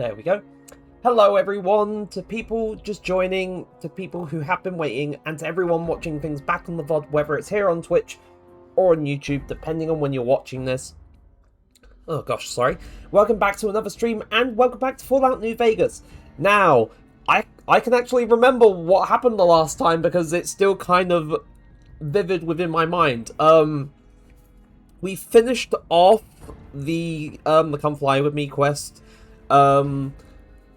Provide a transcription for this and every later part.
There we go. Hello everyone, to people just joining, to people who have been waiting, and to everyone watching things back on the VOD, whether it's here on Twitch or on YouTube, depending on when you're watching this. Oh gosh, sorry. Welcome back to another stream, and welcome back to Fallout New Vegas. Now, I can actually remember what happened the last time because it's still kind of vivid within my mind. We finished off the Come Fly With Me quest.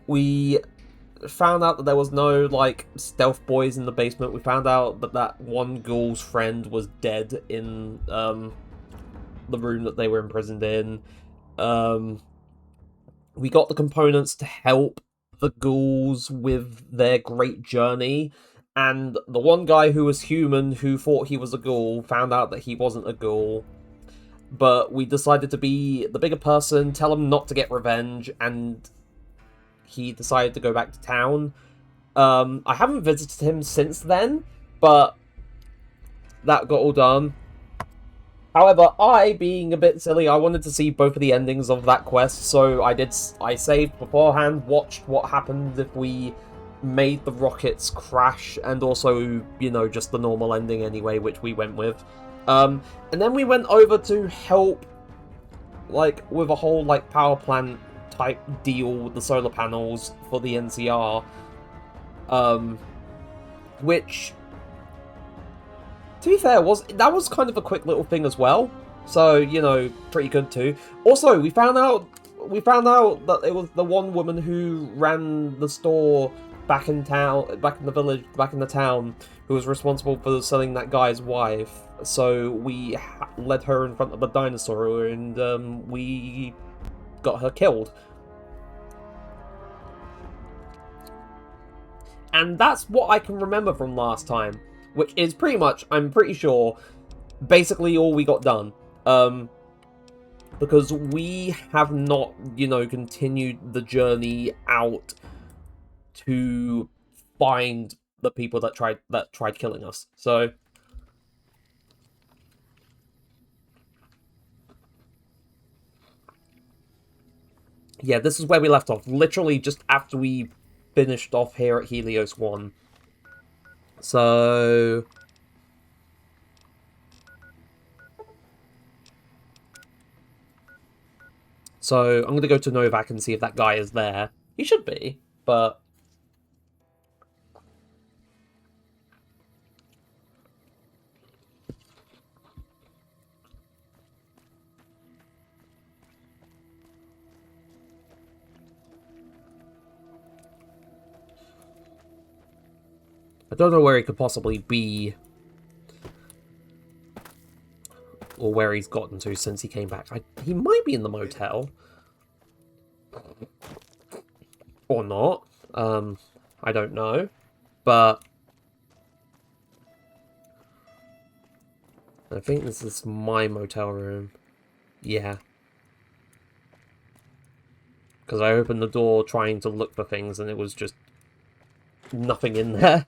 We found out that there was no, like, stealth boys in the basement. We found out that that one ghoul's friend was dead in, the room that they were imprisoned in. We got the components to help the ghouls with their great journey. And the one guy who was human, who thought he was a ghoul, found out that he wasn't a ghoul. But we decided to be the bigger person, tell him not to get revenge, and he decided to go back to town. I haven't visited him since then, but that got all done. However, I, being a bit silly, I wanted to see both of the endings of that quest, so I saved beforehand, watched what happened if we made the rockets crash, and also, you know, just the normal ending anyway, which we went with. And then we went over to help, like, with a whole, like, power plant type deal with the solar panels for the NCR, which, to be fair, that was kind of a quick little thing as well, so, you know, pretty good too. Also, we found out that it was the one woman who ran the store back in town, back in the village, back in the town, who was responsible for selling that guy's wife. So we led her in front of a dinosaur, and we got her killed. And that's what I can remember from last time, which is pretty much, I'm pretty sure, basically all we got done. Because we have not, you know, continued the journey out to find the people that tried killing us. So yeah, this is where we left off, literally just after we finished off here at Helios 1. So I'm going to go to Novak and see if that guy is there. He should be, but I don't know where he could possibly be, or where he's gotten to since he came back. He might be in the motel. Or not. I don't know. But I think this is my motel room. Yeah. Because I opened the door trying to look for things and it was just nothing in there.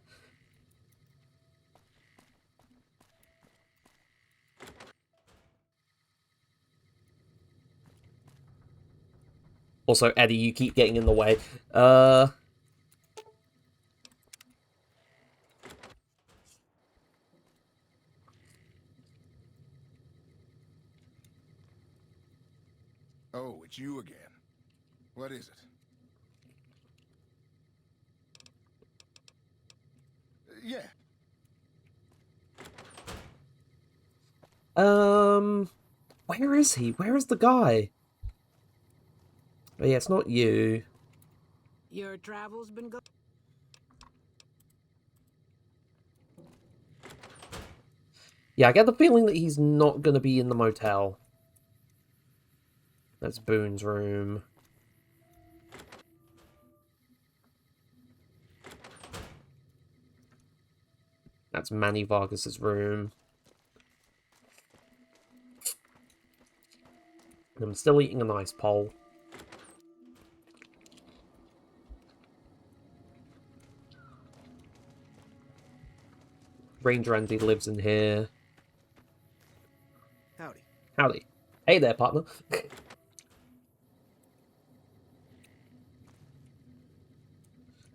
Also, Eddie, you keep getting in the way. Oh, it's you again. What is it? Yeah. Where is he? Where is the guy? Oh, yeah, it's not you. Your travels been good? Yeah, I get the feeling that he's not going to be in the motel. That's Boone's room. That's Manny Vargas's room. I'm still eating an ice pole. Ranger Andy lives in here. Howdy. Howdy. Hey there, partner.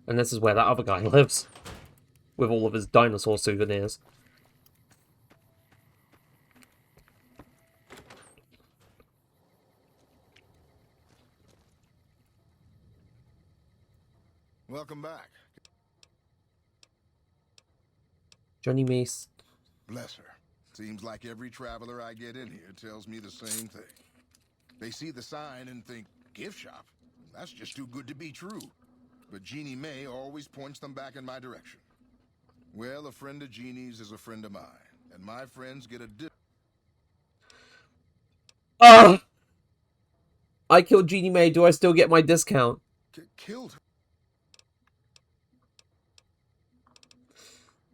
And this is where that other guy lives. With all of his dinosaur souvenirs. Welcome back. Johnny Mace. Bless her. Seems like every traveler I get in here tells me the same thing. They see the sign and think, gift shop? That's just too good to be true. But Jeannie May always points them back in my direction. Well, a friend of Jeannie's is a friend of mine, and my friends get a Ah! I killed Jeannie May. Do I still get my discount? killed her.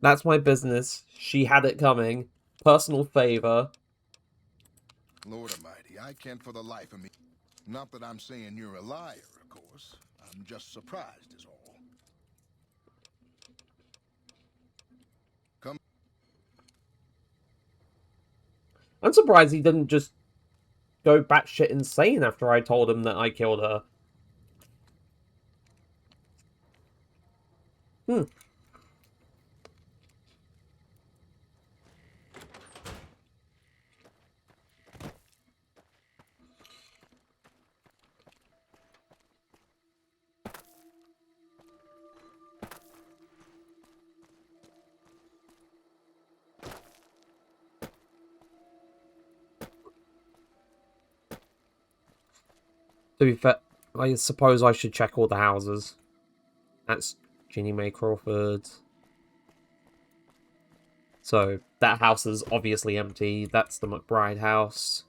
That's my business. She had it coming. Personal favor. Lord Almighty, I can't for the life of me. Not that I'm saying you're a liar, of course. I'm just surprised is all. Come. I'm surprised he didn't just go batshit insane after I told him that I killed her. To be fair, I suppose I should check all the houses. That's Jeannie May Crawford. So, that house is obviously empty. That's the McBride house.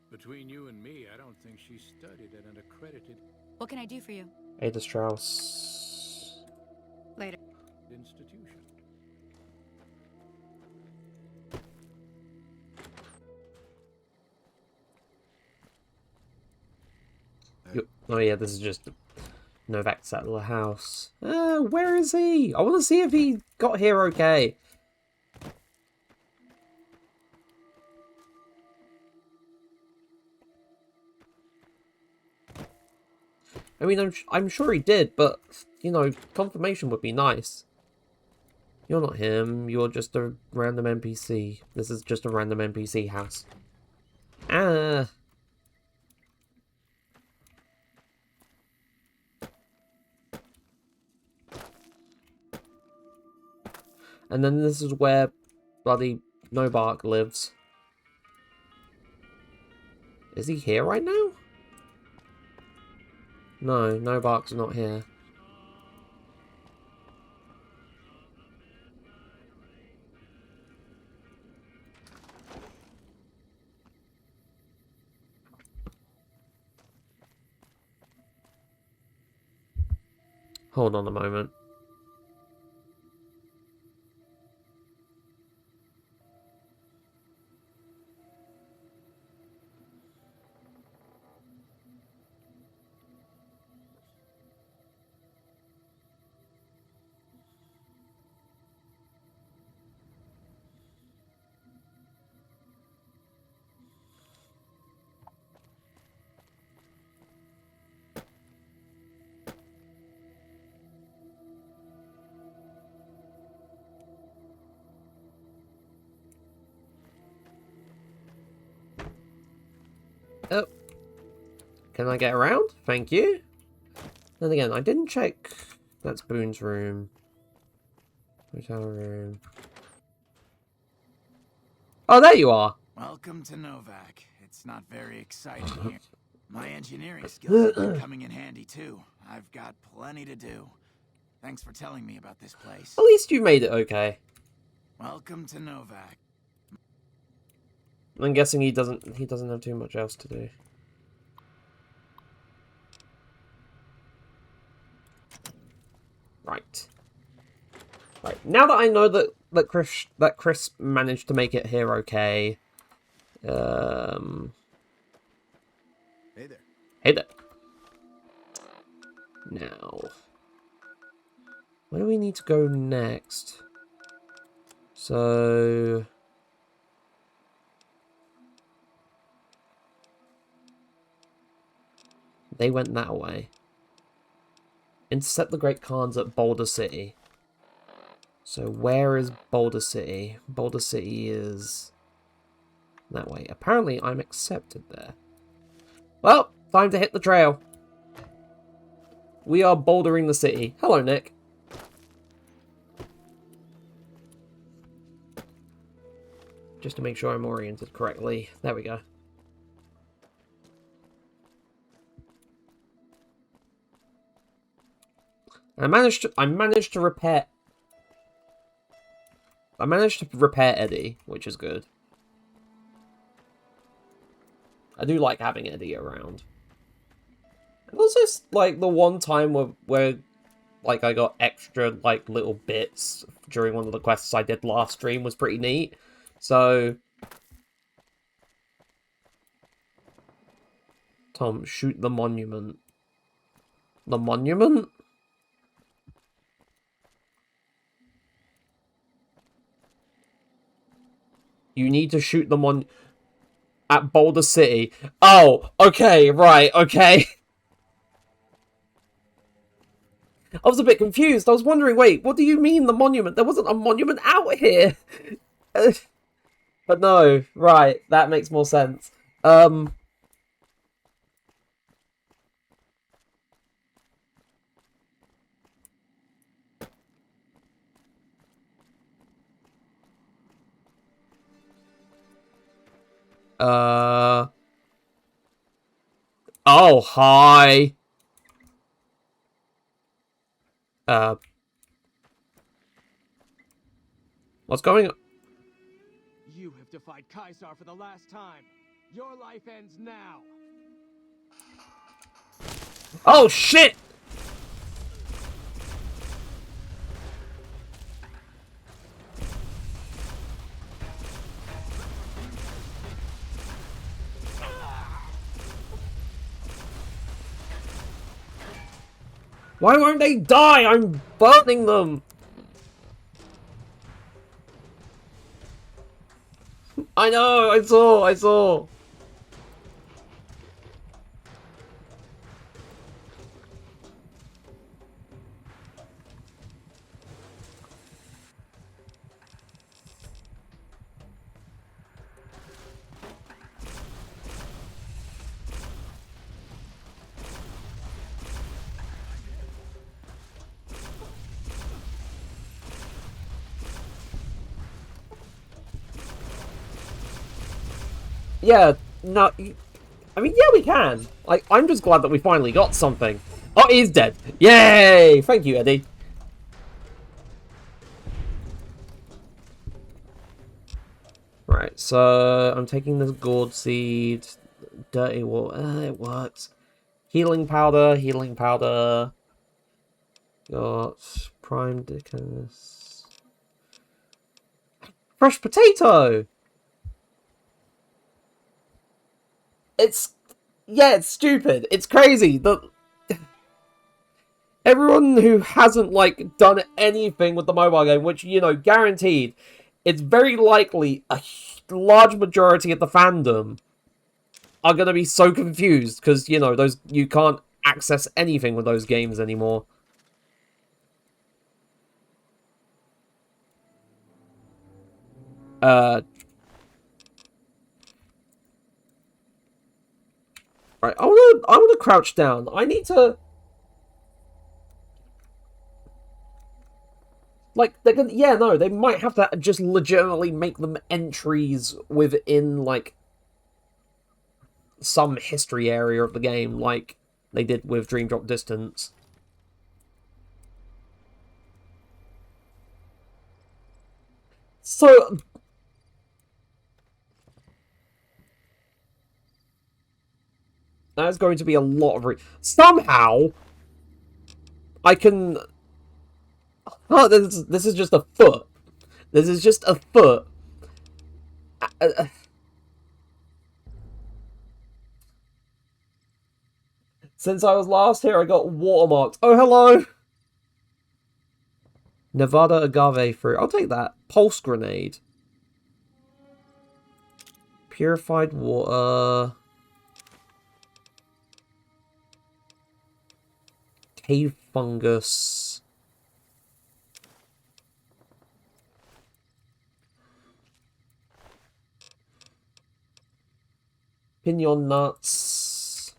Between you and me, I don't think she studied at an accredited What can I do for you? Ada Strauss. Later. institution. Oh yeah, this is just Novak Settler house. Where is he? I want to see if he got here okay. I mean, I'm sure he did, but, you know, confirmation would be nice. You're not him, you're just a random NPC. This is just a random NPC house. Ah. And then this is where bloody Nobark lives. Is he here right now? No, Nobark's not here. Hold on a moment. Oh. Can I get around? Thank you. Then again, I didn't check. That's Boone's room. Hotel room. Oh, there you are. Welcome to Novak. It's not very exciting here. My engineering skills have been coming in handy too. I've got plenty to do. Thanks for telling me about this place. At least you made it okay. Welcome to Novak. I'm guessing he doesn't have too much else to do. Right. Right. Now that I know that Chris managed to make it here okay. Hey there. Hey there. Now, where do we need to go next? So, they went that way. Intercept the Great Khans at Boulder City. So where is Boulder City? Boulder City is that way. Apparently I'm accepted there. Well, time to hit the trail. We are bouldering the city. Hello, Nick. Just to make sure I'm oriented correctly. There we go. I managed to repair Eddie, which is good. I do like having Eddie around. And also, like, the one time where like, I got extra, like, little bits during one of the quests I did last stream was pretty neat. So... Tom, shoot the monument. The monument? You need to shoot the at Boulder City. Oh, okay, right, okay. I was a bit confused. I was wondering, wait, what do you mean the monument? There wasn't a monument out here. But no, right, that makes more sense. Oh, hi. What's going on? You have defied Caesar for the last time. Your life ends now. Oh, shit! Why won't they die? I'm burning them! I know, I saw. Yeah, no, I mean, yeah, we can. Like, I'm just glad that we finally got something. Oh, he's dead. Yay! Thank you, Eddie. Right, so I'm taking this gourd seed. Dirty water. It works. Healing powder. Got prime Dickens. Fresh potato! Yeah, it's stupid. It's crazy. Everyone who hasn't, like, done anything with the mobile game, which, you know, guaranteed, it's very likely a large majority of the fandom are going to be so confused because, you know, you can't access anything with those games anymore. Right, I wanna crouch down. I need to... Like, they're gonna... Yeah, no, they might have to just legitimately make them entries within, like, some history area of the game, like they did with Dream Drop Distance. So... That's going to be a lot of... Somehow... I can... Oh, this is just a foot. This is just a foot. Since I was last here, I got watermarked. Oh, hello! Nevada agave fruit. I'll take that. Pulse grenade. Purified water. Cave fungus. Pinion nuts.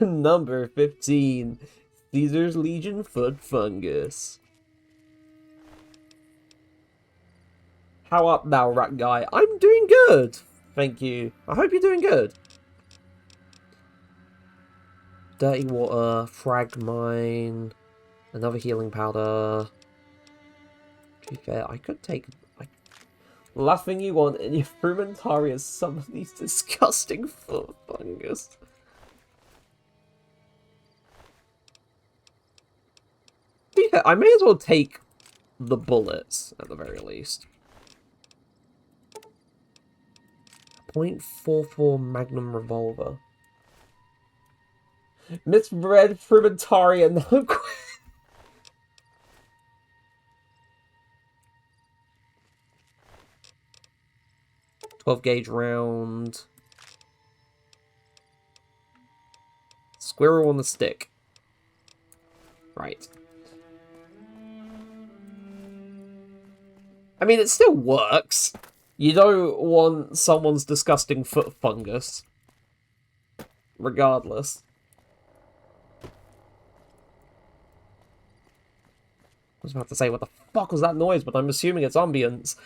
Number 15. Caesar's Legion foot fungus. How up now, rat guy? I'm doing good. Thank you. I hope you're doing good. Dirty water, frag mine, another healing powder. To be fair, I could take... The last thing you want in your frumentary is some of these disgusting foot fungus. To be fair, I may as well take the bullets, at the very least. .44 Magnum Revolver. Misread frumentary and no... 12-gauge round. Squirrel on the stick. Right. I mean, it still works. You don't want someone's disgusting foot fungus. Regardless. I was about to say, what the fuck was that noise? But I'm assuming it's ambience.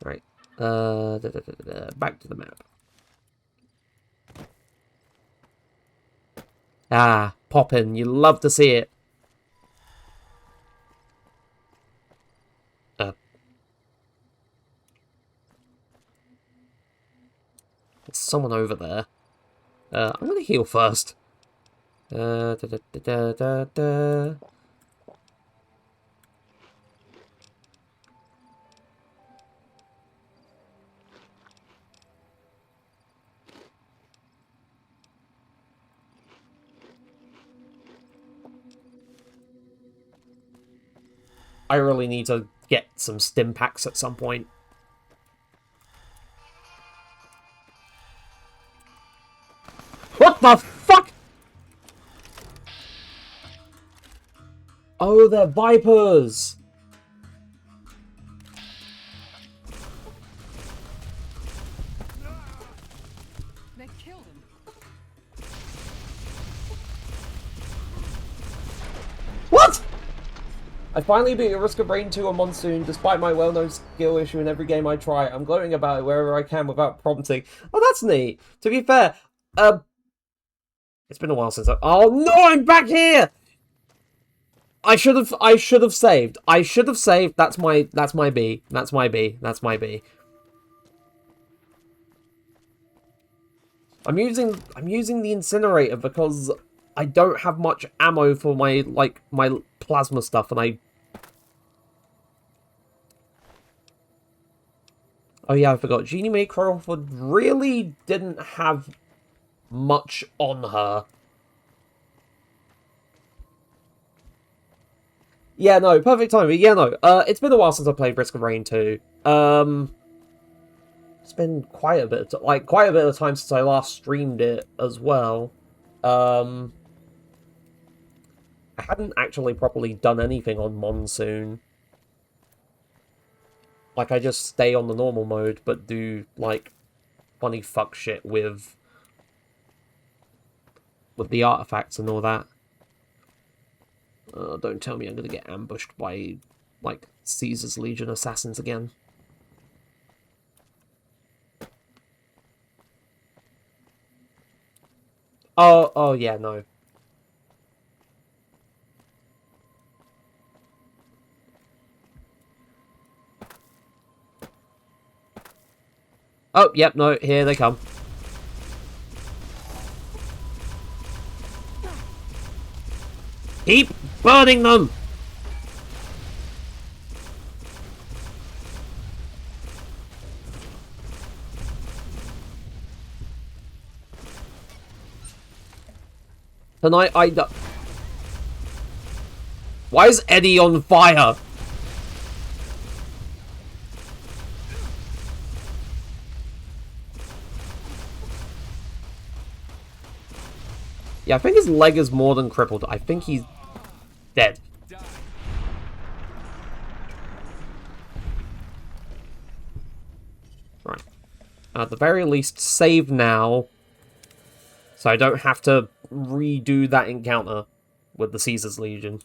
Right. Back to the map. Ah, poppin'. You love to see it. There's someone over there. I'm gonna heal first. I really need to get some stim packs at some point. What the fuck? Oh, they're vipers! They killed him. What? I finally beat Risk of Rain 2 on Monsoon, despite my well-known skill issue in every game I try. I'm gloating about it wherever I can without prompting. Oh, that's neat. To be fair, it's been a while since oh no, I'm back here! I should have saved. I should have saved. That's my B. That's my B. That's my B. I'm using the incinerator because I don't have much ammo for my plasma stuff, and oh yeah, I forgot. Jeannie Mae Crawford really didn't have much on her. Yeah, no, perfect timing. Yeah, no. It's been a while since I played Risk of Rain 2. It's been quite a bit of time since I last streamed it as well. I hadn't actually properly done anything on Monsoon. Like, I just stay on the normal mode, but do, like, funny fuck shit with the artifacts and all that. Don't tell me I'm gonna get ambushed by, like, Caesar's Legion assassins again. Oh yeah, no. Oh, yep, no, here they come. Keep burning them! Tonight, Why is Eddie on fire? Yeah, I think his leg is more than crippled. I think he's dead. Right. At the very least, save now. So I don't have to redo that encounter with the Caesar's Legion.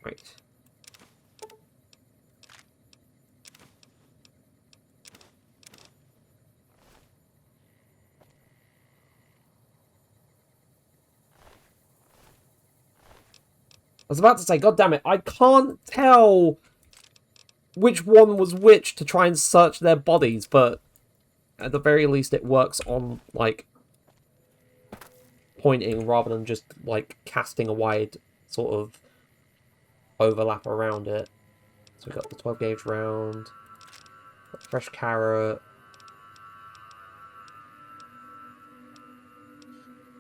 Right. I was about to say, God damn it, I can't tell which one was which to try and search their bodies, but at the very least it works on, like, pointing rather than just, like, casting a wide sort of overlap around it. So we got the 12 gauge round, got fresh carrot.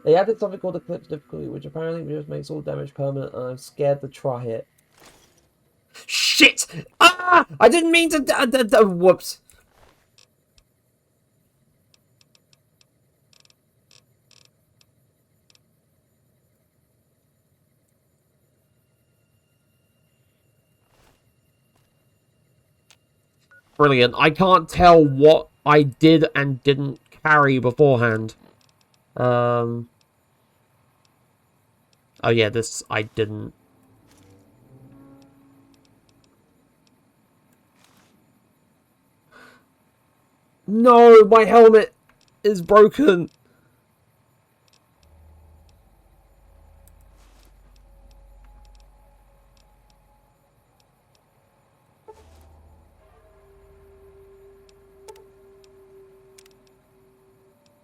They added something called Eclipse Difficulty, which apparently just makes all damage permanent, and I'm scared to try it. Shit! Ah! I didn't mean to... Whoops. Brilliant. I can't tell what I did and didn't carry beforehand. Oh yeah, this I didn't. No, my helmet is broken.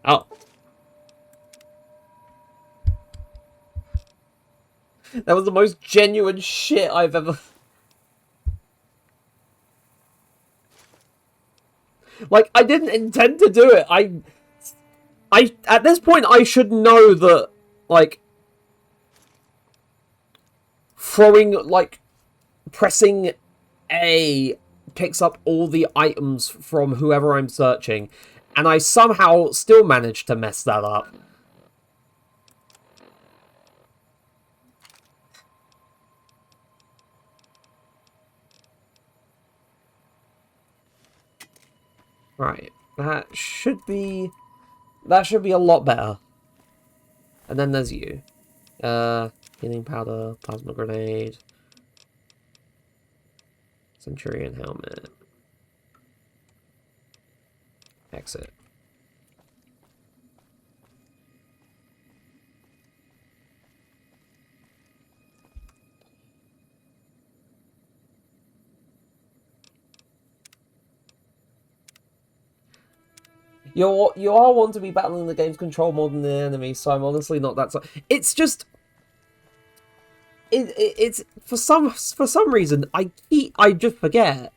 Oh. That was the most genuine shit I've ever... Like, I didn't intend to do it. At this point, I should know that, like, pressing A picks up all the items from whoever I'm searching, and I somehow still managed to mess that up. Right, that should be a lot better. And then there's you. Healing powder, plasma grenade, Centurion helmet. Exit. You all want to be battling the game's control more than the enemy, so I'm honestly not that... It's just... It's... For some reason, I just forget.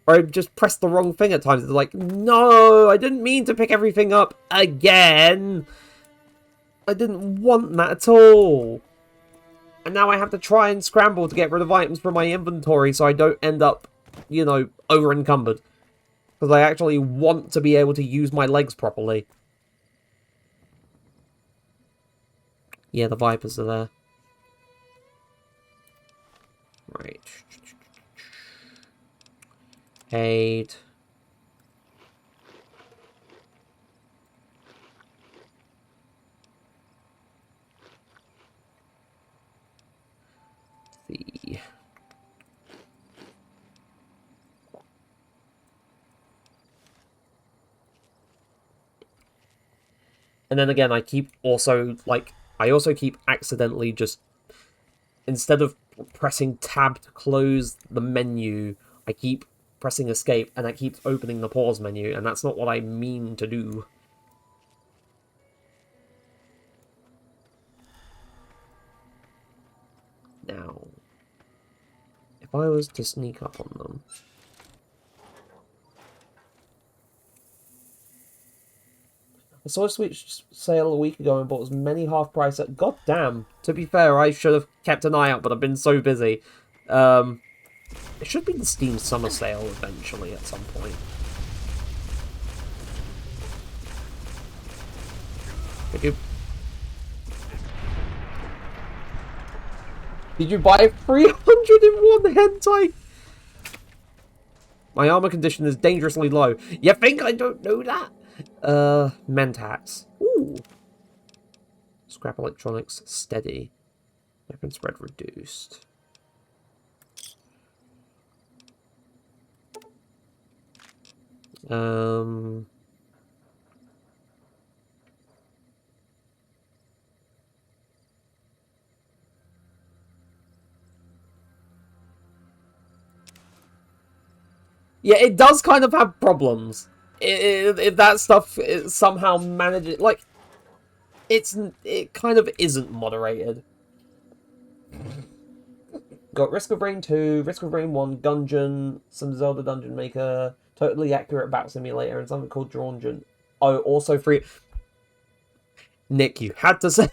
Or I just press the wrong thing at times. It's like, no, I didn't mean to pick everything up again. I didn't want that at all. And now I have to try and scramble to get rid of items from my inventory so I don't end up, you know, over-encumbered. Because I actually want to be able to use my legs properly. Yeah, the Vipers are there. Right. Aid. See. And then again, I also keep accidentally just, instead of pressing tab to close the menu, I keep pressing escape, and that keeps opening the pause menu, and that's not what I mean to do. Now, if I was to sneak up on them... I saw a Switch sale a week ago and bought as many half price. God damn. To be fair, I should have kept an eye out, but I've been so busy. It should be the Steam Summer Sale eventually at some point. Thank you. Did you buy 301 hentai? My armor condition is dangerously low. You think I don't know that? Mentats. Ooh. Scrap electronics, steady. Weapon spread reduced. Yeah, it does kind of have problems. If that stuff somehow manages, like, it kind of isn't moderated. Got Risk of Rain 2, Risk of Rain 1, Gungeon, some Zelda Dungeon Maker, Totally Accurate Battle Simulator, and something called Drawngeon. Oh, also free. Nick, you had to say.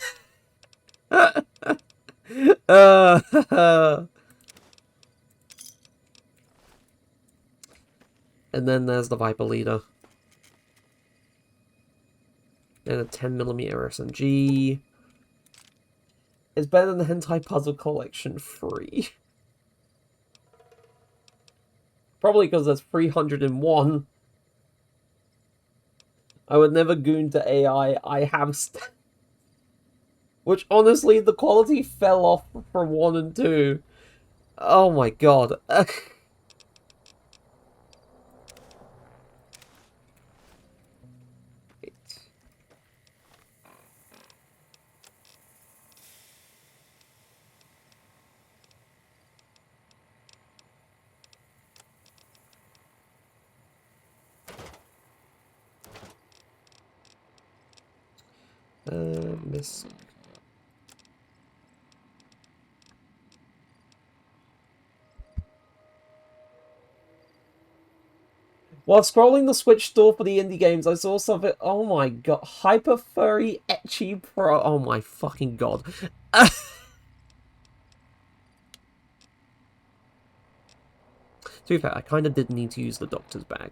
And then there's the Viper Leader. And a 10mm SMG. It's better than the Hentai Puzzle Collection free. Probably because there's 301. I would never goon to AI. I have which, honestly, the quality fell off from 1 and 2. Oh my god. Miss. While scrolling the Switch store for the indie games, I saw something. Oh my god. Hyper Furry Ecchi Pro. Oh my fucking god. To be fair, I kind of did need to use the doctor's bag.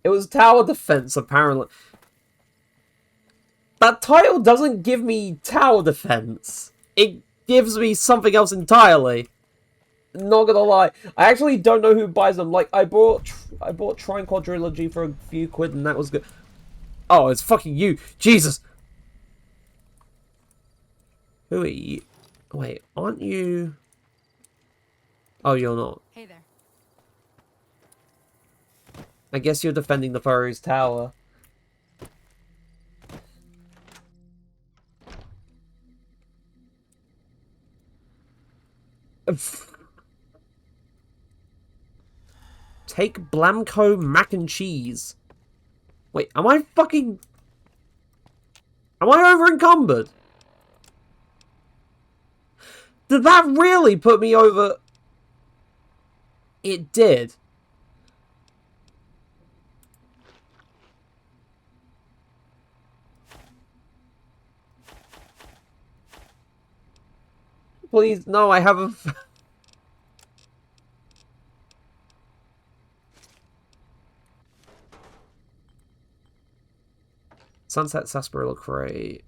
It was tower defense, apparently. That title doesn't give me tower defense. It gives me something else entirely. Not gonna lie, I actually don't know who buys them. Like, I bought Trine Quadrilogy for a few quid, and that was good. Oh, it's fucking you, Jesus. Who are you? Wait, aren't you? Oh, you're not. Hey there. I guess you're defending the furry's tower. Take Blamco mac and cheese. Wait, am I fucking... Am I over encumbered? Did that really put me over? It did. Please, no, I have a... Sunset Sarsaparilla Crate.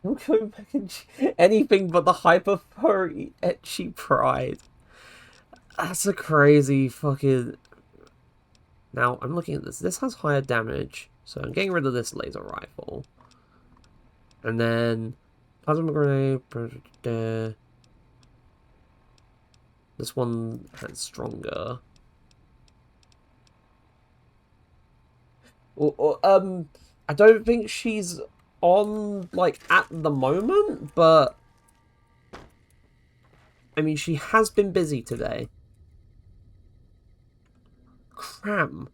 I'm going back and anything but the hyper furry etchy pride. That's a crazy fucking... Now, I'm looking at this. This has higher damage. So I'm getting rid of this laser rifle. And then... Plasma grenade... This one has stronger. I don't think she's on, like, at the moment, but... I mean, she has been busy today. Cram.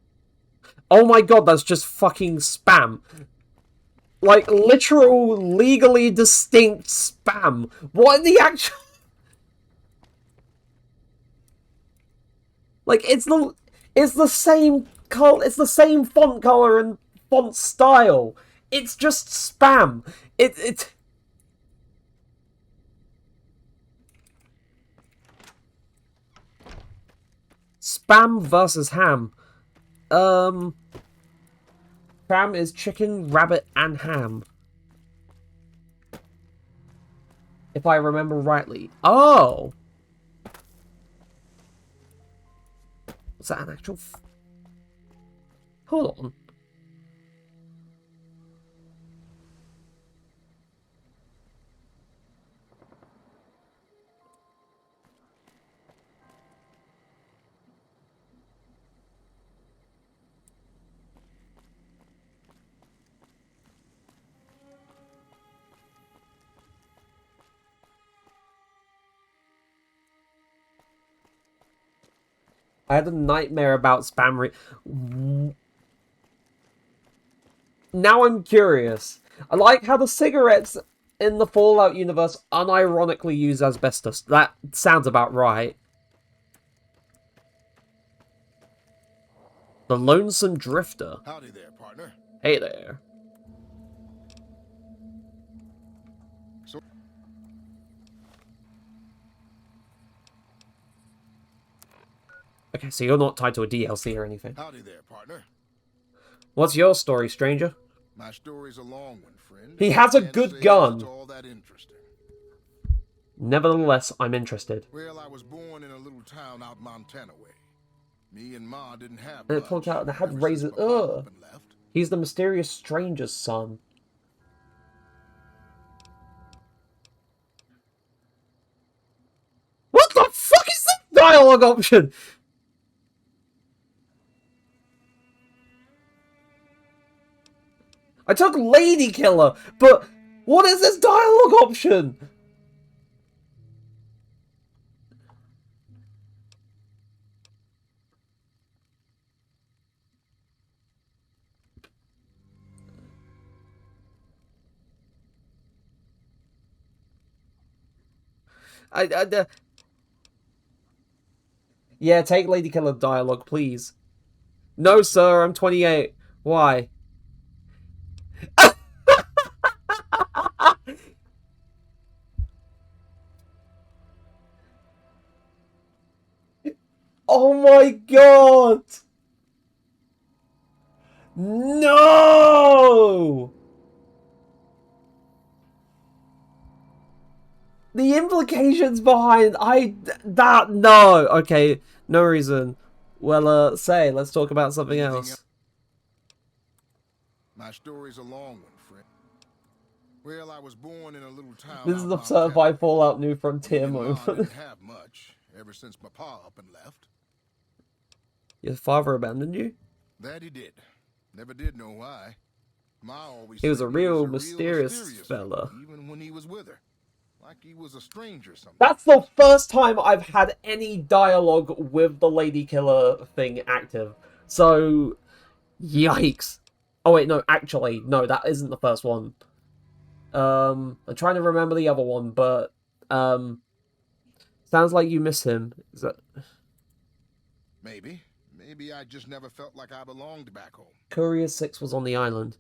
Oh my god, that's just fucking spam. Like, literal, legally distinct spam. What in the actual... Like, it's the same color, it's the same font color and font style. It's just spam. It Spam versus ham. Ham is chicken, rabbit, and ham. If I remember rightly. Oh! Was that an actual... Hold on. I had a nightmare about spam Now I'm curious. I like how the cigarettes in the Fallout universe unironically use asbestos. That sounds about right. The Lonesome Drifter. Howdy there, partner. Hey there. So Okay, so you're not tied to a DLC or anything. howdy there, partner. What's your story, stranger? My story's a long one, friend. He has a Can't good say gun. It's all that interesting. Nevertheless, I'm interested. Well, I was born in a little town out Montana way. Me and Ma didn't have And it much. talked out and had Ever razor. since Papa Ugh. up and left. He's the mysterious stranger's son. What the fuck is this dialogue option? I took Lady Killer, but what is this dialogue option? Yeah, take Lady Killer dialogue, please. No, sir, I'm 28. Why? Oh my god! No! The implications behind no. Okay, no reason. Well, say, let's talk about something else. My story's a long one, friend. Well, I was born in a little town. This is the out certified Fallout New Me Frontier and Ma moment. didn't have much ever since my pa up and left. Your father abandoned you? That he did. Never did know why. Ma always He was said a real mysterious fella. even when he was with her. Like he was a stranger sometimes. That's the first time I've had any dialogue with the Lady Killer thing active. So, yikes. Oh wait, no, actually, no, that isn't the first one. I'm trying to remember the other one, but, sounds like you miss him. Is that... Maybe. Maybe I just never felt like I belonged back home. Courier 6 was on the island.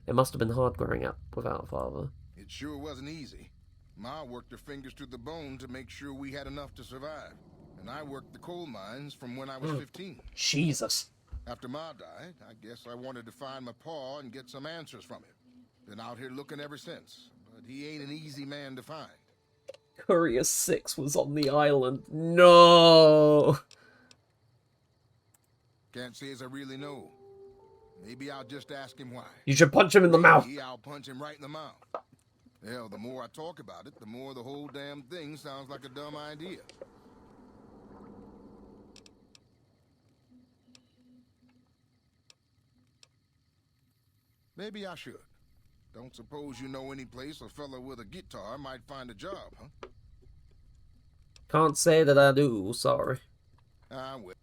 It must have been hard growing up without a father. It sure wasn't easy. Ma worked her fingers to the bone to make sure we had enough to survive. And I worked the coal mines from when I was 15. Jesus. After Ma died, I guess I wanted to find my pa and get some answers from him. Been out here looking ever since, but he ain't an easy man to find. Courier 6 was on the island. No! Can't say as I really know. Maybe I'll just ask him why. You should punch him in the mouth. Maybe I'll punch him right in the mouth. Hell, the more I talk about it, the more the whole damn thing sounds like a dumb idea. Maybe I should. Don't suppose you know any place a fella with a guitar might find a job, huh? Can't say that I do, sorry. Ah, well.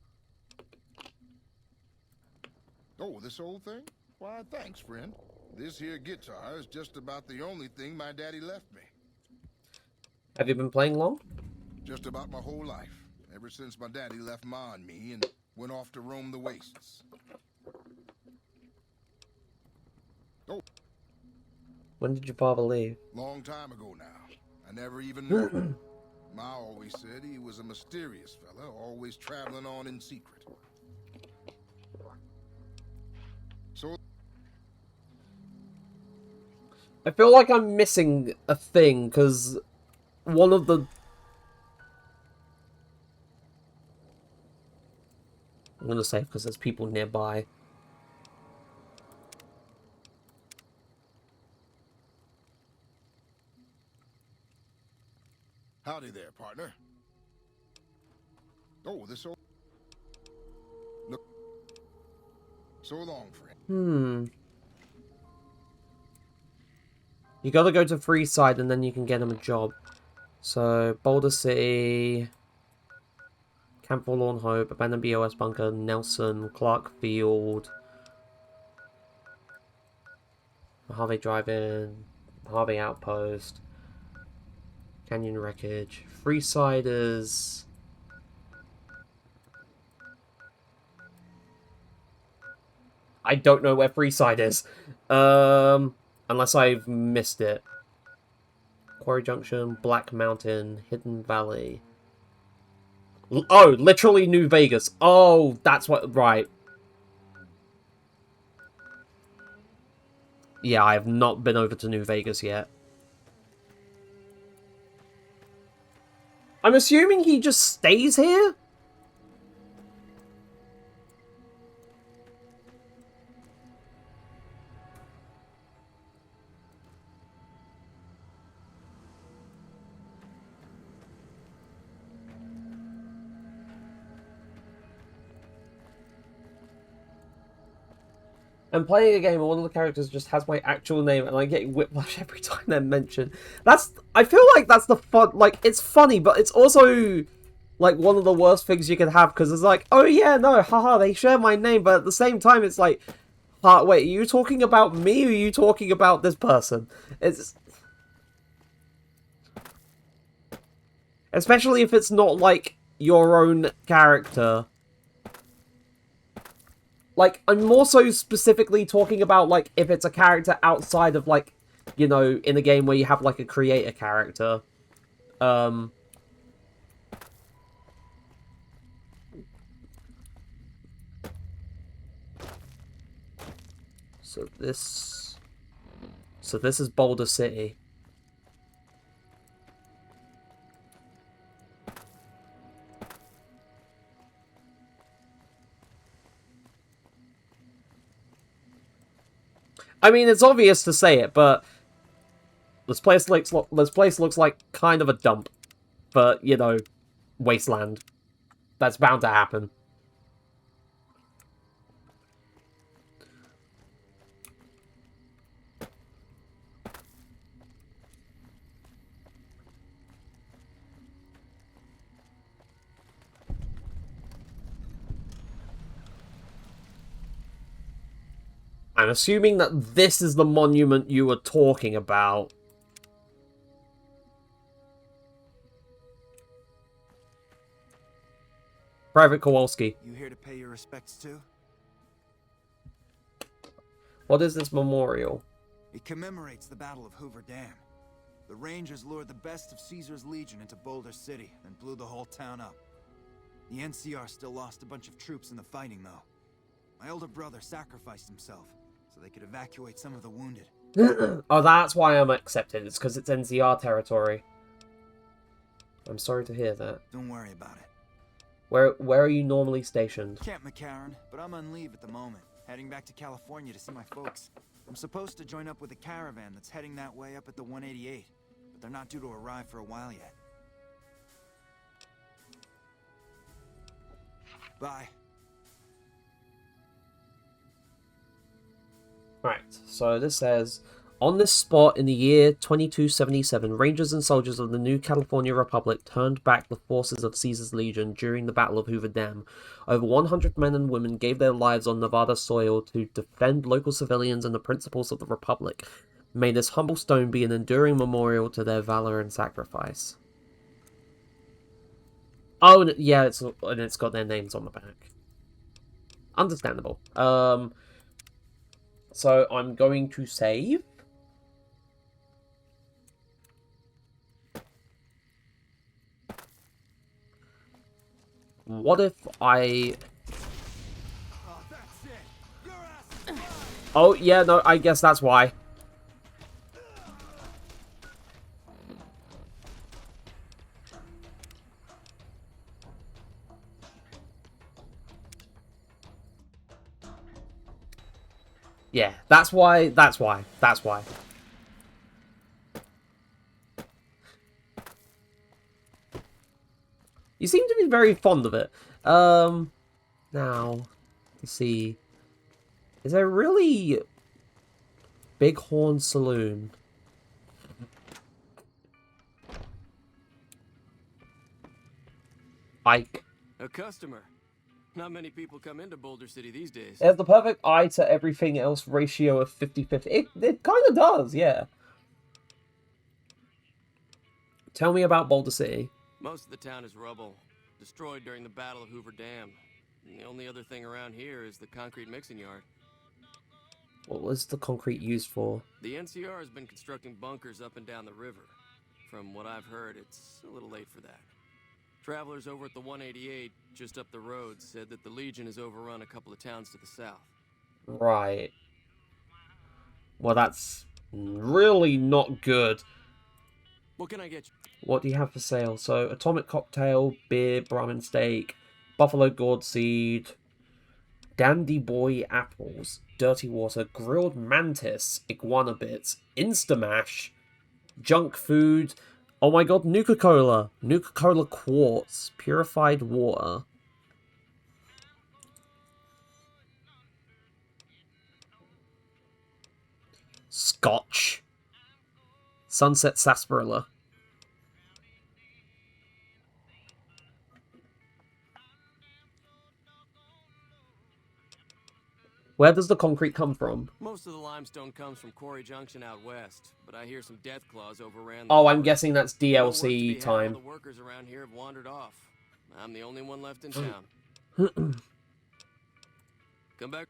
Oh, this old thing? Why, thanks, friend. This here guitar is just about the only thing my daddy left me. Have you been playing long? Just about my whole life. Ever since my daddy left Ma and me and went off to roam the wastes. Oh. When did your father leave? Long time ago now. I never even knew him. Ma always said he was a mysterious fella, always traveling on in secret. So I feel like I'm missing a thing, because one of the... I'm going to say because there's people nearby. howdy there, partner. Oh, this old... Look. So long, friend. You gotta go to Freeside and then you can get him a job. So, Boulder City, Camp Forlorn Hope, Abandoned BOS Bunker, Nelson, Clark Field, Harvey Drive-In, Harvey Outpost, Canyon Wreckage. Freeside is... I don't know where Freeside is. Unless I've missed it. Quarry Junction, Black Mountain, Hidden Valley. Oh, literally New Vegas. Oh, that's what... Right. Yeah, I have not been over to New Vegas yet. I'm assuming he just stays here? I'm playing a game and one of the characters just has my actual name and I get whiplash every time they're mentioned. I feel like that's the fun, like, it's funny, but it's also, like, one of the worst things you can have, because it's like, oh yeah, no, haha, they share my name, but at the same time, it's like, wait, are you talking about me, or are you talking about this person? It's... Especially if it's not, like, your own character. Like, I'm more so specifically talking about, like, if it's a character outside of, like, you know, in a game where you have, like, a creator character. So this... So this is Boulder City. I mean, it's obvious to say it, but this place looks like kind of a dump. But, you know, wasteland. That's bound to happen. I'm assuming that this is the monument you were talking about. Private Kowalski. You here to pay your respects too? What is this memorial? It commemorates the Battle of Hoover Dam. The Rangers lured the best of Caesar's Legion into Boulder City, then blew the whole town up. The NCR still lost a bunch of troops in the fighting, though. My older brother sacrificed himself, so they could evacuate some of the wounded. Oh, that's why I'm accepted. It's because it's NCR territory. I'm sorry to hear that. Don't worry about it. Where are you normally stationed? Camp McCarran, but I'm on leave at the moment. Heading back to California to see my folks. I'm supposed to join up with a caravan that's heading that way up at the 188, but they're not due to arrive for a while yet. Bye. Right, so this says, on this spot in the year 2277, Rangers and soldiers of the New California Republic turned back the forces of Caesar's Legion during the Battle of Hoover Dam. Over 100 men and women gave their lives on Nevada soil to defend local civilians and the principles of the Republic. May this humble stone be an enduring memorial to their valor and sacrifice. Oh, yeah, it's got their names on the back. Understandable. So I'm going to save. What if I... Oh, yeah, no, I guess that's why. Yeah, that's why. You seem to be very fond of it. Now, let's see. Is there really Bighorn Saloon? Ike. A customer. Not many people come into Boulder City these days. It has the perfect eye to everything else ratio of 50-50. It kind of does, yeah. Tell me about Boulder City. Most of the town is rubble, destroyed during the Battle of Hoover Dam. And the only other thing around here is the concrete mixing yard. What was the concrete used for? The NCR has been constructing bunkers up and down the river. From what I've heard, it's a little late for that. Travelers over at the 188, just up the road, said that the Legion has overrun a couple of towns to the south. Right. Well, that's really not good. What can I get you? What do you have for sale? So, atomic cocktail, beer, Brahmin steak, buffalo gourd seed, dandy boy apples, dirty water, grilled mantis, iguana bits, Instamash, junk food. Oh my god, Nuka-Cola. Nuka-Cola quartz, purified water. Scotch. Sunset sarsaparilla. Where does the concrete come from? Most of the limestone comes from Quarry Junction out west, but I hear some death claws overran. Oh, I'm guessing that's DLC time. All the workers around here have wandered off. I'm the only one left in town. Come back.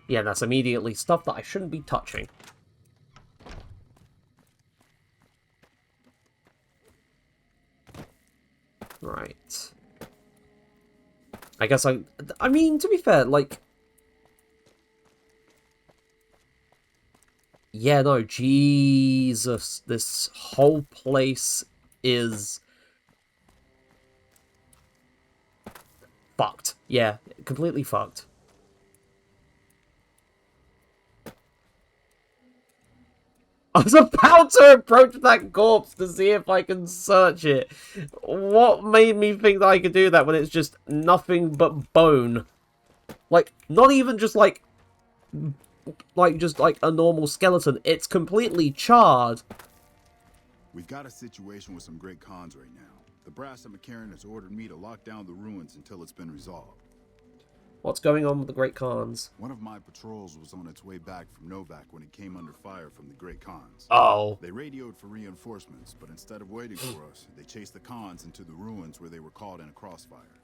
Yeah, that's immediately stuff that I shouldn't be touching. Right. I guess I mean, to be fair, like... Yeah, no, Jesus. This whole place is... fucked. Yeah, completely fucked. I was about to approach that corpse to see if I can search it. What made me think that I could do that when it's just nothing but bone? Like, not even just like a normal skeleton. It's completely charred. We've got a situation with some great cons right now. The brass at McCarran has ordered me to lock down the ruins until it's been resolved. What's going on with the Great Khans? One of my patrols was on its way back from Novak when it came under fire from the Great Khans. Oh. They radioed for reinforcements, but instead of waiting for us, they chased the Khans into the ruins where they were caught in a crossfire.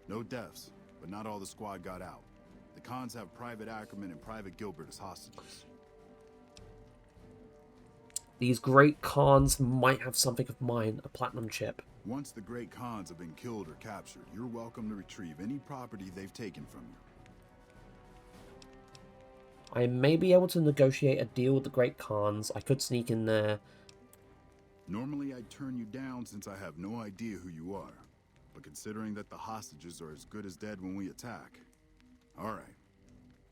No deaths, but not all the squad got out. The Khans have Private Ackerman and Private Gilbert as hostages. These Great Khans might have something of mine, a platinum chip. Once the Great Khans have been killed or captured, you're welcome to retrieve any property they've taken from you. I may be able to negotiate a deal with the Great Khans. I could sneak in there. Normally I'd turn you down since I have no idea who you are. But considering that the hostages are as good as dead when we attack... Alright.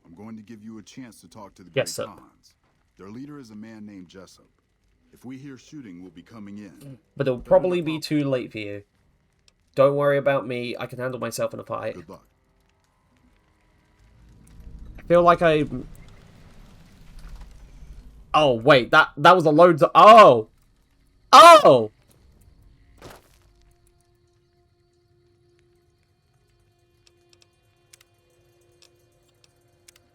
I'm going to give you a chance to talk to the Great Jessup. Khans. Their leader is a man named Jessup. If we hear shooting, we'll be coming in. But it'll probably be too late for you. Don't worry about me. I can handle myself in a fight. Good luck. I feel like I... Oh, wait. That was a load of... Oh! Oh!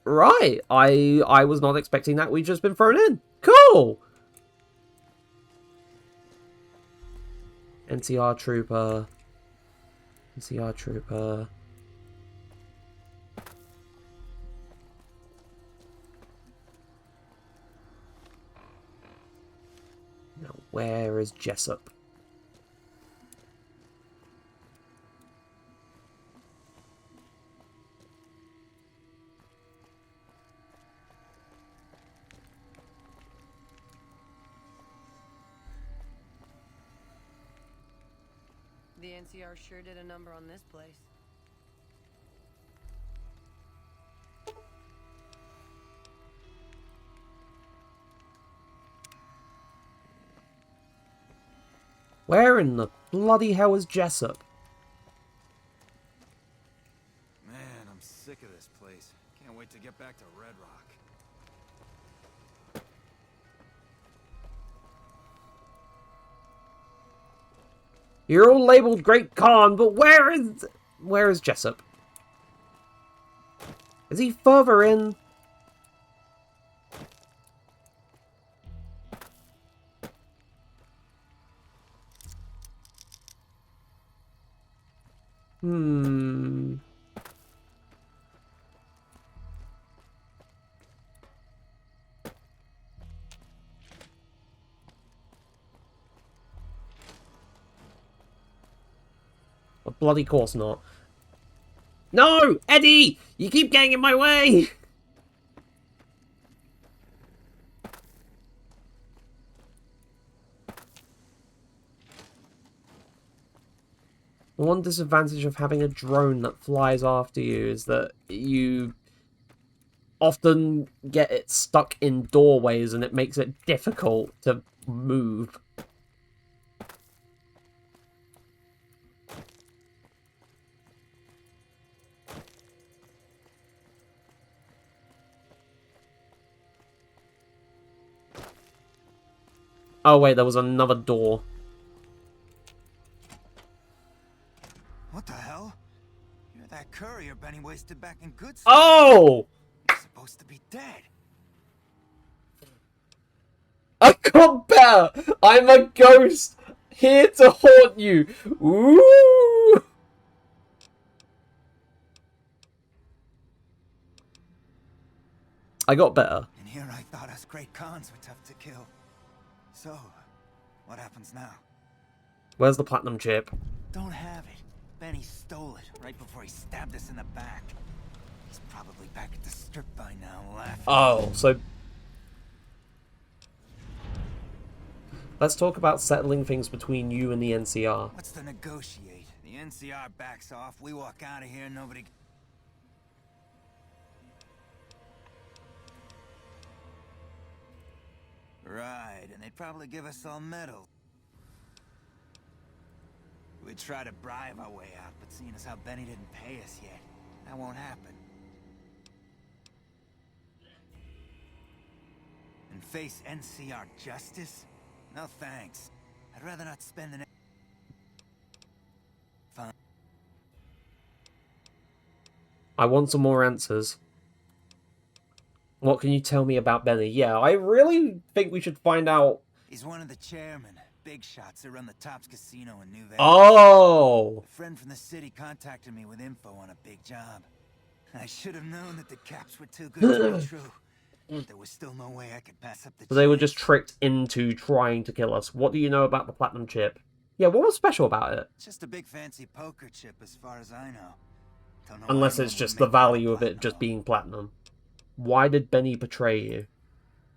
Right. I was not expecting that. We've just been thrown in. Cool! NCR trooper. NCR trooper. Now, where is Jessup? The NCR sure did a number on this place. Where in the bloody hell is Jessup? Man, I'm sick of this place. Can't wait to get back to Red Rock. You're all labeled Great Khan, but where is Jessup? Is he further in? Of bloody course not. No! Eddie! You keep getting in my way! One disadvantage of having a drone that flies after you is that you often get it stuck in doorways and it makes it difficult to move. Oh wait, there was another door. What the hell? You're that courier Benny wasted back in Goods. Oh! You're supposed to be dead. I got better! I'm a ghost! Here to haunt you! Ooh! I got better. And here I thought us Great Khans were tough to kill. So, what happens now? Where's the platinum chip? Don't have it. Benny stole it right before he stabbed us in the back. He's probably back at the strip by now, laughing. Oh, so... Let's talk about settling things between you and the NCR. What's to negotiate? The NCR backs off, we walk out of here, nobody... Right, and they'd probably give us all medals. We'd try to bribe our way out, but seeing as how Benny didn't pay us yet, that won't happen. And face NCR justice? No thanks. I'd rather not spend an... Fine. I want some more answers. What can you tell me about Benny? Yeah, I really think we should find out. He's one of the chairmen, big shots that run the Tops Casino in New Vegas. Oh! A friend from the city contacted me with info on a big job. I should have known that the caps were too good to be true. But there was still no way I could pass up the So they were chance. just tricked into trying to kill us. What do you know about the platinum chip? Yeah, what was special about it? Just a big fancy poker chip as far as I know. Don't know why Unless anyone it's would just the make that value of it platinum. just being platinum. Why did Benny betray you?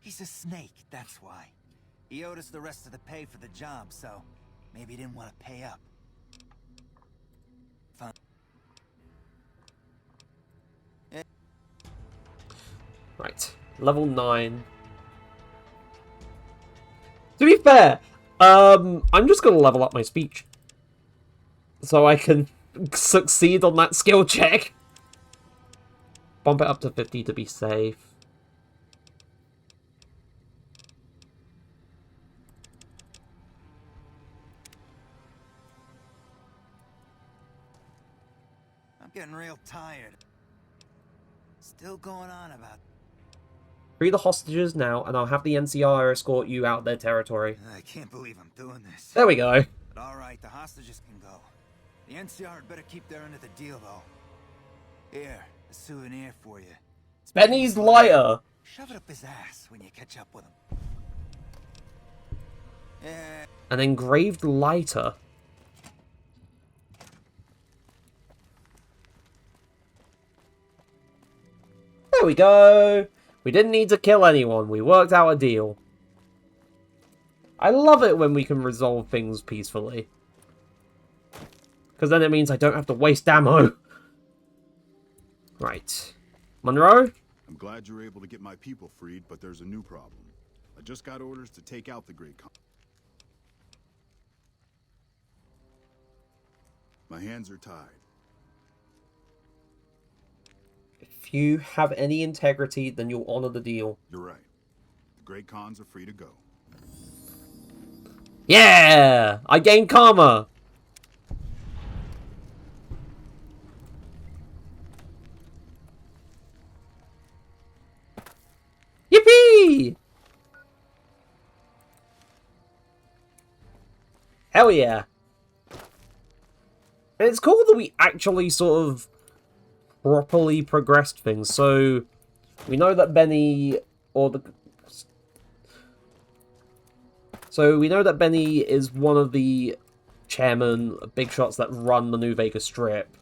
He's a snake, that's why. He owed us the rest of the pay for the job, so maybe he didn't want to pay up. Fine. Right, level 9. To be fair, I'm just gonna level up my speech so I can succeed on that skill check. Bump it up to 50 to be safe. I'm getting real tired. Still going on about... Free the hostages now, and I'll have the NCR escort you out their territory. I can't believe I'm doing this. There we go. But alright, the hostages can go. The NCR had better keep their end of the deal, though. Here, a souvenir for you. It's Benny's lighter. Shove it up his ass when you catch up with him. Yeah. An engraved lighter. There we go. We didn't need to kill anyone. We worked out a deal. I love it when we can resolve things peacefully. Because then it means I don't have to waste ammo. Right. Monroe? I'm glad you were able to get my people freed, but there's a new problem. I just got orders to take out the Great Khan. My hands are tied. If you have any integrity, then you'll honor the deal. You're right. The Great Khans are free to go. Yeah! I gained karma! Yippee! Hell yeah. And it's cool that we actually sort of properly progressed things. So, we know that Benny, or the... So, we know that Benny is one of the chairman, big shots that run the New Vegas Strip.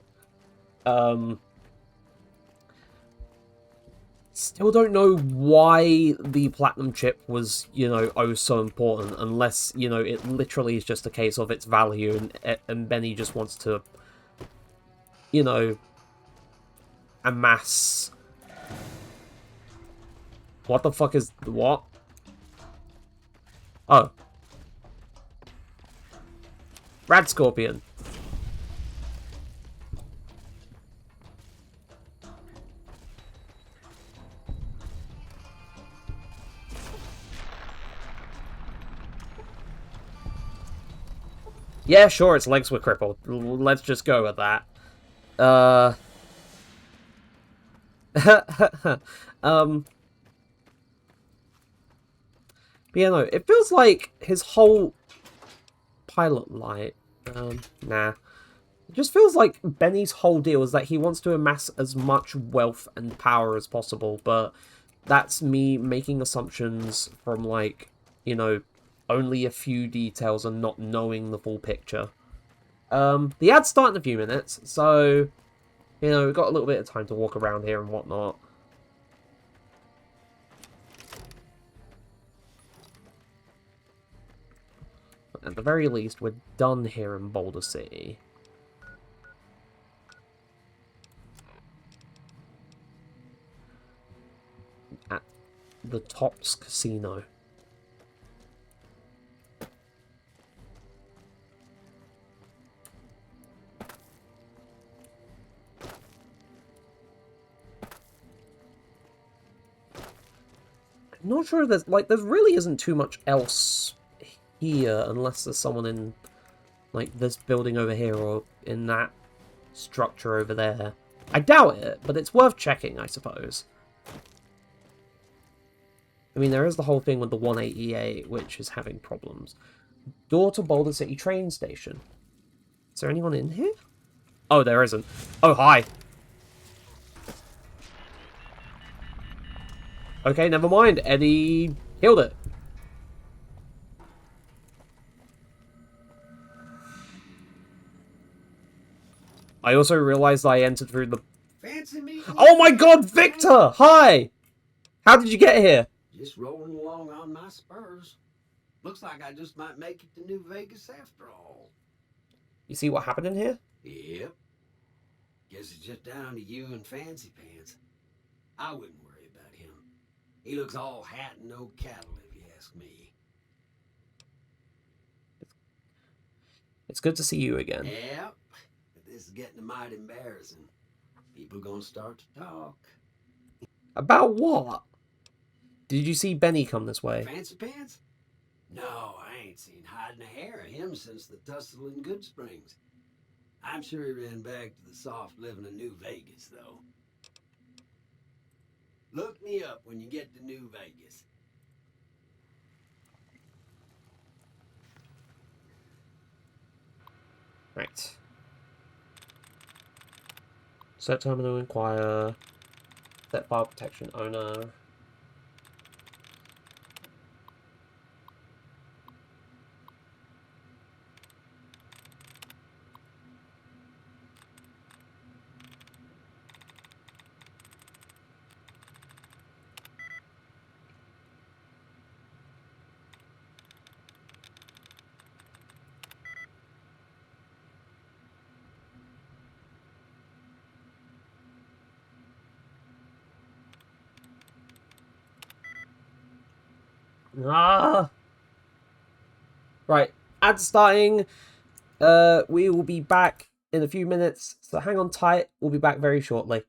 Still don't know why the platinum chip was, you know, oh so important, unless, you know, it literally is just a case of its value, and Benny just wants to, you know, amass... What the fuck is... what? Oh. Rad Scorpion. Yeah, sure, its legs were crippled. Let's just go with that. But yeah, no, it feels like his whole pilot light, nah. It just feels like Benny's whole deal is that he wants to amass as much wealth and power as possible, but that's me making assumptions from, like, you know, only a few details and not knowing the full picture. The ad's starting in a few minutes, so, you know, we've got a little bit of time to walk around here and whatnot. At the very least, we're done here in Boulder City. At the Tops Casino. I'm not sure there's, like, there really isn't too much else here, unless there's someone in, like, this building over here, or in that structure over there. I doubt it, but it's worth checking, I suppose. I mean, there is the whole thing with the 188, which is having problems. Door to Boulder City train station. Is there anyone in here? Oh, there isn't. Oh, hi. Okay, never mind. Eddie killed it. I also realized I entered through the... Oh my god, Victor! Hi! How did you get here? Just rolling along on my spurs. Looks like I just might make it to New Vegas after all. You see what happened in here? Yep. Guess it's just down to you and Fancy Pants. I wouldn't worry about him. He looks all hat and no cattle, if you ask me. It's good to see you again. Yep. But this is getting mighty embarrassing. People gonna start to talk. About what? Did you see Benny come this way? Fancy Pants? No, I ain't seen hiding a hair of him since the tussle in Good Springs. I'm sure he ran back to the soft living of New Vegas, though. Look me up when you get to New Vegas. Right. Set terminal inquire. Set file protection owner. Ah! Right, ads starting. We will be back in a few minutes, so hang on tight. We'll be back very shortly.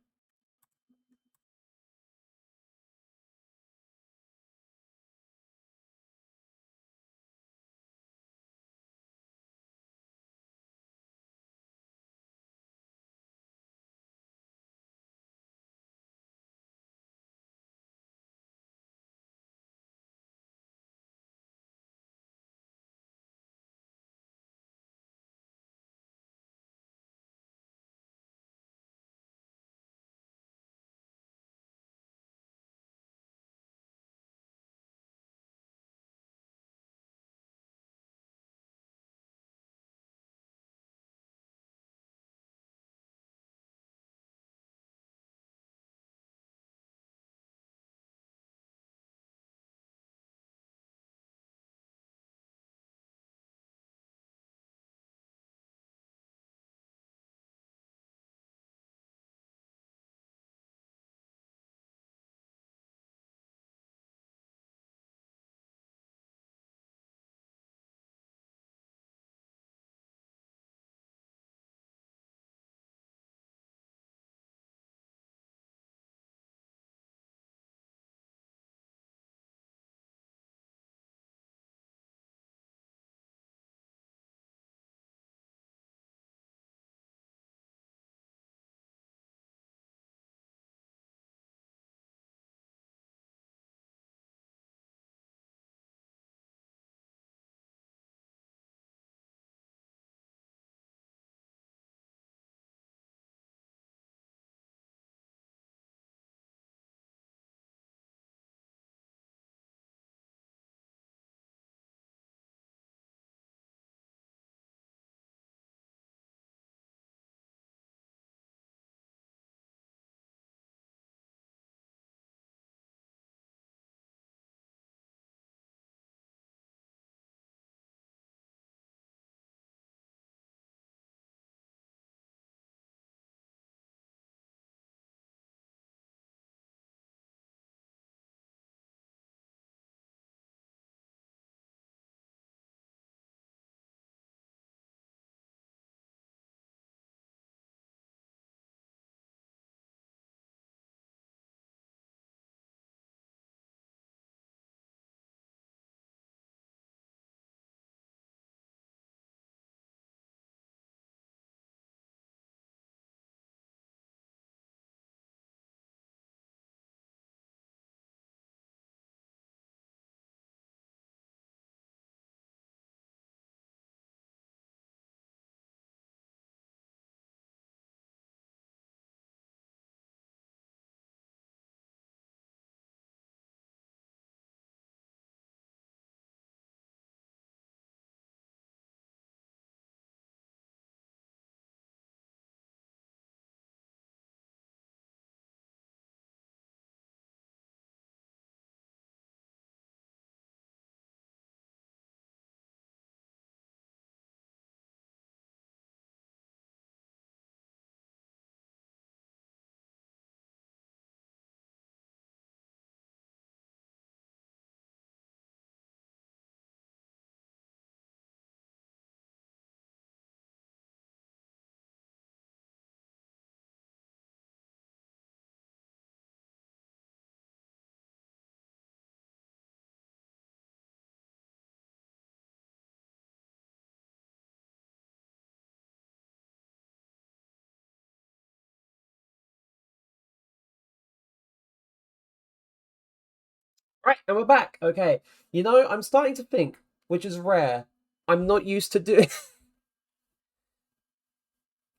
Right, and we're back. Okay. You know, I'm starting to think, which is rare, I'm not used to doing...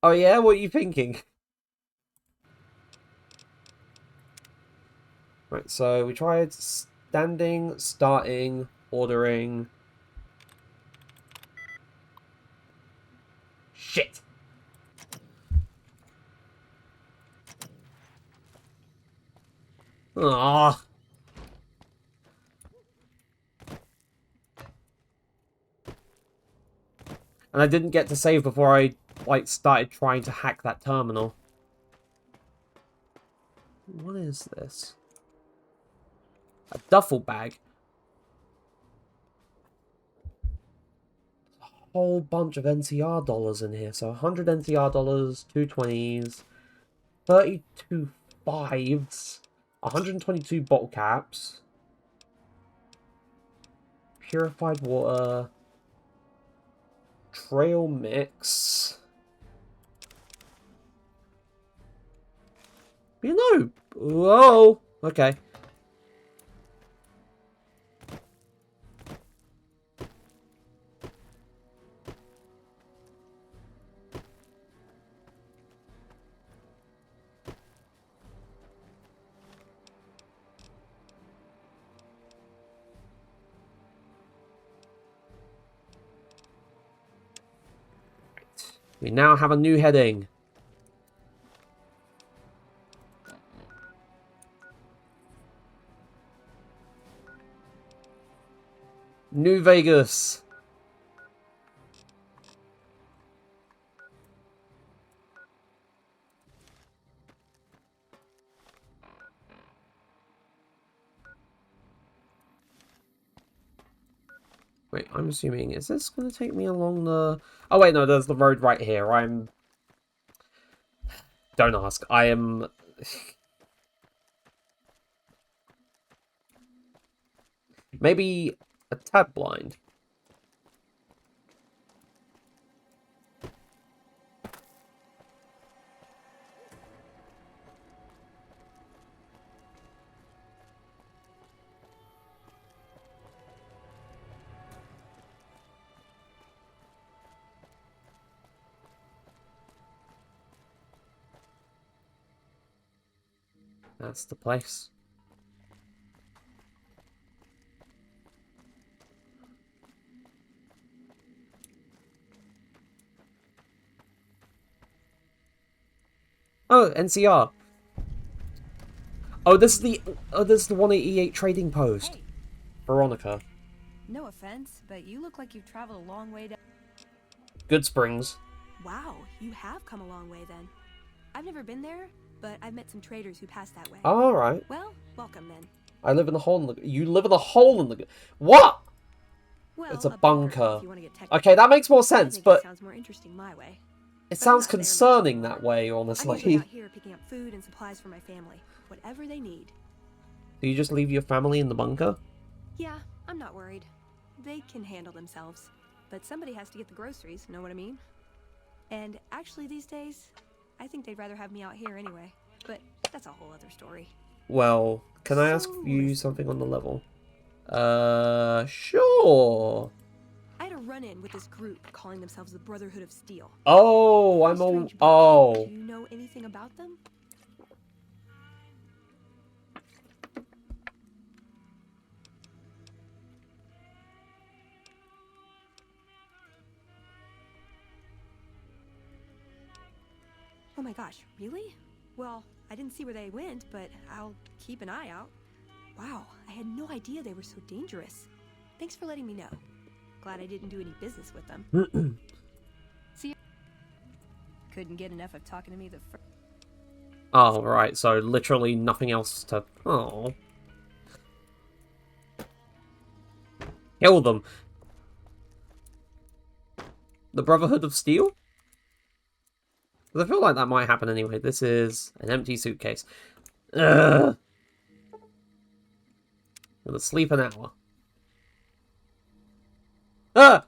Oh yeah? What are you thinking? Right, so we tried standing, starting, ordering... Shit! Ah. And I didn't get to save before I, like, started trying to hack that terminal. What is this? A duffel bag. A whole bunch of NCR dollars in here. So 100 NCR dollars, 2 20s, 32 5s, 122 bottle caps, purified water, trail mix. You know, whoa, okay. We now have a new heading. New Vegas. Wait, I'm assuming, is this going to take me along the... Oh, wait, no, there's the road right here. Don't ask. I am... Maybe a tad blind. That's the place. Oh, NCR. Oh, this is the 188 trading post. Hey. Veronica. No offense, but you look like you've traveled a long way down. Good Springs. Wow, you have come a long way then. I've never been there, but I've met some traders who pass that way. All right. Well, welcome then. I live in the hole in the... You live in the hole in the... What? Well, It's a bunker. if you want to get technical. Okay, that makes more sense, but... It sounds more interesting my way. It But I'm sounds not there much concerning anymore. that way, I'm usually honestly. out here picking up food and supplies for my family, whatever they need. Do you just leave your family in the bunker? Yeah, I'm not worried. They can handle themselves. But somebody has to get the groceries, know what I mean? And actually these days, I think they'd rather have me out here anyway. But that's a whole other story. Well, can I ask So, you listen. something on the level? Sure. I had a run-in with this group calling themselves the Brotherhood of Steel. Oh, Pretty I'm all... strange bunch. Oh. Do you know anything about them? Oh my gosh, really? Well, I didn't see where they went, but I'll keep an eye out. Wow, I had no idea they were so dangerous. Thanks for letting me know. Glad I didn't do any business with them. See, couldn't get enough of talking to me the first. Oh, right, so literally nothing else to... Oh. Kill them. The Brotherhood of Steel? 'Cause I feel like that might happen anyway. This is an empty suitcase. Ugh. Gonna sleep an hour. Ah!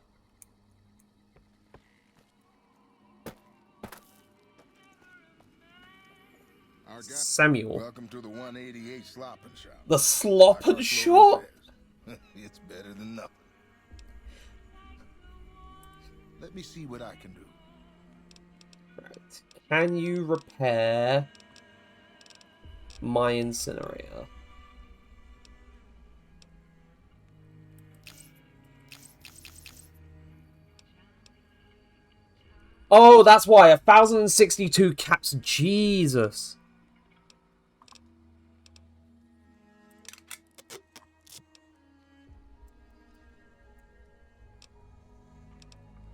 Our guy, Samuel. welcome to the 188 Sloppin' Shop. The Sloppin' Shop? It's better than nothing. Let me see what I can do. Right. Can you repair my incinerator? Oh, that's why. 1,062 caps. Jesus.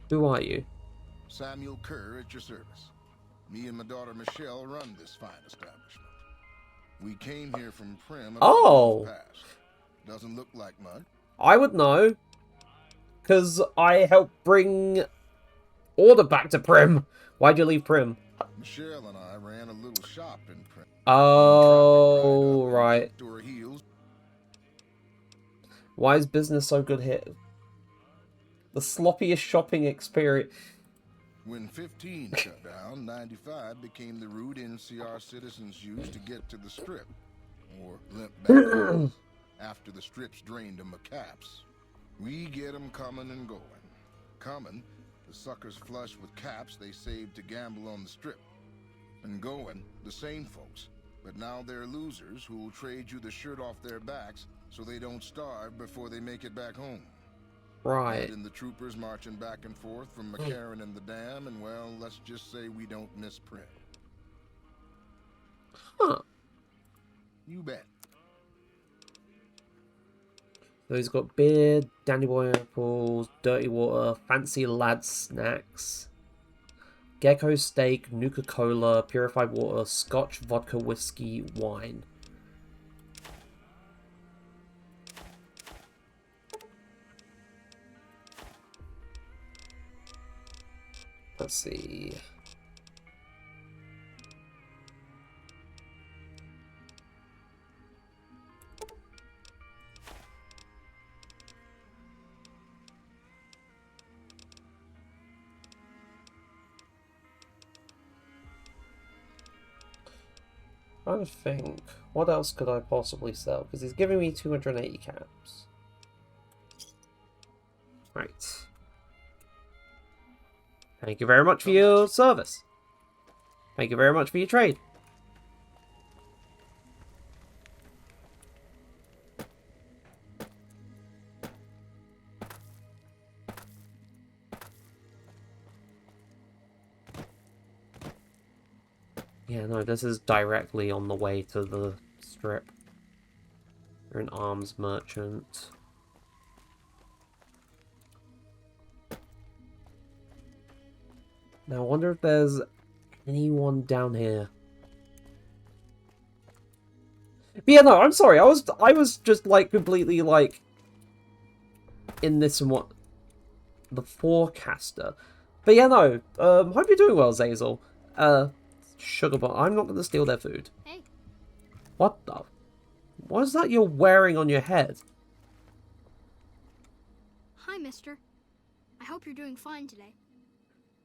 Who are you? Samuel Kerr at your service. Me and my daughter Michelle run this fine establishment. We came here from Prim about a month past. Doesn't look like much. I would know. Because I helped bring order back to Prim. Why'd you leave Prim? Michelle and I ran a little shop in Prim. Oh, right. Why is business so good here? The sloppiest shopping experience. When 15 shut down, 95 became the route NCR citizens used to get to the Strip. Or limp back home after the Strip's drained them of caps. We get them coming and going. Coming, the suckers flush with caps they saved to gamble on the Strip. And going, the same folks. But now they're losers who'll trade you the shirt off their backs so they don't starve before they make it back home. Right. And the troopers marching back and forth from McCarran and the dam, and well, let's just say we don't miss Prim. Huh. You bet. So he's got beer, dandelion apples, dirty water, fancy lad snacks, gecko steak, Nuka-Cola, purified water, scotch, vodka, whiskey, wine. Let's see. I think, what else could I possibly sell? Because he's giving me 280 caps. Right. Thank you very much for your service. Thank you very much for your trade. Yeah, no, this is directly on the way to the Strip. You're an arms merchant. Now, I wonder if there's anyone down here. But yeah, no, I'm sorry. I was just like completely like in this and what the forecaster. But yeah, no. Hope you're doing well, Zazel. Sugar bomb. I'm not gonna steal their food. Hey. What the? What is that you're wearing on your head? Hi, mister. I hope you're doing fine today.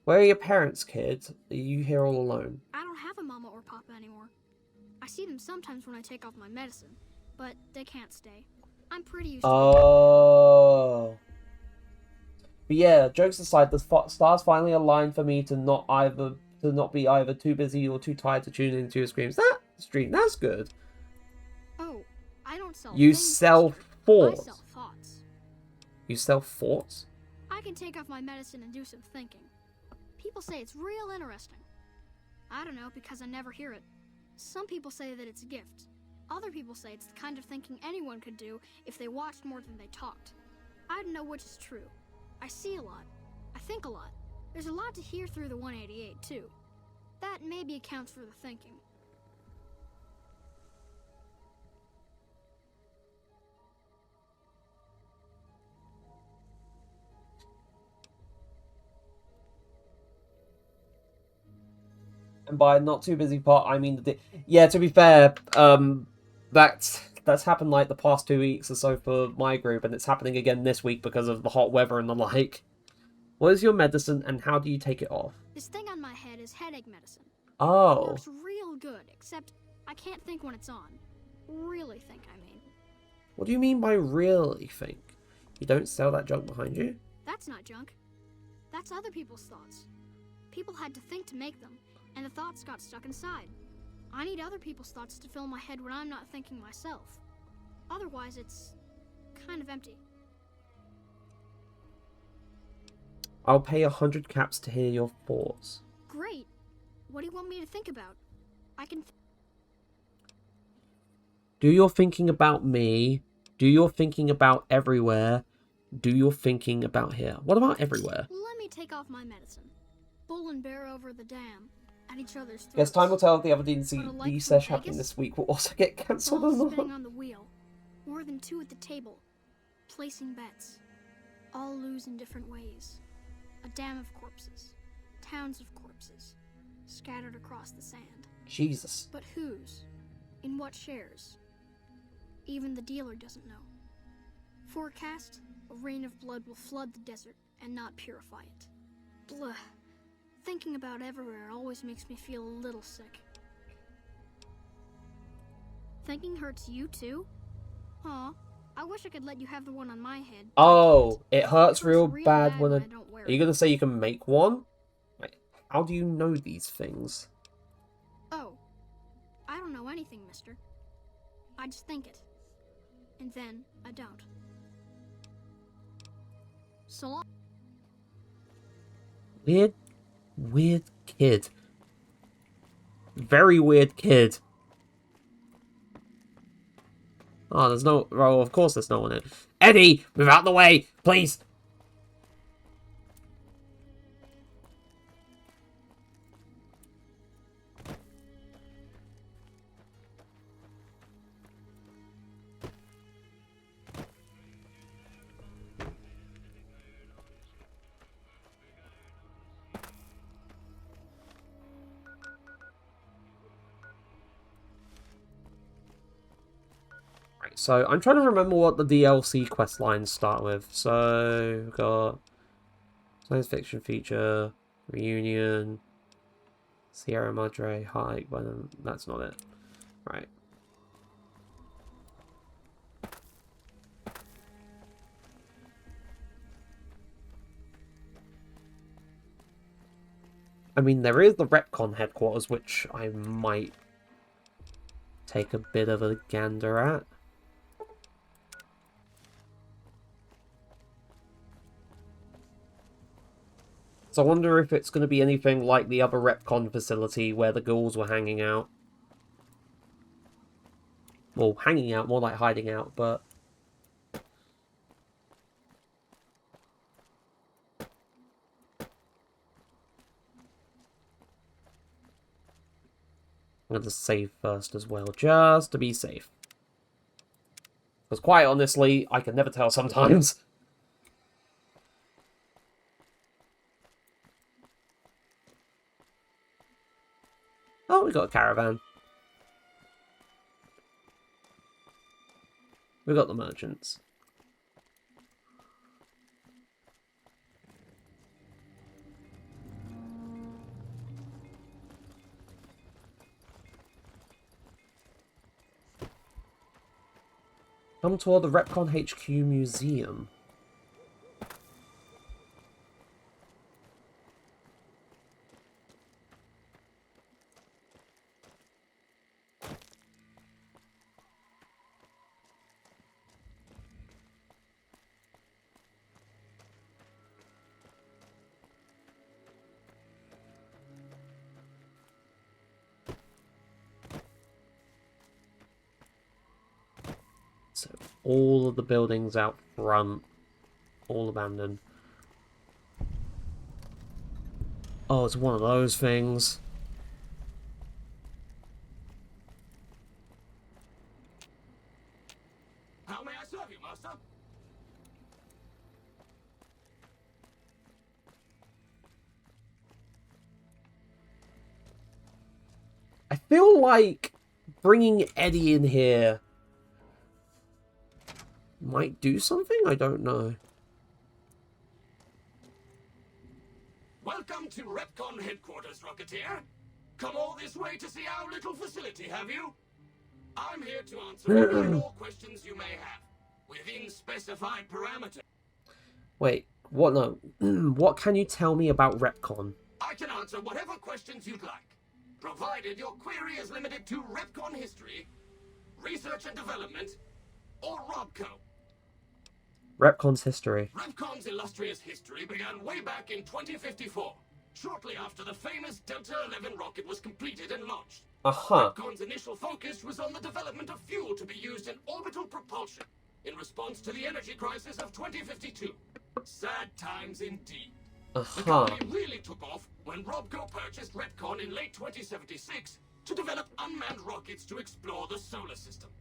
Where are your parents, kid? Are you here all alone? I don't have a mama or papa anymore. I see them sometimes when I take off my medicine, but they can't stay. I'm pretty used to it. Oh. But yeah, jokes aside, the stars finally aligned for me to not be either too busy or too tired to tune into your streams. That's good. Oh, I don't sell You things, sell mister. thoughts. I sell thoughts. You sell thoughts? I can take off my medicine and do some thinking. People say it's real interesting. I don't know, because I never hear it. Some people say that it's a gift. Other people say it's the kind of thinking anyone could do if they watched more than they talked. I don't know which is true. I see a lot. I think a lot. There's a lot to hear through the 188, too. That maybe accounts for the thinking. And by not too busy part, I mean yeah. To be fair, that's happened like the past 2 weeks or so for my group, and it's happening again this week because of the hot weather and the like. What is your medicine, and how do you take it off? This thing on my head is headache medicine. Oh. It works real good, except I can't think when it's on. Really think, I mean. What do you mean by really think? You don't sell that junk behind you? That's not junk. That's other people's thoughts. People had to think to make them, and the thoughts got stuck inside. I need other people's thoughts to fill my head when I'm not thinking myself. Otherwise, it's kind of empty. I'll pay 100 caps to hear your thoughts. Great. What do you want me to think about? I can... Do your thinking about me. Do your thinking about everywhere. Do your thinking about here. What about everywhere? Let me take off my medicine. Bull and bear over the dam. At each other's throats. Guess time will tell if the other But a light D from sesh happening Vegas? this week will also get cancelled or Balls not. spinning on the wheel. More than two at the table. Placing bets. All lose in different ways. A dam of corpses. Towns of corpses. Scattered across the sand. Jesus. But whose? In what shares? Even the dealer doesn't know. Forecast, a rain of blood will flood the desert and not purify it. Blah. Thinking about everywhere always makes me feel a little sick. Thinking hurts you too? Aw, I wish I could let you have the one on my head. Oh, it hurts real real bad bad when when a... I don't wear Are you going to say you can make one? Like, how do you know these things? Oh, I don't know anything, mister. I just think it. And then I don't. So long. Weird kid. Very weird kid. Oh, there's no... Well, of course there's no one in it. Eddie, move out the way, please. So, I'm trying to remember what the DLC quest lines start with. So, we've got science fiction feature, reunion, Sierra Madre, hike, but that's not it. Right. I mean, there is the Retcon headquarters, which I might take a bit of a gander at. So I wonder if it's going to be anything like the other Retcon facility where the ghouls were hanging out. Well, hanging out, more like hiding out, but... I'm going to save first as well, just to be safe. Because quite honestly, I can never tell sometimes. Oh, we got a caravan. We got the merchants. Come toward the Retcon HQ Museum. So, all of the buildings out front, all abandoned. Oh, it's one of those things. How may I serve you, master? I feel like bringing Eddie in here might do something? I don't know. Welcome to Repcon headquarters, Rocketeer. Come all this way to see our little facility, have you? I'm here to answer any and all questions you may have, within specified parameters. Wait, what? No. What can you tell me about Repcon? I can answer whatever questions you'd like, provided your query is limited to Repcon history, research and development, or Robco. Repcon's history. Repcon's illustrious history began way back in 2054, shortly after the famous Delta 11 rocket was completed and launched. Repcon's initial focus was on the development of fuel to be used in orbital propulsion in response to the energy crisis of 2052. Sad times indeed. The company really took off when Robco purchased Repcon in late 2076 to develop unmanned rockets to explore the solar system.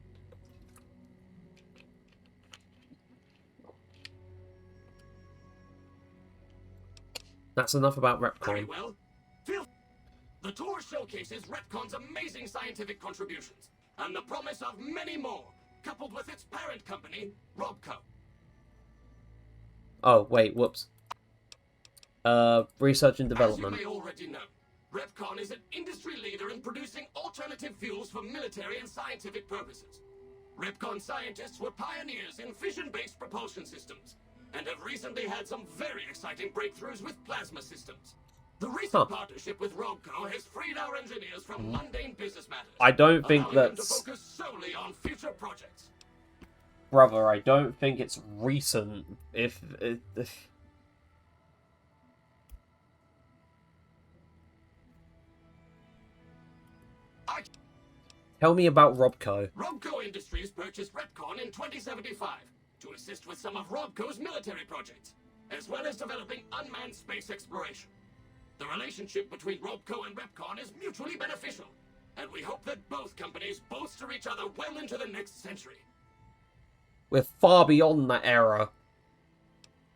That's enough about Repcon. Very well. The tour showcases Repcon's amazing scientific contributions and the promise of many more, coupled with its parent company, Robco. Oh, wait, whoops. Research and development. As you may already know, Repcon is an industry leader in producing alternative fuels for military and scientific purposes. Repcon scientists were pioneers in fission-based propulsion systems, and have recently had some very exciting breakthroughs with plasma systems. The recent partnership with Robco has freed our engineers from mundane business matters. I don't think allowing them that's... to focus solely on future projects. Brother, I don't think it's recent. If... Tell me about Robco. Robco Industries purchased Repcon in 2075 to assist with some of Robco's military projects, as well as developing unmanned space exploration. The relationship between Robco and Repcon is mutually beneficial, and we hope that both companies bolster each other well into the next century. We're far beyond that era.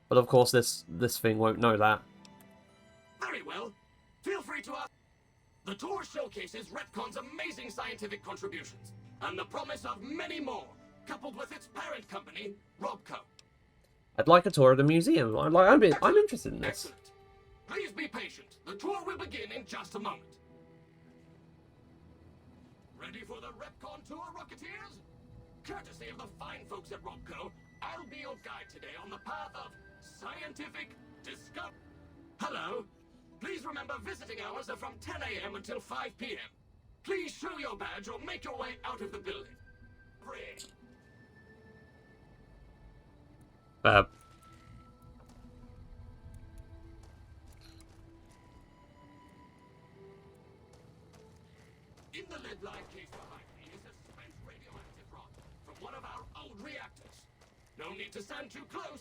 But of course this thing won't know that. Very well. Feel free to ask. The tour showcases Repcon's amazing scientific contributions, and the promise of many more, coupled with its parent company, Robco. I'd like a tour of the museum. I'm interested in this. Excellent. Please be patient. The tour will begin in just a moment. Ready for the Repcon tour, Rocketeers? Courtesy of the fine folks at Robco, I'll be your guide today on the path of scientific discovery. Hello. Please remember visiting hours are from 10 a.m. until 5 p.m. Please show your badge or make your way out of the building. In the lead-lined case behind me is a spent radioactive rod from one of our old reactors. No need to stand too close.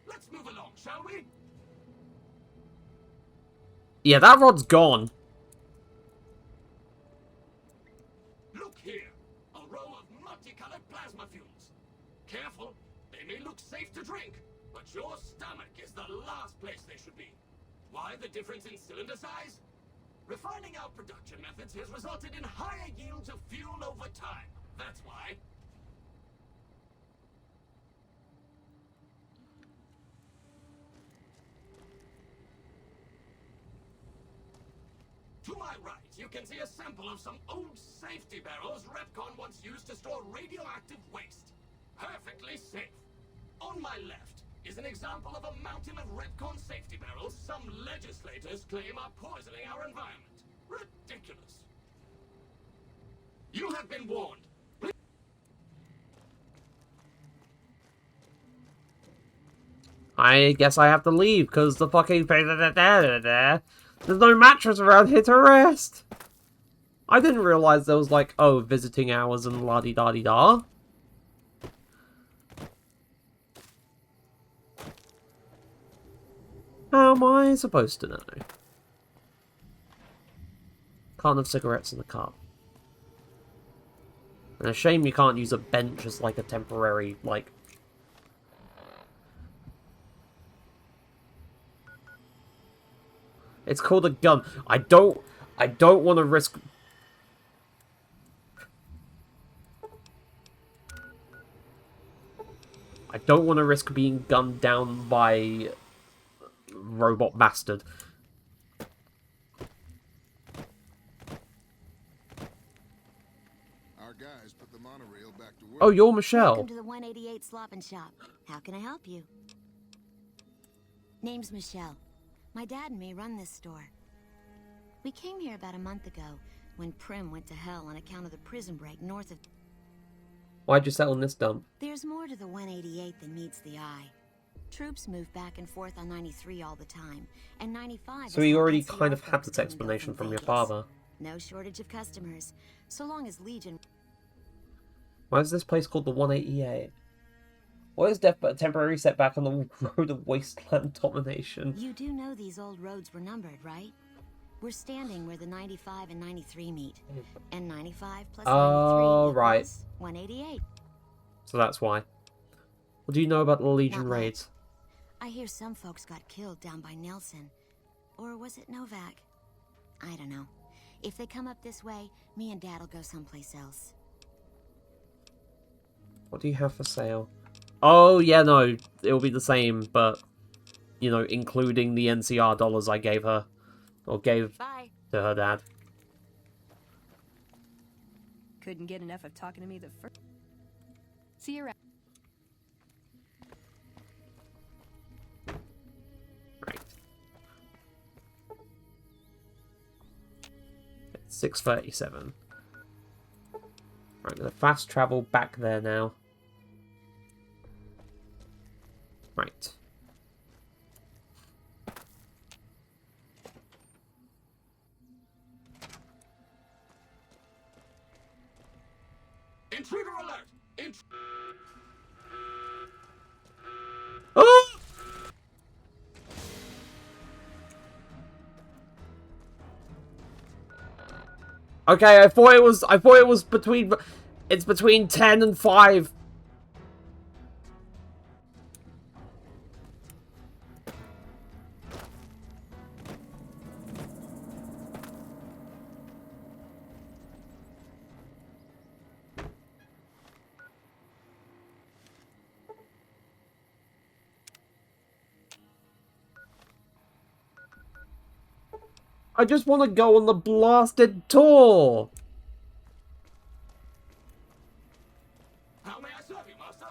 Let's move along, shall we? Yeah, that rod's gone. Look here, a row of multicolored plasma fuels. Careful, they may look safe to drink, but your stomach is the last place they should be. Why the difference in cylinder size? Refining our production methods has resulted in higher yields of fuel over time. That's why. To my right, you can see a sample of some old safety barrels Repcon once used to store radioactive waste. Perfectly safe. On my left is an example of a mountain of Repcon safety barrels some legislators claim are poisoning our environment. Ridiculous. You have been warned. I guess I have to leave, because the fucking... There's no mattress around here to rest! I didn't realise there was like, oh, visiting hours and la-di-da-di-da. How am I supposed to know? Can't have cigarettes in the car. And a shame you can't use a bench as like a temporary, like... It's called a gun. I don't want to risk... I don't want to risk being gunned down by... Robot bastard. guys put the monorail back to work. Oh, you're Michelle. Welcome to the 188 Slop and Shop. How can I help you? Name's Michelle. My dad and me run this store. We came here about a month ago when Prim went to hell on account of the prison break north of... Why'd you settle in this dump? There's more to the 188 than meets the eye. Troops move back and forth on 93 all the time, and 95... So you already kind of had this explanation from your father. No shortage of customers, so long as Legion... Why is this place called the 188? What is death but a temporary setback on the road of wasteland domination? You do know these old roads were numbered, right? We're standing where the 95 and 93 meet. And 95 plus 93 right. 188. So that's why. What do you know about the Legion raids? I hear some folks got killed down by Nelson. Or was it Novak? I don't know. If they come up this way, me and Dad'll go someplace else. What do you have for sale? Oh, yeah, no. It'll be the same, but, you know, including the NCR dollars I gave her. Or gave to her dad. Couldn't get enough of talking to me the first... See you around. Right. 6:37. Right, I'm gonna fast travel back there now. Right. Intruder alert! Oh! Okay, I thought it was between... It's between 10 and 5. I just want to go on the blasted tour. How may I serve you, master?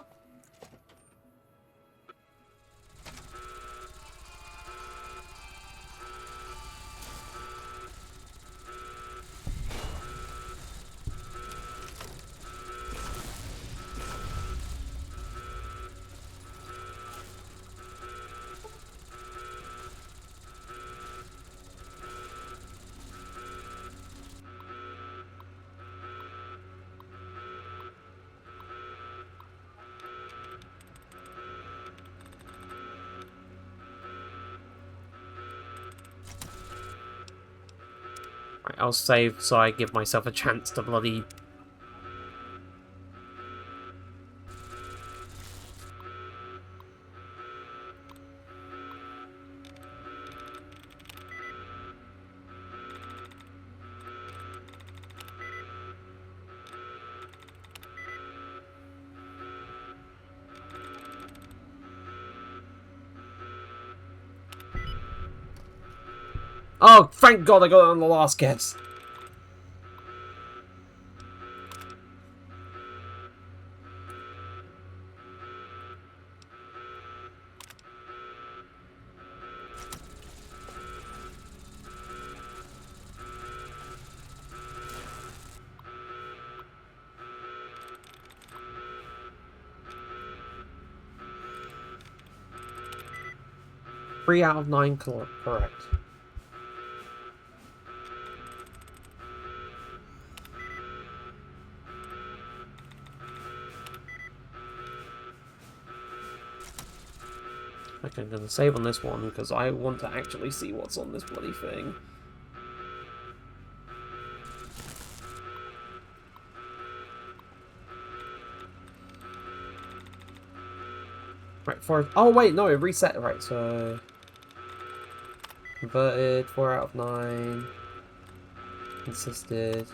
Right, I'll save so I give myself a chance to bloody... Oh, thank God I got it on the last guess. Three out of 9 correct. Okay, I'm gonna save on this one because I want to actually see what's on this bloody thing. Right, oh wait, no, it reset. Right, so converted, 4 out of 9. Insisted.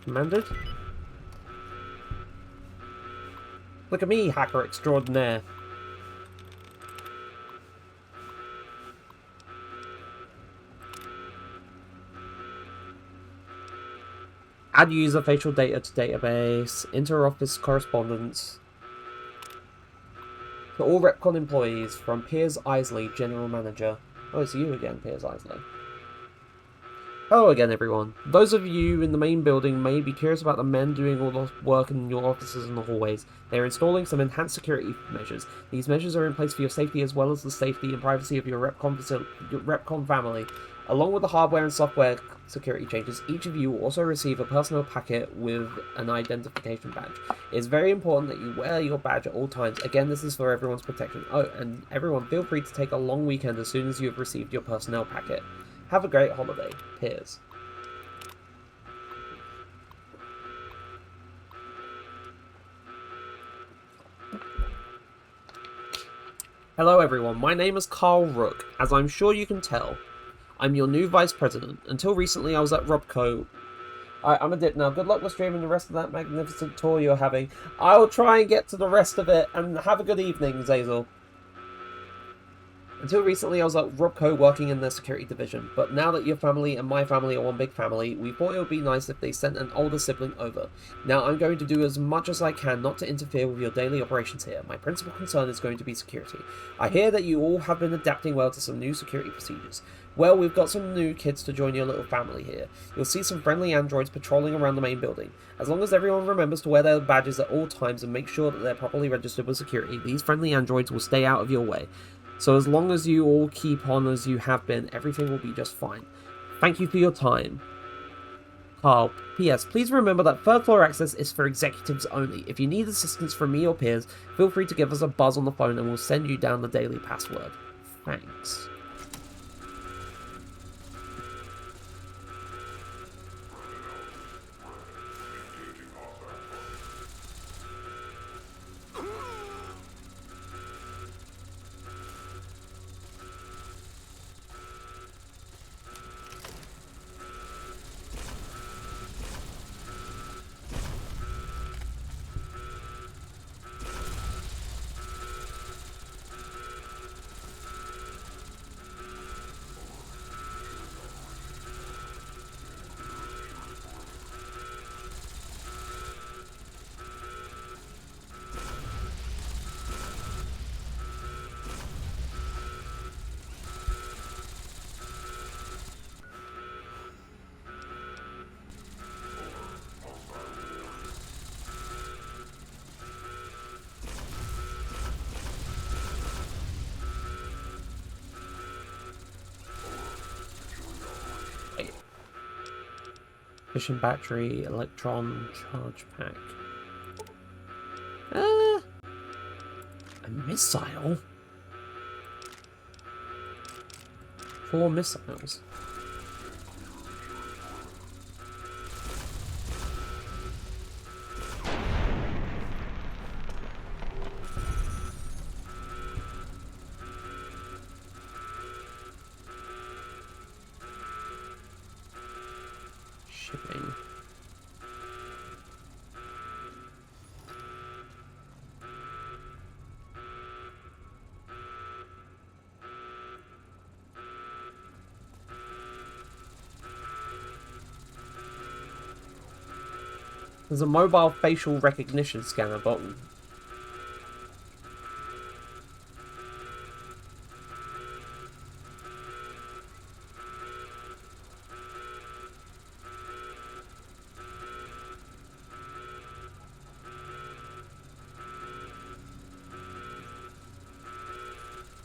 Commanded. Look at me, hacker extraordinaire. Add user facial data to database. Inter-office correspondence. To all Repcon employees from Piers Isley, General Manager. Oh, it's you again, Piers Isley. Hello again, everyone. Those of you in the main building may be curious about the men doing all the work in your offices and the hallways. They are installing some enhanced security measures. These measures are in place for your safety as well as the safety and privacy of your Repcon family. Along with the hardware and software security changes, each of you will also receive a personal packet with an identification badge. It is very important that you wear your badge at all times. Again, this is for everyone's protection. Oh, and everyone, feel free to take a long weekend as soon as you have received your personnel packet. Have a great holiday, Piers. Hello everyone, my name is Carl Rook. As I'm sure you can tell, I'm your new Vice President. Until recently I was at Robco. I'm a dip now. Good luck with streaming the rest of that magnificent tour you're having. I'll try and get to the rest of it, and have a good evening, Zazel. Until recently, I was at Robco working in their security division, but now that your family and my family are one big family, we thought it would be nice if they sent an older sibling over. Now, I'm going to do as much as I can not to interfere with your daily operations here. My principal concern is going to be security. I hear that you all have been adapting well to some new security procedures. Well, we've got some new kids to join your little family here. You'll see some friendly androids patrolling around the main building. As long as everyone remembers to wear their badges at all times and make sure that they're properly registered with security, these friendly androids will stay out of your way. So as long as you all keep on as you have been, everything will be just fine. Thank you for your time. Carl, P.S. Please remember that third floor access is for executives only. If you need assistance from me or peers, feel free to give us a buzz on the phone and we'll send you down the daily password. Thanks. Fission battery, electron charge pack. A missile? 4 missiles. Shipping. There's a mobile facial recognition scanner button.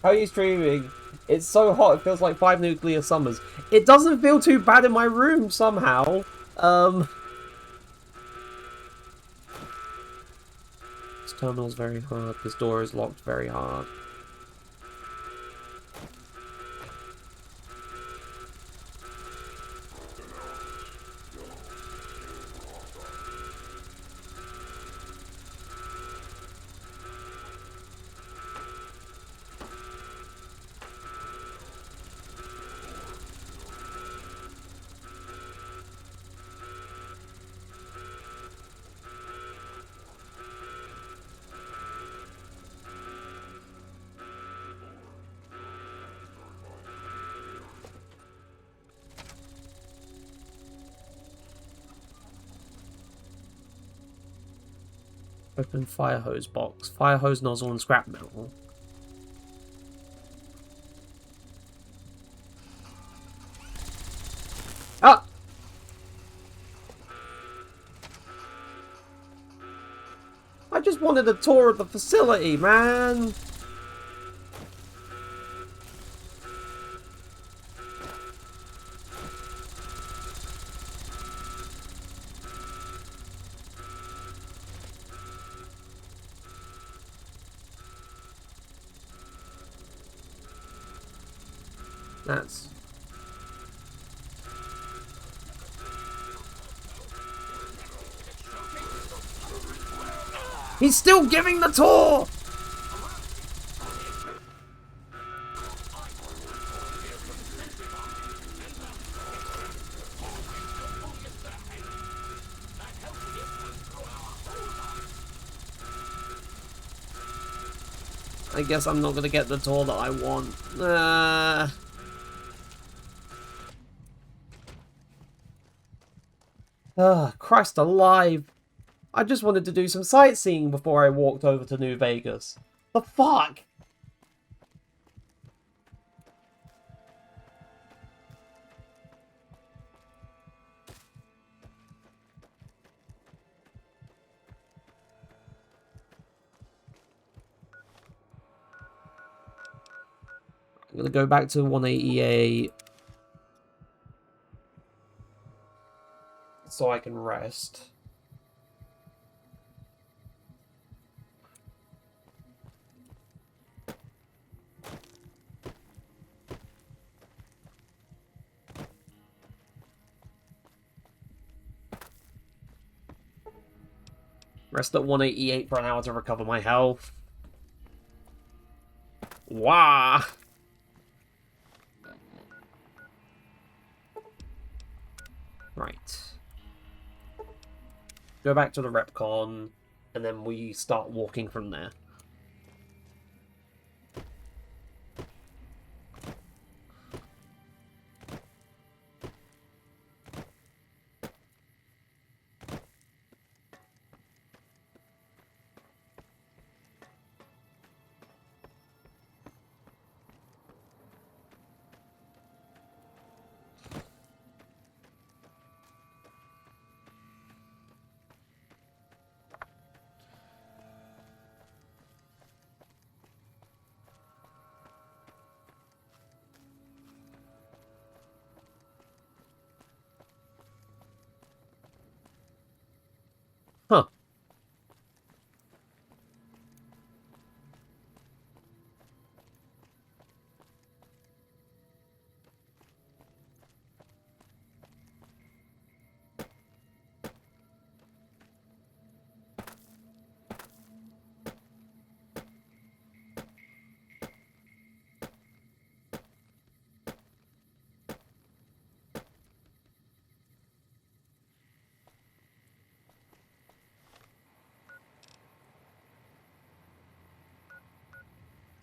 How are you streaming? It's so hot, it feels like 5 nuclear summers. It doesn't feel too bad in my room, somehow. This terminal's very hard. This door is locked very hard. Open fire hose box. Fire hose nozzle and scrap metal. Ah! I just wanted a tour of the facility, man! That's... He's still giving the tour! I guess I'm not gonna get the tour that I want. Christ alive. I just wanted to do some sightseeing before I walked over to New Vegas. The fuck? I'm gonna go back to 188 so I can rest. Rest at 188 for an hour to recover my health. Wah! Right. Go back to the Repcon, and then we start walking from there. Huh.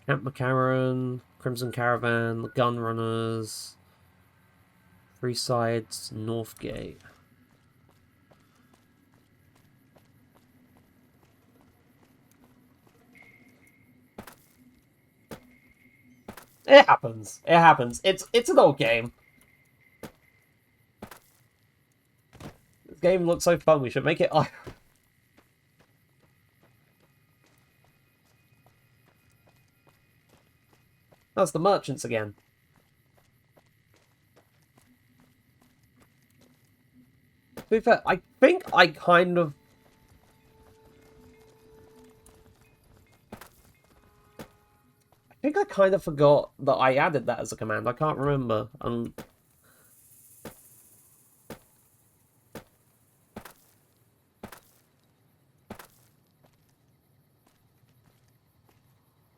Camp McCarran, Crimson Caravan, the Gun Runners, Freesides, Northgate. It happens. It happens. It's an old game. This game looks so fun. We should make it. That's the merchants again. To be fair, I think I kind of... I think I kind of forgot that I added that as a command. I can't remember.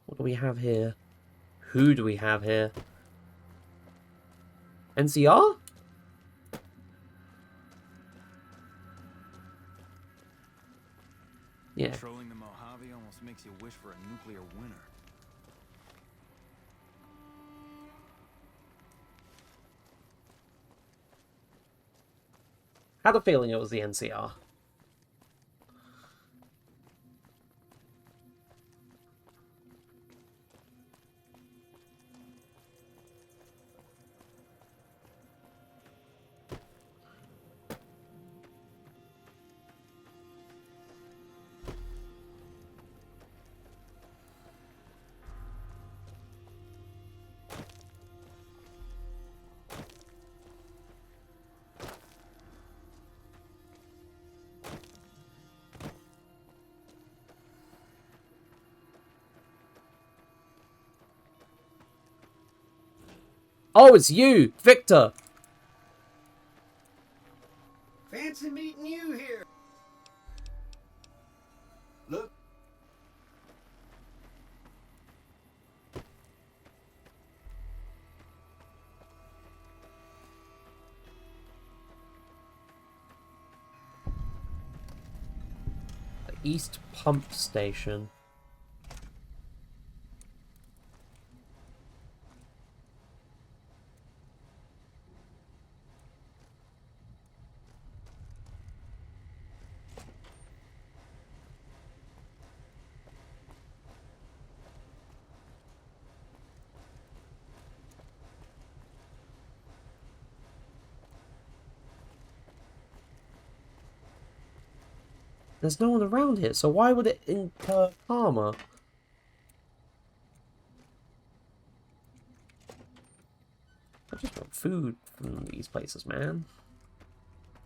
What do we have here? Who do we have here? NCR? Yeah. Controlling the Mojave almost makes you wish for a nuclear winter. Had a feeling it was the NCR. Oh, it's you, Victor. Fancy meeting you here. Look. East Pump Station. There's no one around here, so why would it incur karma? I just want food from these places, man.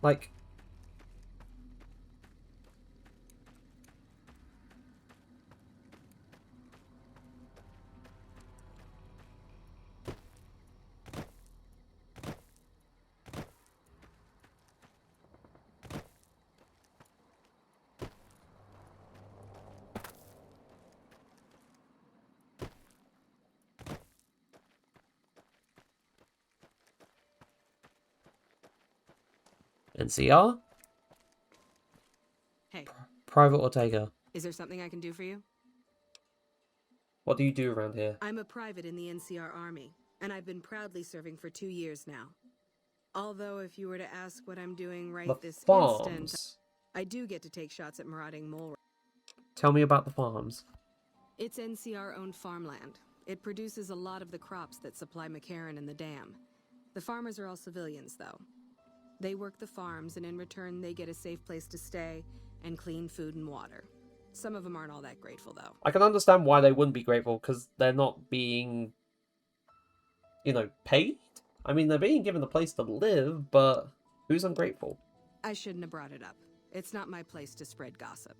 Like... NCR? Hey. Private Ortega. Is there something I can do for you? What do you do around here? I'm a private in the NCR Army, and I've been proudly serving for 2 years now. Although, if you were to ask what I'm doing right this instant, I do get to take shots at marauding mole. Tell me about the farms. It's NCR-owned farmland. It produces a lot of the crops that supply McCarran and the dam. The farmers are all civilians, though. They work the farms, and in return, they get a safe place to stay and clean food and water. Some of them aren't all that grateful, though. I can understand why they wouldn't be grateful, because they're not being, you know, paid? I mean, they're being given a place to live, but who's ungrateful? I shouldn't have brought it up. It's not my place to spread gossip.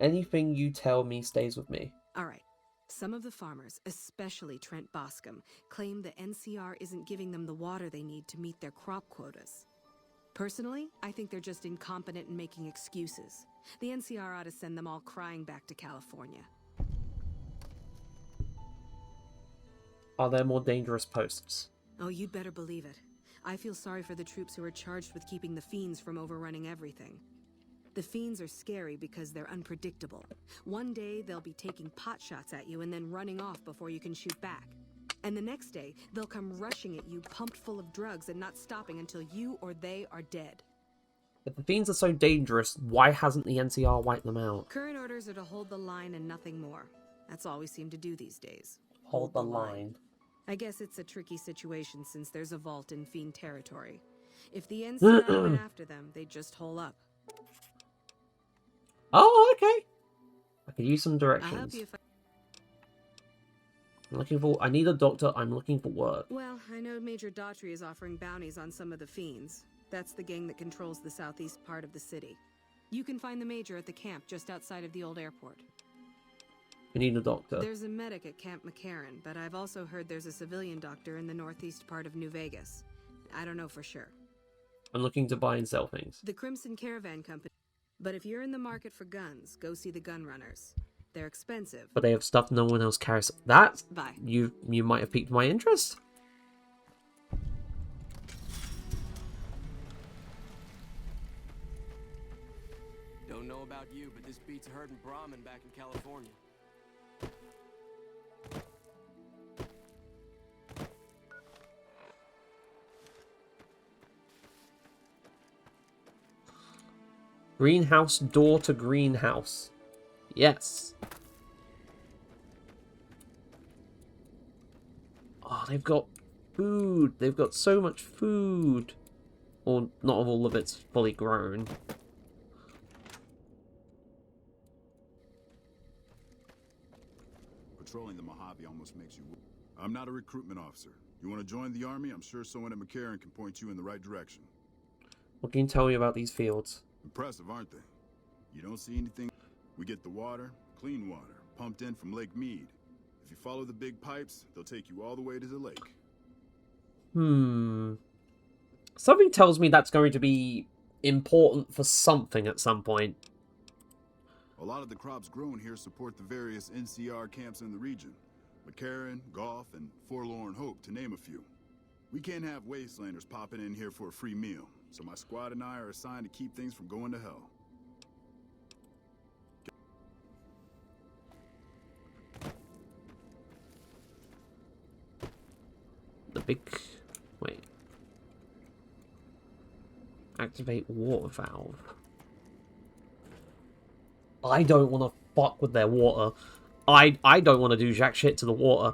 Anything you tell me stays with me. All right. Some of the farmers, especially Trent Boscom, claim the NCR isn't giving them the water they need to meet their crop quotas. Personally, I think they're just incompetent and making excuses. The NCR ought to send them all crying back to California. Are there more dangerous posts? Oh, you'd better believe it. I feel sorry for the troops who are charged with keeping the Fiends from overrunning everything. The Fiends are scary because they're unpredictable. One day, they'll be taking pot shots at you and then running off before you can shoot back. And the next day, they'll come rushing at you pumped full of drugs and not stopping until you or they are dead. If the Fiends are so dangerous, why hasn't the NCR wiped them out? Current orders are to hold the line and nothing more. That's all we seem to do these days. Hold the line. I guess it's a tricky situation since there's a vault in Fiend territory. If the NCR went after them, they'd just hole up. Oh, okay. I could use some I'll directions. help you if I'm looking for... I need a doctor. I'm looking for work. Well, I know Major Daughtry is offering bounties on some of the Fiends. That's the gang that controls the southeast part of the city. You can find the Major at the camp just outside of the old airport. We need a doctor. There's a medic at Camp McCarran, but I've also heard there's a civilian doctor in the northeast part of New Vegas. I don't know for sure. I'm looking to buy and sell things. The Crimson Caravan Company. But if you're in the market for guns, go see the gun runners. They're expensive. But they have stuff no one else carries. That Bye. You might have piqued my interest. Don't know about you, but this beats herding Brahmin back in California. Greenhouse door to greenhouse. Yes. Oh, they've got food. They've got so much food. Or not all of it's fully grown. Patrolling the Mojave almost makes you... I'm not a recruitment officer. You want to join the army? I'm sure someone at McCarran can point you in the right direction. What can you tell me about these fields? Impressive, aren't they? You don't see anything. We get the water, clean water, pumped in from Lake Mead. If you follow the big pipes, they'll take you all the way to the lake. Something tells me that's going to be important for something at some point. A lot of the crops grown here support the various NCR camps in the region. McCarran, Goff, and Forlorn Hope, to name a few. We can't have wastelanders popping in here for a free meal, so my squad and I are assigned to keep things from going to hell. The big... Wait. Activate water valve. I don't want to fuck with their water. I don't want to do jack shit to the water.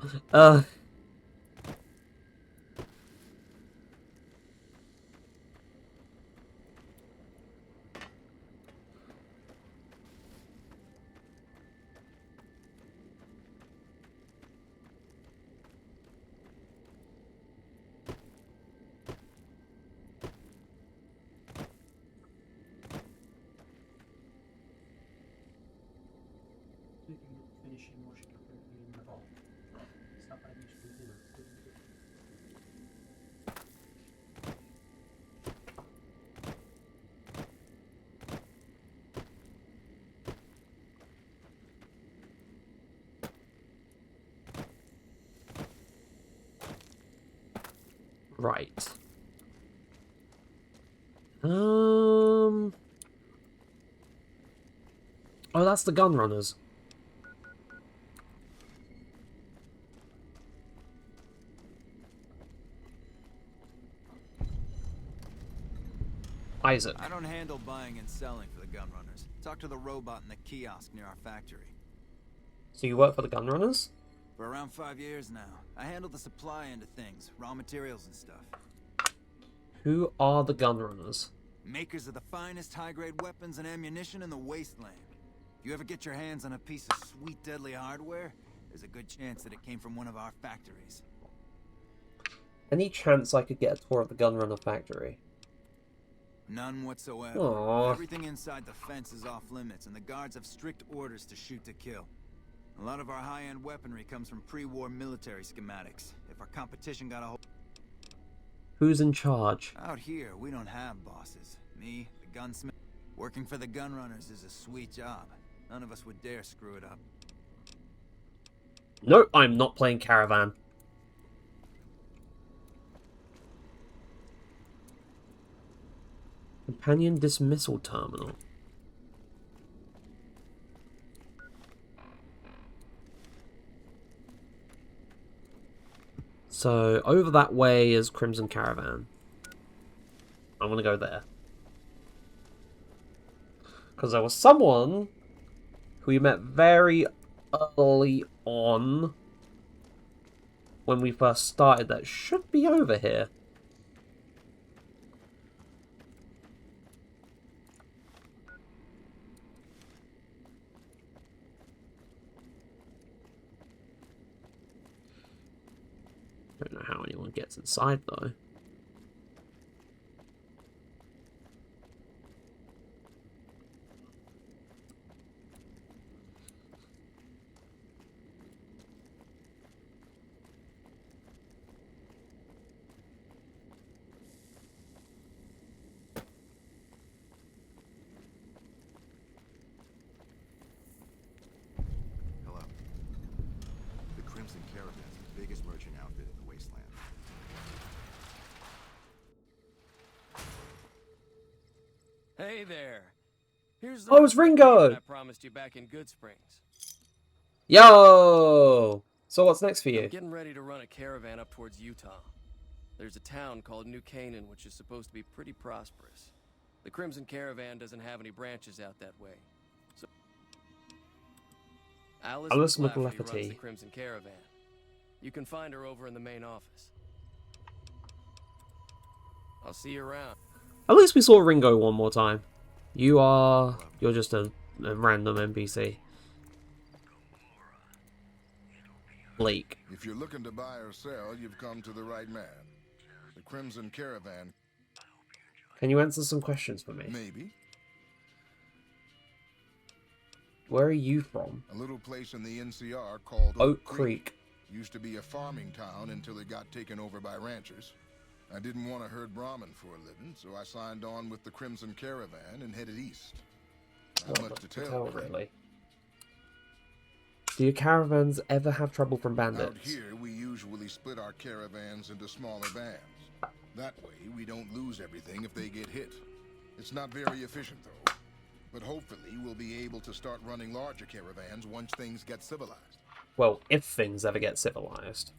Right. Oh, that's the gun runners. Isaac. I don't handle buying and selling for the gun runners. Talk to the robot in the kiosk near our factory. So you work for the gun runners? For around 5 years now. I handle the supply end of things, raw materials and stuff. Who are the gun runners? Makers of the finest high-grade weapons and ammunition in the wasteland. If you ever get your hands on a piece of sweet, deadly hardware, there's a good chance that it came from one of our factories. Any chance I could get a tour of the gun runner factory? None whatsoever. Aww. Everything inside the fence is off limits, and the guards have strict orders to shoot to kill. A lot of our high-end weaponry comes from pre-war military schematics. If our competition got a hold... Who's in charge? Out here, we don't have bosses. Me, the gunsmith. Working for the gun runners is a sweet job. None of us would dare screw it up. Nope, I'm not playing Caravan. Companion dismissal terminal. So, over that way is Crimson Caravan. I want to go there. Because there was someone who we met very early on when we first started that should be over here. Don't know how anyone gets inside though. Hello. The Crimson Caravan is the biggest merchant outfit in the wasteland. Hey there. Here's Oh, it's Ringo! I promised you back in Good Springs. Yo! So what's next for you? I'm getting ready to run a caravan up towards Utah. There's a town called New Canaan which is supposed to be pretty prosperous. The Crimson Caravan doesn't have any branches out that way. So Alice McLafferty runs the Crimson Caravan. You can find her over in the main office. I'll see you around. At least we saw Ringo one more time. You're just a random NPC. Blake. If you're looking to buy or sell, you've come to the right man. The Crimson Caravan. Can you answer some questions for me? Maybe. Where are you from? A little place in the NCR called Oak Creek. Used to be a farming town until it got taken over by ranchers. I didn't want to herd Brahmin for a living, so I signed on with the Crimson Caravan and headed east. Not much to tell, really. Do your caravans ever have trouble from bandits? Out here, we usually split our caravans into smaller bands. That way, we don't lose everything if they get hit. It's not very efficient, though. But hopefully, we'll be able to start running larger caravans once things get civilized. Well, if things ever get civilized.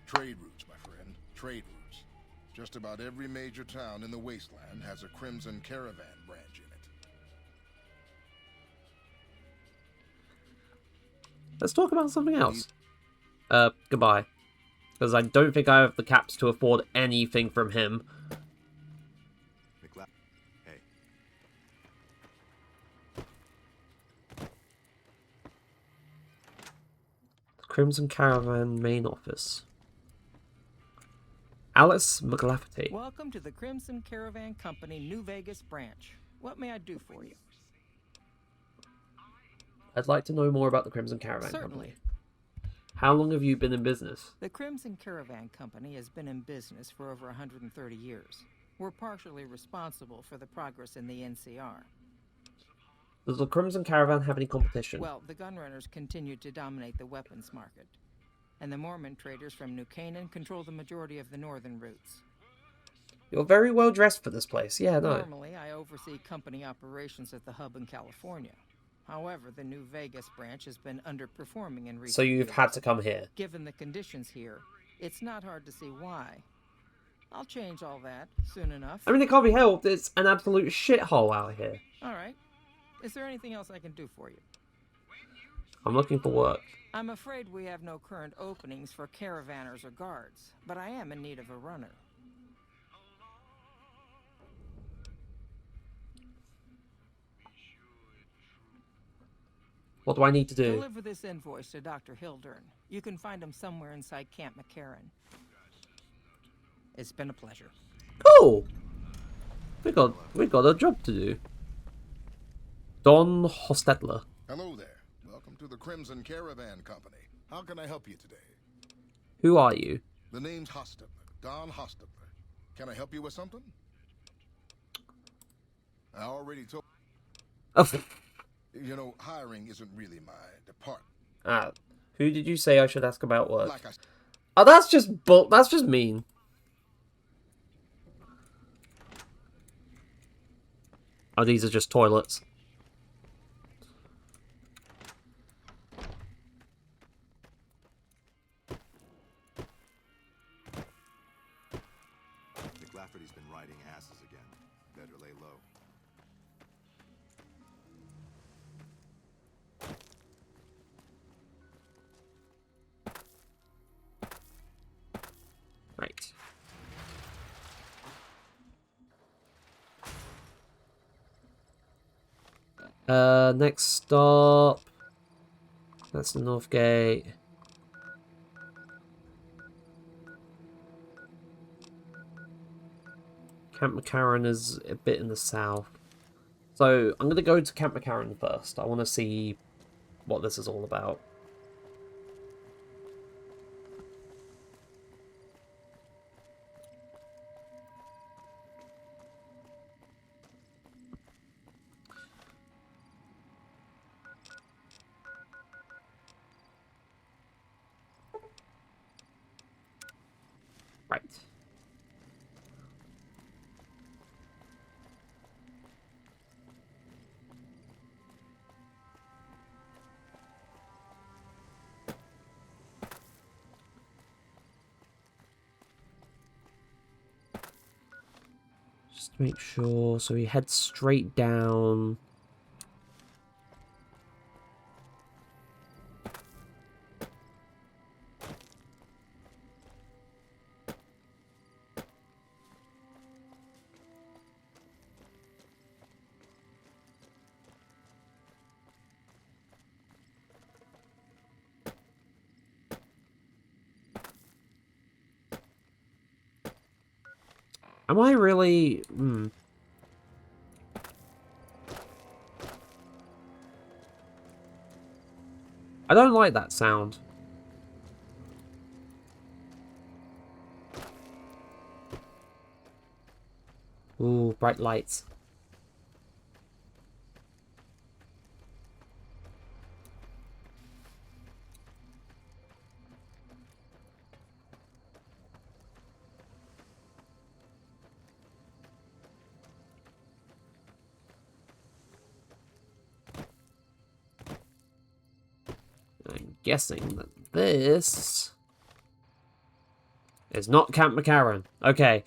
Trade routes, my friend. Trade routes. Just about every major town in the wasteland has a Crimson Caravan branch in it. Let's talk about something else. Goodbye. Because I don't think I have the caps to afford anything from him. Hey. Crimson Caravan main office. Alice McLafferty. Welcome to the Crimson Caravan Company New Vegas branch. What may I do for you? I'd like to know more about the Crimson Caravan Certainly. Company. How long have you been in business? The Crimson Caravan Company has been in business for over 130 years. We're partially responsible for the progress in the NCR. Does the Crimson Caravan have any competition? Well, the gunrunners continue to dominate the weapons market, and the Mormon traders from New Canaan control the majority of the northern routes. You're very well dressed for this place. Yeah, no. Normally, I oversee company operations at the hub in California. However, the New Vegas branch has been underperforming in recent years. So you've had to come here. Given the conditions here, it's not hard to see why. I'll change all that soon enough. I mean, it can't be helped. It's an absolute shithole out here. All right. Is there anything else I can do for you? I'm looking for work. I'm afraid we have no current openings for caravanners or guards, but I am in need of a runner. What do I need to do? Deliver this invoice to Dr. Hildern. You can find him somewhere inside Camp McCarran. It's been a pleasure. Cool. We got a job to do. Don Hostetler. Hello there. Welcome to the Crimson Caravan Company. How can I help you today? Who are you? The name's Hostetler. Don Hostetler. Can I help you with something? I already told... You know, hiring isn't really my department. Who did you say I should ask about work? Oh, that's just that's just mean. Oh, these are just toilets. McLafferty's been riding asses again. Better lay low. Right. Next stop. That's the North Gate. Camp McCarran is a bit in the south. So, I'm going to go to Camp McCarran first. I want to see what this is all about. Right. Just to make sure, so he heads straight down. Am I really... I don't like that sound. Ooh, bright lights. I'm guessing that this is not Camp McCarran. Okay.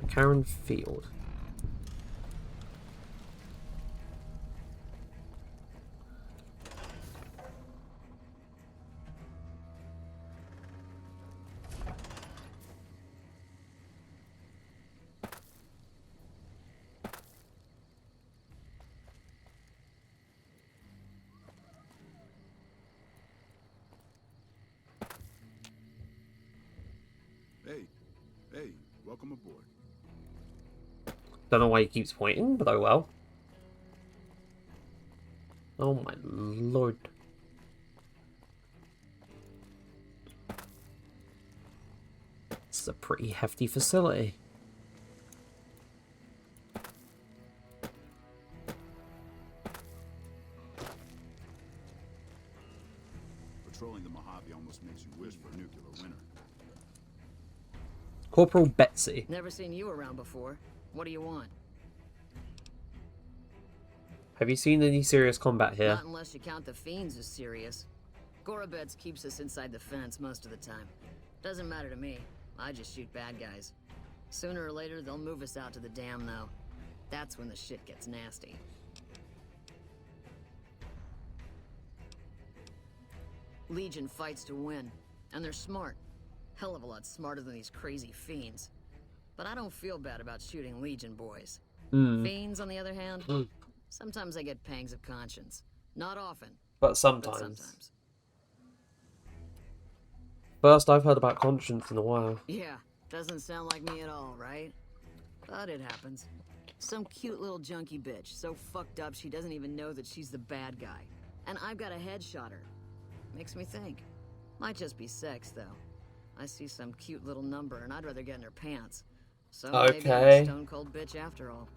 Karen Field. Hey, welcome aboard. Don't know why he keeps pointing, but oh well. Oh my lord. It's a pretty hefty facility. Patrolling the Mojave almost makes you wish for a nuclear winter. Corporal Betsy. Never seen you around before. What do you want? Have you seen any serious combat here? Not unless you count the fiends as serious. Gorobets keeps us inside the fence most of the time. Doesn't matter to me. I just shoot bad guys. Sooner or later, they'll move us out to the dam, though. That's when the shit gets nasty. Legion fights to win, and they're smart. Hell of a lot smarter than these crazy fiends. But I don't feel bad about shooting Legion boys. Fiends, on the other hand, sometimes I get pangs of conscience. Not often, but sometimes. First I've heard about conscience in a while. Yeah, doesn't sound like me at all, right? But it happens. Some cute little junkie bitch, so fucked up she doesn't even know that she's the bad guy. And I've got a headshot her. Makes me think. Might just be sex, though. I see some cute little number, and I'd rather get in her pants. So maybe I'm a stone cold bitch after all.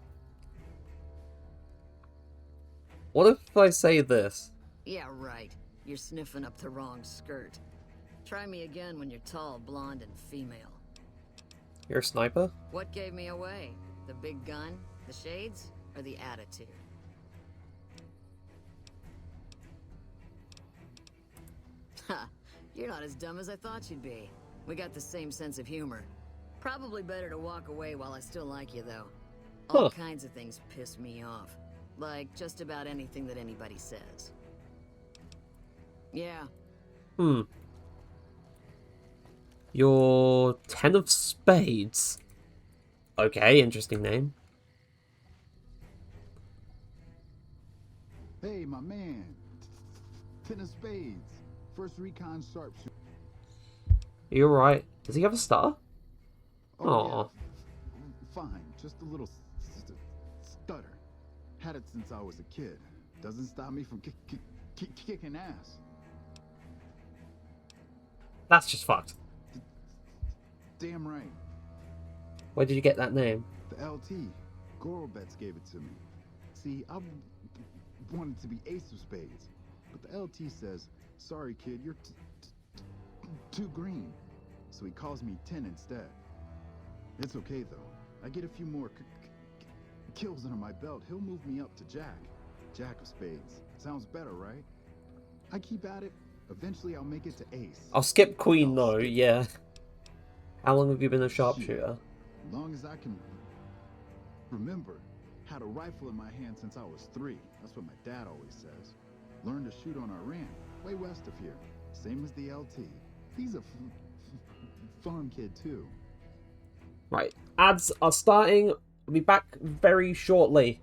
What if I say this? Yeah, right. You're sniffing up the wrong skirt. Try me again when you're tall, blonde, and female. You're a sniper? What gave me away? The big gun, the shades, or the attitude? Ha! You're not as dumb as I thought you'd be. We got the same sense of humor. Probably better to walk away while I still like you, though. All kinds of things piss me off. Like just about anything that anybody says. Yeah. You're 10 of Spades. Okay, interesting name. Hey, my man. 10 of Spades. First recon sharpshooter. Are you alright? Does he have a star? Oh, yeah. Fine. Just a little stutter. Had it since I was a kid. Doesn't stop me from kicking ass. That's just fucked. Damn right. Where did you get that name? The LT. Gorobets gave it to me. See, I wanted to be Ace of Spades, but the LT says, sorry kid, you're too green. So he calls me 10 instead. It's okay though. I get a few more kills under my belt. He'll move me up to Jack. Jack of Spades. Sounds better, right? I keep at it. Eventually I'll make it to Ace. I'll skip Queen though, yeah. How long have you been a sharpshooter? As long as I can remember. Had a rifle in my hand since I was 3. That's what my dad always says. Learned to shoot on our ranch, way west of here. Same as the LT. He's a farm kid too. Right, ads are starting. I'll be back very shortly.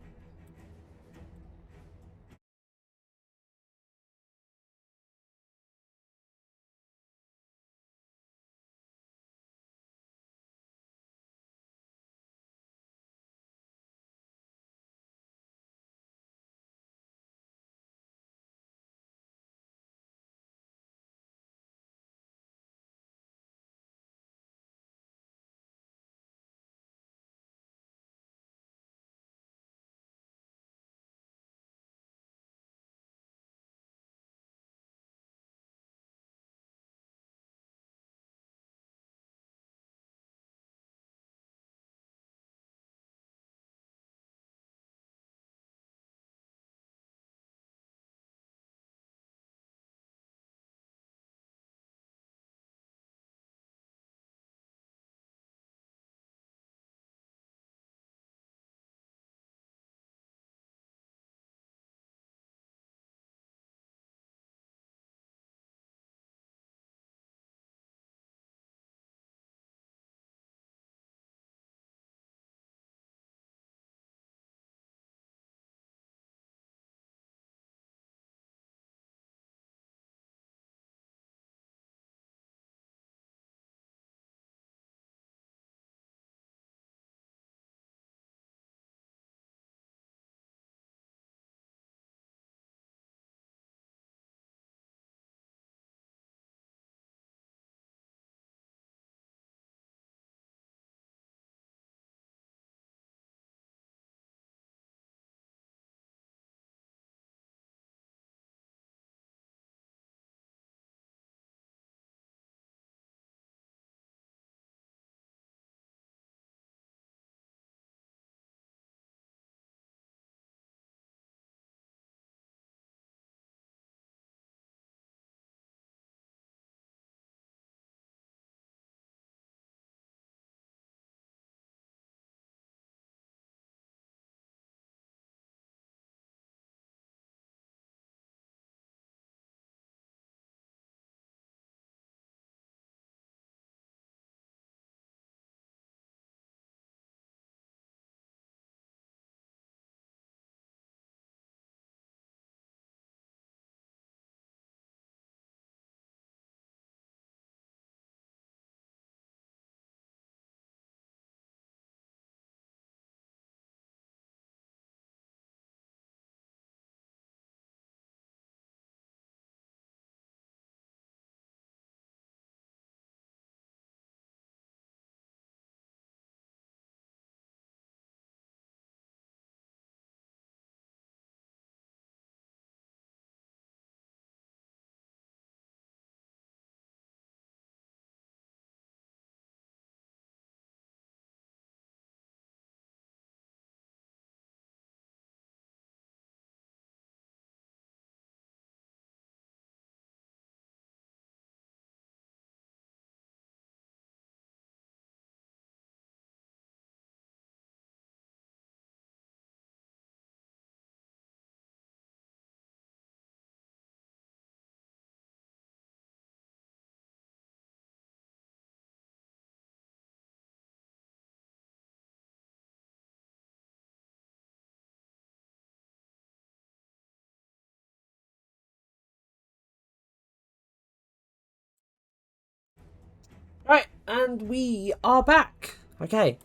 Right, and we are back. Okay,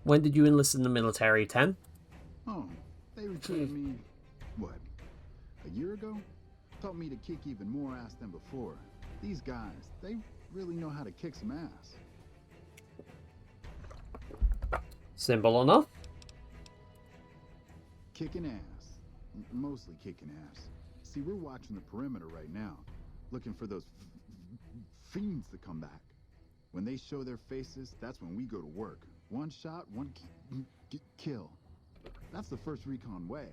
when did you enlist in the military, 10? Oh, they recruited me, what, a year ago? Taught me to kick even more ass than before. These guys, they really know how to kick some ass. Simple enough. Kicking ass. Mostly kicking ass. See, we're watching the perimeter right now, looking for those fiends to come back. When they show their faces, that's when we go to work. One shot, one kill. That's the first recon way.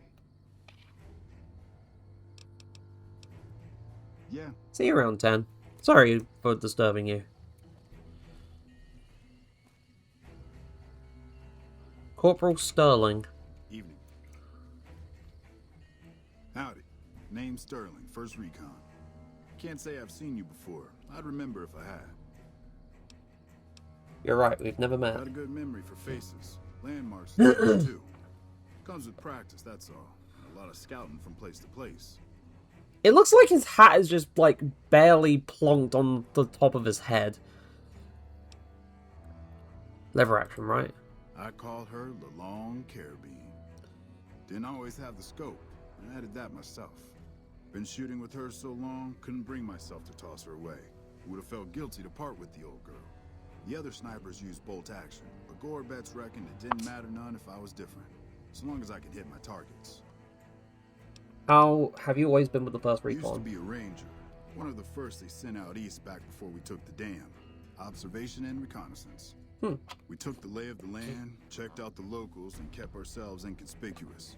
Yeah. See you around 10. Sorry for disturbing you. Corporal Sterling. Evening. Howdy. Name's Sterling, First Recon. Can't say I've seen you before. I'd remember if I had. You're right, we've never met. Got a good memory for faces. Landmarks too. Comes with practice, that's all. And a lot of scouting from place to place. It looks like his hat is just, like, barely plonked on the top of his head. Lever action, right? I called her the Long Carabine. Didn't always have the scope. I added that myself. Been shooting with her so long, couldn't bring myself to toss her away. Would have felt guilty to part with the old girl. The other snipers used bolt action, but Gorbets reckoned it didn't matter none if I was different, so long as I could hit my targets. How have you always been with the First Recon? Used to be a ranger, one of the first they sent out east back before we took the dam. Observation and reconnaissance. We took the lay of the land, checked out the locals, and kept ourselves inconspicuous.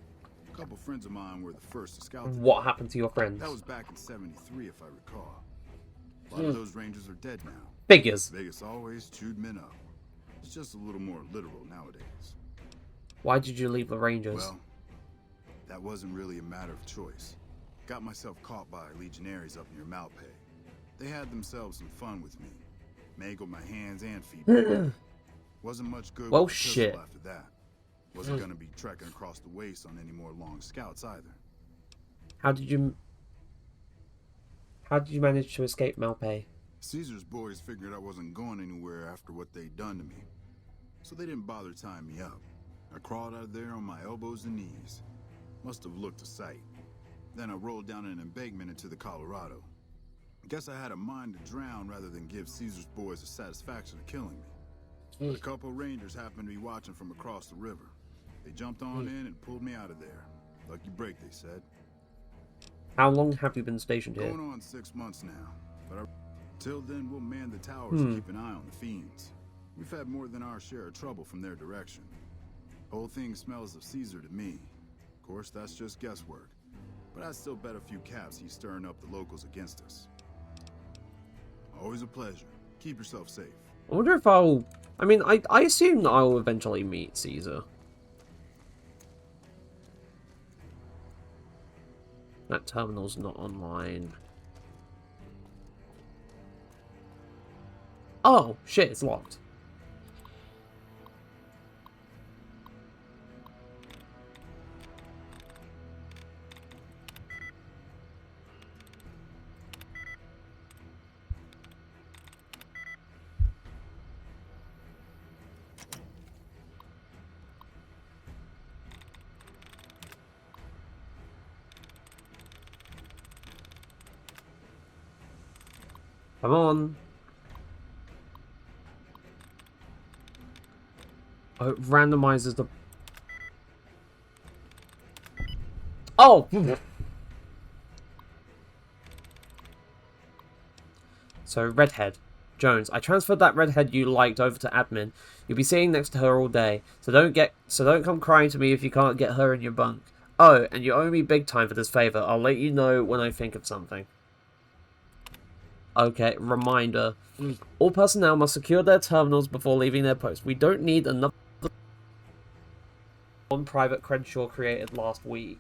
A couple friends of mine were the first to scout. What happened to your friends? That was back in '73, if I recall. A lot of those rangers are dead now. Figures. Vegas always chewed men up. It's just a little more literal nowadays. Why did you leave the Rangers? Well, that wasn't really a matter of choice. Got myself caught by legionaries up near Malpay. They had themselves some fun with me. Mangled my hands and feet. Wasn't much good well, with the shit. after that. Wasn't gonna be trekking across the waste on any more long scouts either. How did you manage to escape Malpay? Caesar's boys figured I wasn't going anywhere after what they'd done to me, so they didn't bother tying me up. I crawled out of there on my elbows and knees. Must have looked a sight. Then I rolled down an embankment into the Colorado. Guess I had a mind to drown rather than give Caesar's boys the satisfaction of killing me. A couple rangers happened to be watching from across the river. They jumped on in and pulled me out of there. Lucky break, they said. How long have you been stationed here? Going on 6 months now, but till then we'll man the towers and keep an eye on the fiends. We've had more than our share of trouble from their direction. Whole thing smells of Caesar to me. Of course, that's just guesswork. But I'd still bet a few caps he's stirring up the locals against us. Always a pleasure. Keep yourself safe. I wonder if I'll... I mean, I assume that I will eventually meet Caesar. That terminal's not online. Oh, shit, it's locked. Come on. Oh, it randomizes the... Oh! So, redhead. Jones, I transferred that redhead you liked over to admin. You'll be sitting next to her all day. So don't come crying to me if you can't get her in your bunk. Oh, and you owe me big time for this favor. I'll let you know when I think of something. Okay, reminder. All personnel must secure their terminals before leaving their post. We don't need another one private Crenshaw created last week.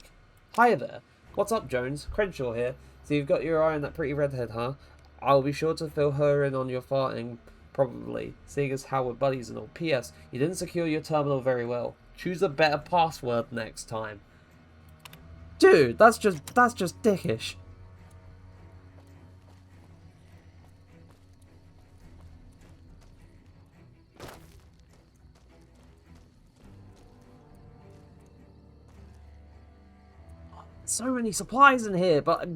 Hi there. What's up, Jones? Crenshaw here. So you've got your eye on that pretty redhead, huh? I'll be sure to fill her in on your farting, probably, seeing as how we're buddies and all. P.S. You didn't secure your terminal very well. Choose a better password next time. Dude, that's just dickish. So many supplies in here, but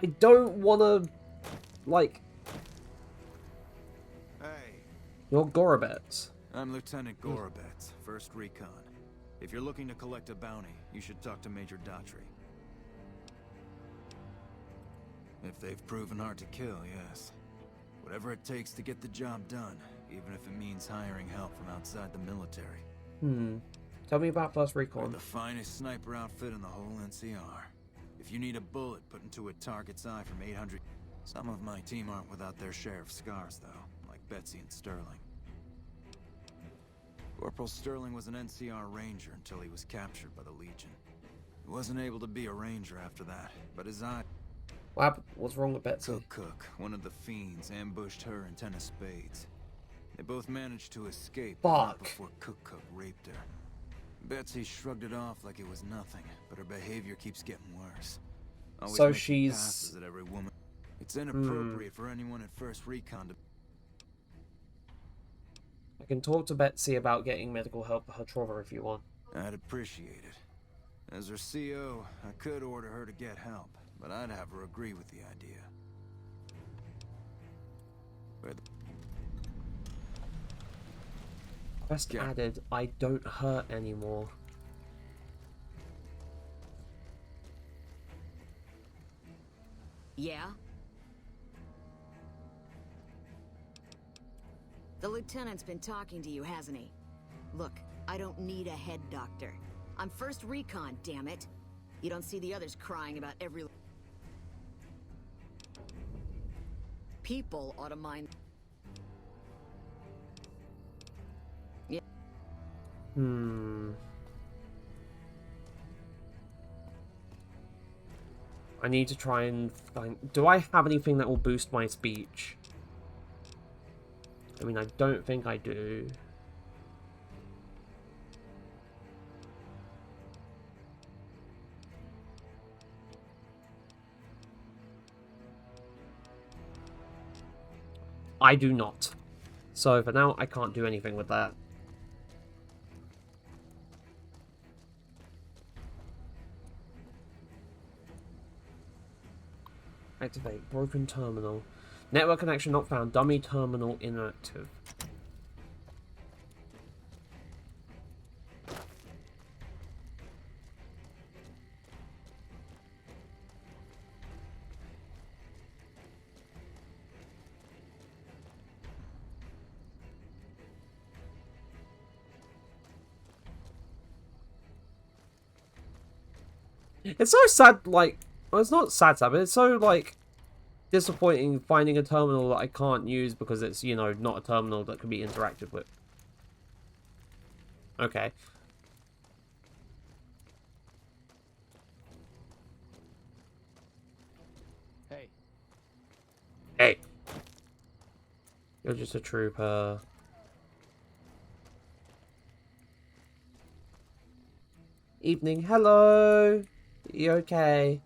I don't want to, like... Hey. You're Gorobets. I'm Lieutenant Gorobets, 1st Recon. If you're looking to collect a bounty, you should talk to Major Daughtry. If they've proven hard to kill, yes. Whatever it takes to get the job done, even if it means hiring help from outside the military. Tell me about First Recon. We're the finest sniper outfit in the whole NCR. If you need a bullet put into a target's eye from 800... Some of my team aren't without their share of scars, though, like Betsy and Sterling. Corporal Sterling was an NCR ranger until he was captured by the Legion. He wasn't able to be a ranger after that, but his eye... What's wrong with Betsy? Cook, one of the fiends, ambushed her and 10 of spades. They both managed to escape right before Cook raped her. Betsy shrugged it off like it was nothing, but her behavior keeps getting worse. Always So making she's... passes at every woman. It's inappropriate for anyone at First Recon to... I can talk to Betsy about getting medical help for her trauma if you want. I'd appreciate it. As her CO, I could order her to get help, but I'd have her agree with the idea. Quest added, I don't hurt anymore. Yeah? The lieutenant's been talking to you, hasn't he? Look, I don't need a head doctor. I'm First Recon, damn it. You don't see the others crying about every... People ought to mind... Yeah. I need to try and find... Do I have anything that will boost my speech? I mean, I don't think I do. I do not. So for now, I can't do anything with that. Activate. Broken terminal. Network connection not found. Dummy terminal inactive. It's so sad, like... Well, it's not sad, but it's so, like... disappointing finding a terminal that I can't use because it's, you know, not a terminal that can be interacted with. Okay. Hey. Hey. You're just a trooper. Evening. Hello. You okay?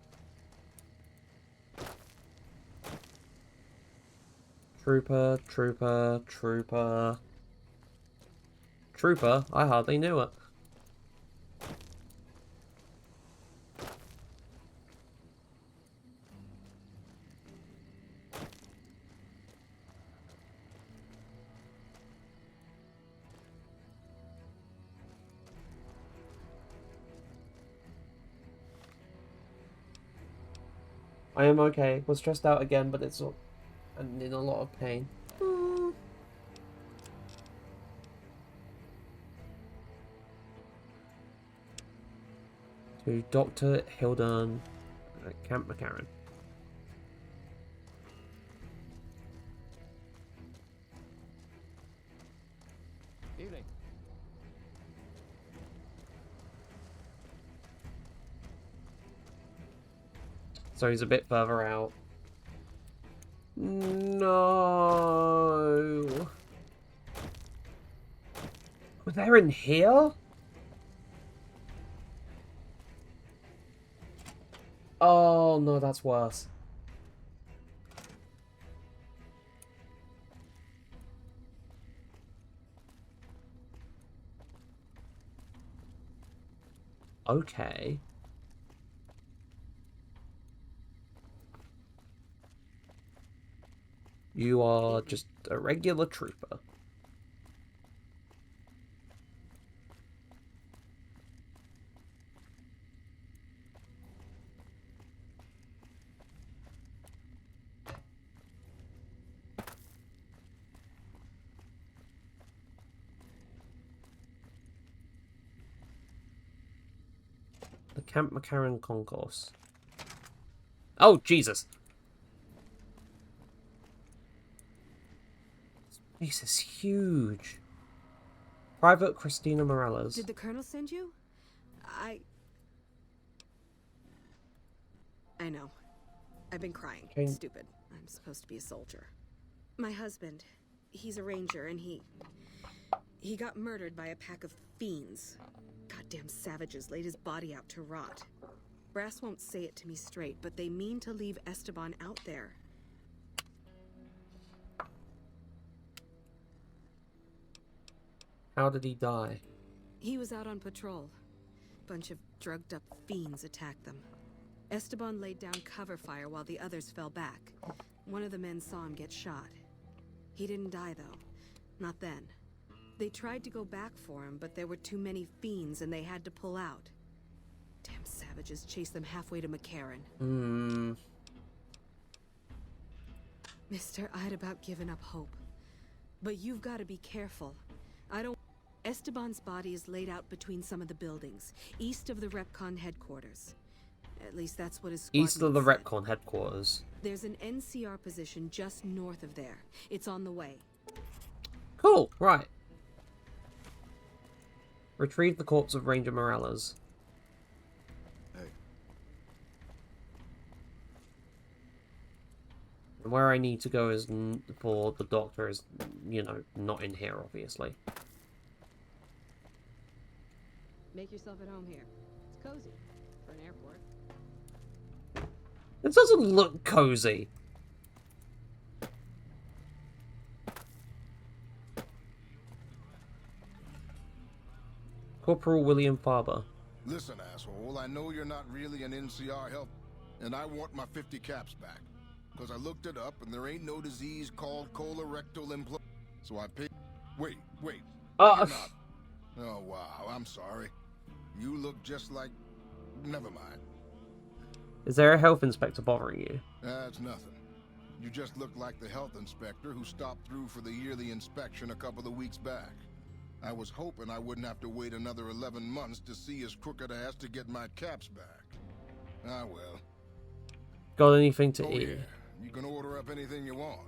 Trooper, trooper, trooper. Trooper? I hardly knew it. I am okay. Was stressed out again, but it's and in a lot of pain. To Dr. Hildern at Camp McCarran. Evening. So he's a bit further out. No. Oh, they're in here? Oh, no, that's worse. Okay. You are just a regular trooper. The Camp McCarran Concourse. Oh, Jesus! This is huge. Private Christina Morales. Did the Colonel send you? I know. I've been crying. Okay. Stupid. I'm supposed to be a soldier. My husband, he's a ranger, and he got murdered by a pack of fiends. Goddamn savages laid his body out to rot. Brass won't say it to me straight, but they mean to leave Esteban out there. How did he die? He was out on patrol. Bunch of drugged up fiends attacked them. Esteban laid down cover fire while the others fell back. One of the men saw him get shot. He didn't die, though. Not then. They tried to go back for him, but there were too many fiends and they had to pull out. Damn savages chased them halfway to McCarran. Mister, I'd about given up hope. But you've got to be careful. Esteban's body is laid out between some of the buildings, east of the Repcon headquarters. At least that's what his squad East of the said. Repcon headquarters. There's an NCR position just north of there. It's on the way. Cool, right. Retrieve the corpse of Ranger Morales. Hey. And where I need to go is for the doctor is, you know, not in here, obviously. Make yourself at home here. It's cozy for an airport. It doesn't look cozy. Corporal William Farber. Listen, asshole, I know you're not really an NCR help, and I want my 50 caps back. Because I looked it up, and there ain't no disease called colorectal implant. So I paid... Wait. You're not... Oh, wow, I'm sorry. You look just like... Never mind. Is there a health inspector bothering you? That's nothing. You just look like the health inspector who stopped through for the yearly inspection a couple of weeks back. I was hoping I wouldn't have to wait another 11 months to see his crooked ass to get my caps back. Ah, well. Got anything to eat? Yeah. You can order up anything you want.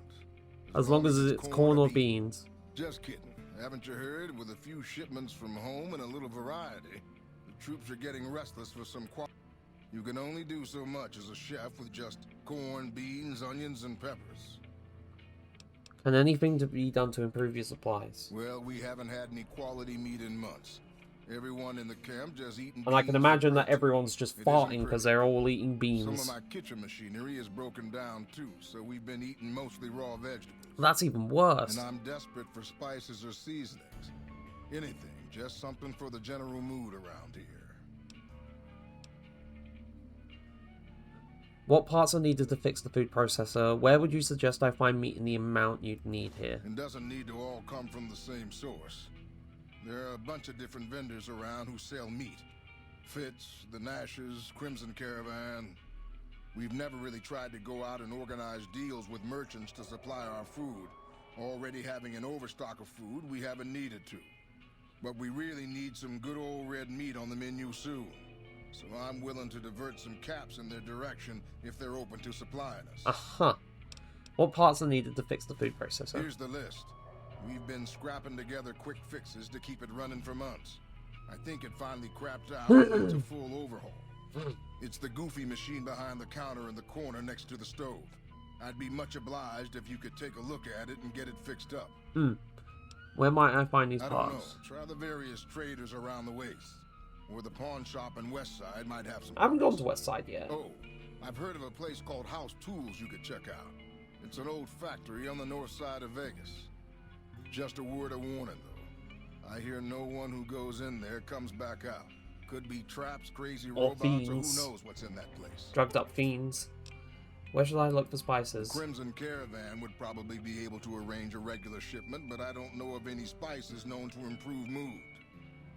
As long as it's corn or beans. Just kidding. Haven't you heard? With a few shipments from home and a little variety, the troops are getting restless for some quality. You can only do so much as a chef with just corn, beans, onions, and peppers. Can anything to be done to improve your supplies? Well, we haven't had any quality meat in months. Everyone in the camp just eating. And I can imagine that everyone's just farting because they're all eating beans. Some of my kitchen machinery is broken down too, so we've been eating mostly raw vegetables. That's even worse. And I'm desperate for spices or seasonings. Anything, just something for the general mood around here. What parts are needed to fix the food processor? Where would you suggest I find meat in the amount you'd need here? It doesn't need to all come from the same source. There are a bunch of different vendors around who sell meat. Fitz, the Nashes, Crimson Caravan. We've never really tried to go out and organize deals with merchants to supply our food. Already having an overstock of food, we haven't needed to. But we really need some good old red meat on the menu soon. So I'm willing to divert some caps in their direction if they're open to supplying us. Uh-huh. What parts are needed to fix the food processor? Here's the list. We've been scrapping together quick fixes to keep it running for months. I think it finally crapped out and it's a full overhaul. It's the goofy machine behind the counter in the corner next to the stove. I'd be much obliged if you could take a look at it and get it fixed up. Where might I find these I parts? don't know. Try the various traders around the waste. Or the pawn shop in Westside might have some. I haven't gone to Westside yet. Oh, I've heard of a place called House Tools you could check out. It's an old factory on the north side of Vegas. Just a word of warning, though. I hear no one who goes in there comes back out. Could be traps, crazy Or robots, fiends. or who knows what's in that place. Drugged up fiends. Where should I look for spices? Crimson Caravan would probably be able to arrange a regular shipment, but I don't know of any spices known to improve mood.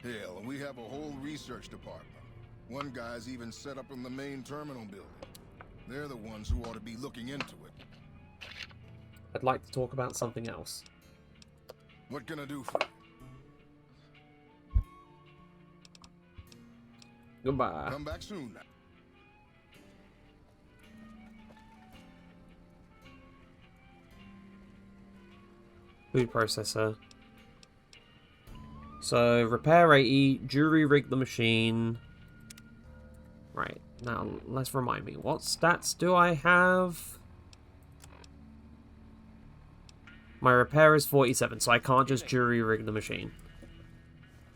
Hell, we have a whole research department. One guy's even set up in the main terminal building. They're the ones who ought to be looking into it. I'd like to talk about something else. What can I do for you? Goodbye. Come back soon now. Food processor. So, repair 80, jury rig the machine. Right, now let's remind me, what stats do I have? My repair is 47, so I can't just jury rig the machine.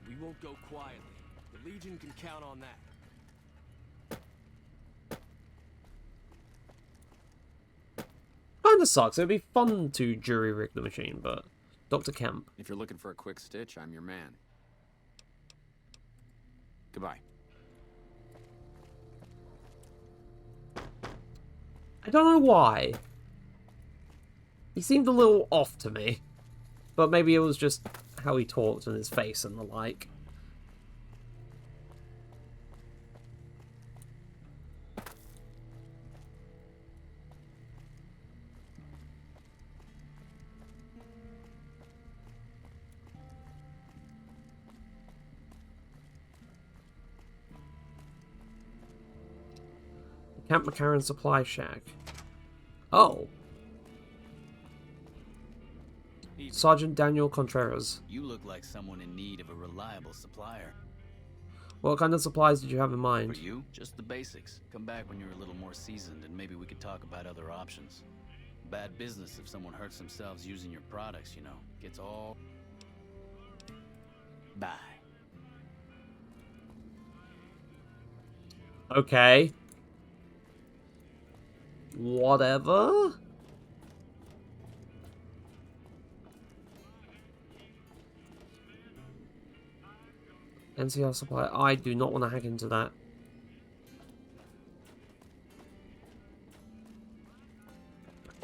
We won't go quietly. The Legion can count on that. Kinda sucks, it'd be fun to jury rig the machine, but... Dr. Kemp. If you're looking for a quick stitch, I'm your man. Goodbye. I don't know why. He seemed a little off to me. But maybe it was just how he talked and his face and the like. Camp McCarran Supply Shack. Oh. Sergeant Daniel Contreras. You look like someone in need of a reliable supplier. What kind of supplies did you have in mind? For you, just the basics. Come back when you're a little more seasoned and maybe we could talk about other options. Bad business if someone hurts themselves using your products, you know. Gets all... Bye. Okay. Whatever. NCR supply. I do not want to hack into that.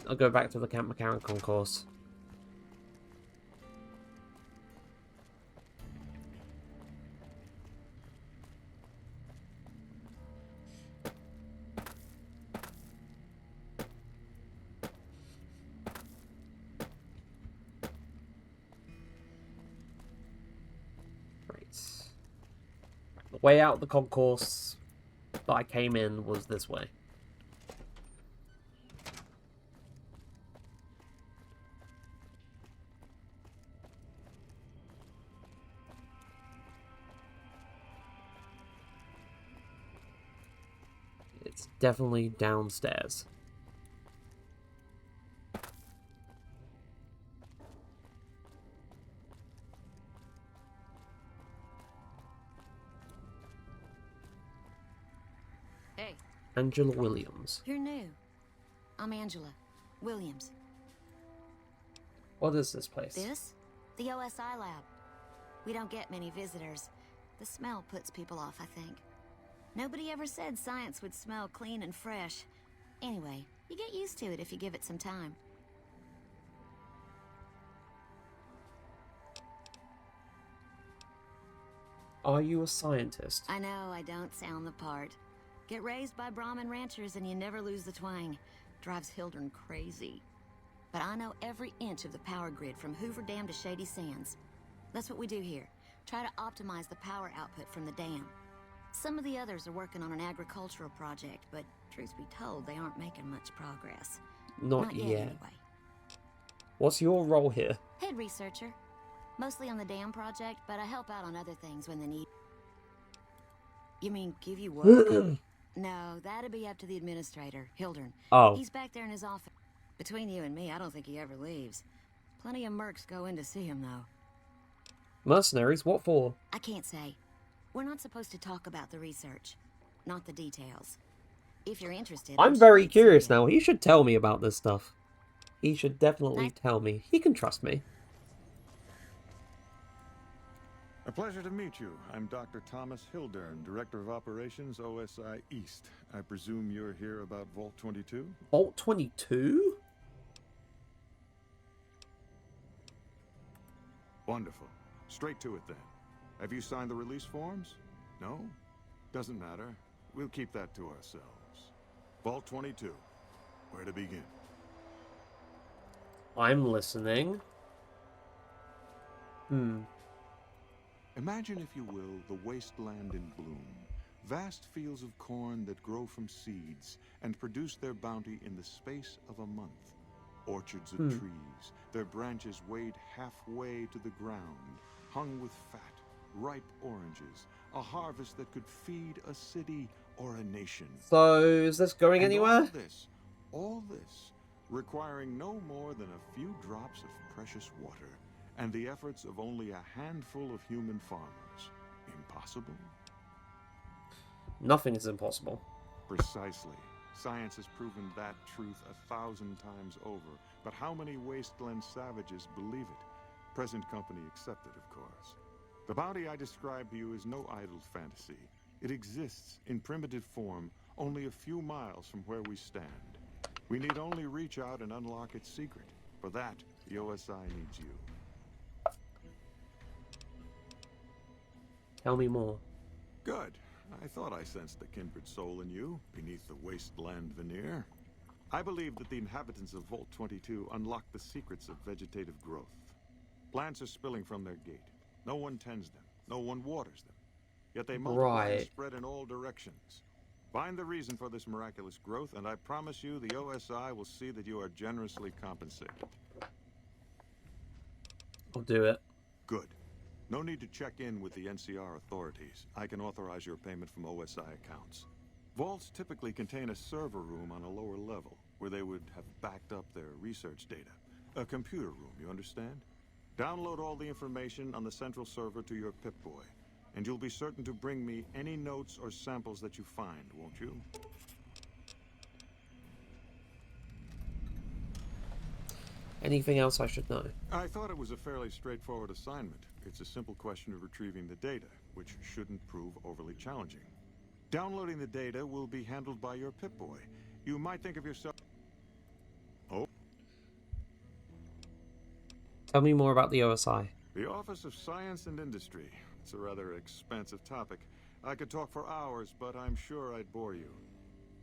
I'll go back to the Camp McCarran concourse. The way out of the concourse that I came in was this way. It's definitely downstairs. Hey. Angela Williams. You're new. I'm Angela Williams. What is this place? This? The OSI lab. We don't get many visitors. The smell puts people off, I think. Nobody ever said science would smell clean and fresh. Anyway, you get used to it if you give it some time. Are you a scientist? I know I don't sound the part. Get raised by Brahmin ranchers and you never lose the twang. Drives Hildern crazy. But I know every inch of the power grid from Hoover Dam to Shady Sands. That's what we do here. Try to optimize the power output from the dam. Some of the others are working on an agricultural project, but truth be told, they aren't making much progress. Not yet. Anyway. What's your role here? Head researcher. Mostly on the dam project, but I help out on other things when they need. You mean give you work? No, that'd be up to the administrator, Hildern. Oh. He's back there in his office. Between you and me, I don't think he ever leaves. Plenty of mercs go in to see him, though. Mercenaries? What for? I can't say. We're not supposed to talk about the research. Not the details. If you're interested... I'm very curious now. He should tell me about this stuff. He should definitely tell me. He can trust me. A pleasure to meet you. I'm Dr. Thomas Hildern, Director of Operations, OSI East. I presume you're here about Vault 22? Vault 22? Wonderful. Straight to it then. Have you signed the release forms? No? Doesn't matter. We'll keep that to ourselves. Vault 22. Where to begin? I'm listening. Imagine, if you will, the wasteland in bloom. Vast fields of corn that grow from seeds and produce their bounty in the space of a month. Orchards of trees, their branches weighed halfway to the ground, hung with fat, ripe oranges. A harvest that could feed a city or a nation. So, is this going And anywhere? all this, requiring no more than a few drops of precious water, and the efforts of only a handful of human farmers. Impossible? Nothing is impossible. Precisely. Science has proven that truth 1,000 times over. But how many wasteland savages believe it? Present company accepted, of course. The bounty I described to you is no idle fantasy. It exists in primitive form only a few miles from where we stand. We need only reach out and unlock its secret. For that, the OSI needs you. Tell me more. Good. I thought I sensed a kindred soul in you, beneath the wasteland veneer. I believe that the inhabitants of Vault 22 unlock the secrets of vegetative growth. Plants are spilling from their gate. No one tends them. No one waters them. Yet they multiply and spread in all directions. Find the reason for this miraculous growth, and I promise you the OSI will see that you are generously compensated. I'll do it. Good. No need to check in with the NCR authorities. I can authorize your payment from OSI accounts. Vaults typically contain a server room on a lower level, where they would have backed up their research data. A computer room, you understand? Download all the information on the central server to your Pip-Boy, and you'll be certain to bring me any notes or samples that you find, won't you? Anything else I should know? I thought it was a fairly straightforward assignment. It's a simple question of retrieving the data, which shouldn't prove overly challenging. Downloading the data will be handled by your Pip-Boy. You might think of yourself... Oh? Tell me more about the OSI. The Office of Science and Industry. It's a rather expansive topic. I could talk for hours, but I'm sure I'd bore you.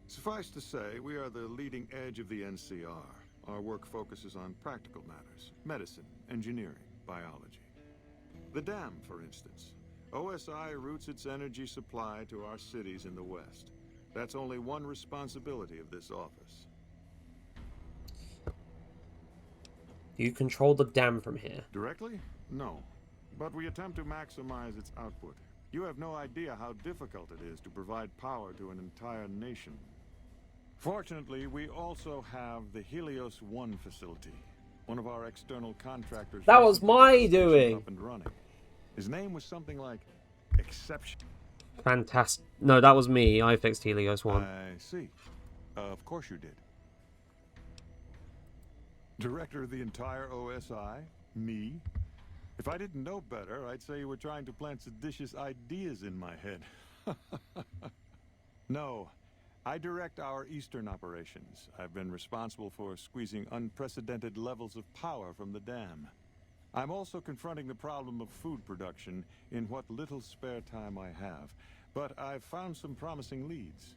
Suffice to say, we are the leading edge of the NCR. Our work focuses on practical matters, medicine, engineering, biology. The dam, for instance. OSI routes its energy supply to our cities in the West. That's only one responsibility of this office. You control the dam from here? Directly? No. But we attempt to maximize its output. You have no idea how difficult it is to provide power to an entire nation. Fortunately, we also have the Helios 1 facility. One of our external contractors... That was my doing! ...up and running. His name was something like Exception. Fantastic. No, that was me. I fixed Helios 1. I see. Of course you did. Director of the entire OSI? Me? If I didn't know better, I'd say you were trying to plant seditious ideas in my head. No. I direct our eastern operations. I've been responsible for squeezing unprecedented levels of power from the dam. I'm also confronting the problem of food production in what little spare time I have. But I've found some promising leads.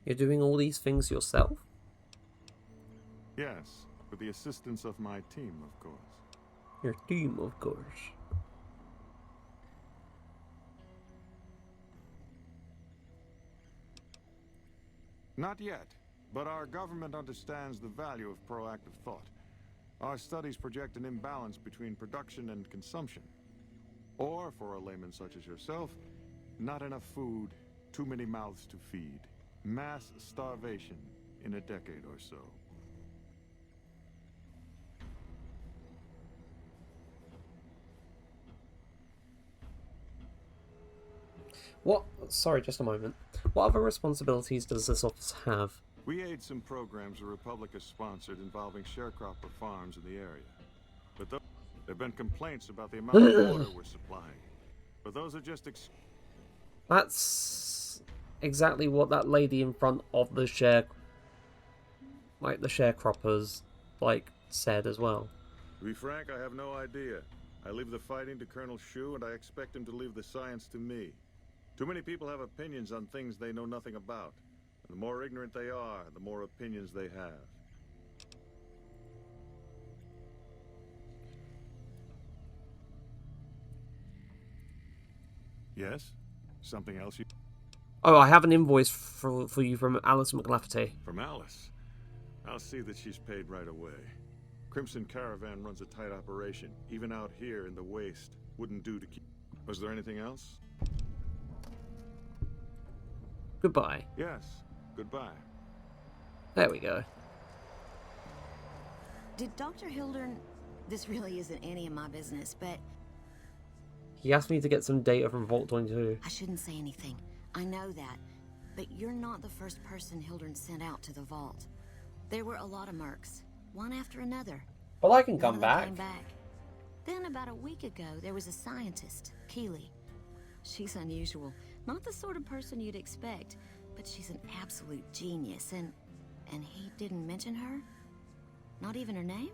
You're doing all these things yourself? Yes, with the assistance of my team, of course. Your team, of course. Not yet, but our government understands the value of proactive thought. Our studies project an imbalance between production and consumption. Or, for a layman such as yourself, not enough food, too many mouths to feed. Mass starvation in a decade or so. What? Sorry, just a moment. What other responsibilities does this office have? We aid some programs the Republic has sponsored involving sharecropper farms in the area. But there have been complaints about the amount of water we're supplying. But those are just... That's exactly what that lady in front of the sharecroppers, said as well. To be frank, I have no idea. I leave the fighting to Colonel Shu, and I expect him to leave the science to me. Too many people have opinions on things they know nothing about. And the more ignorant they are, the more opinions they have. Yes? Something else you... Oh, I have an invoice for you from Alice McLafferty. From Alice? I'll see that she's paid right away. Crimson Caravan runs a tight operation. Even out here in the waste. Wouldn't do to keep... Was there anything else? Goodbye. Yes. Goodbye. There we go. Did Dr. Hildern... This really isn't any of my business, but... He asked me to get some data from Vault 22. I shouldn't say anything. I know that. But you're not the first person Hildern sent out to the vault. There were a lot of mercs. One after another. Well, I can None come of them back. came back. Then about a week ago, there was a scientist, Keeley. She's unusual. Not the sort of person you'd expect, but she's an absolute genius, and he didn't mention her? Not even her name?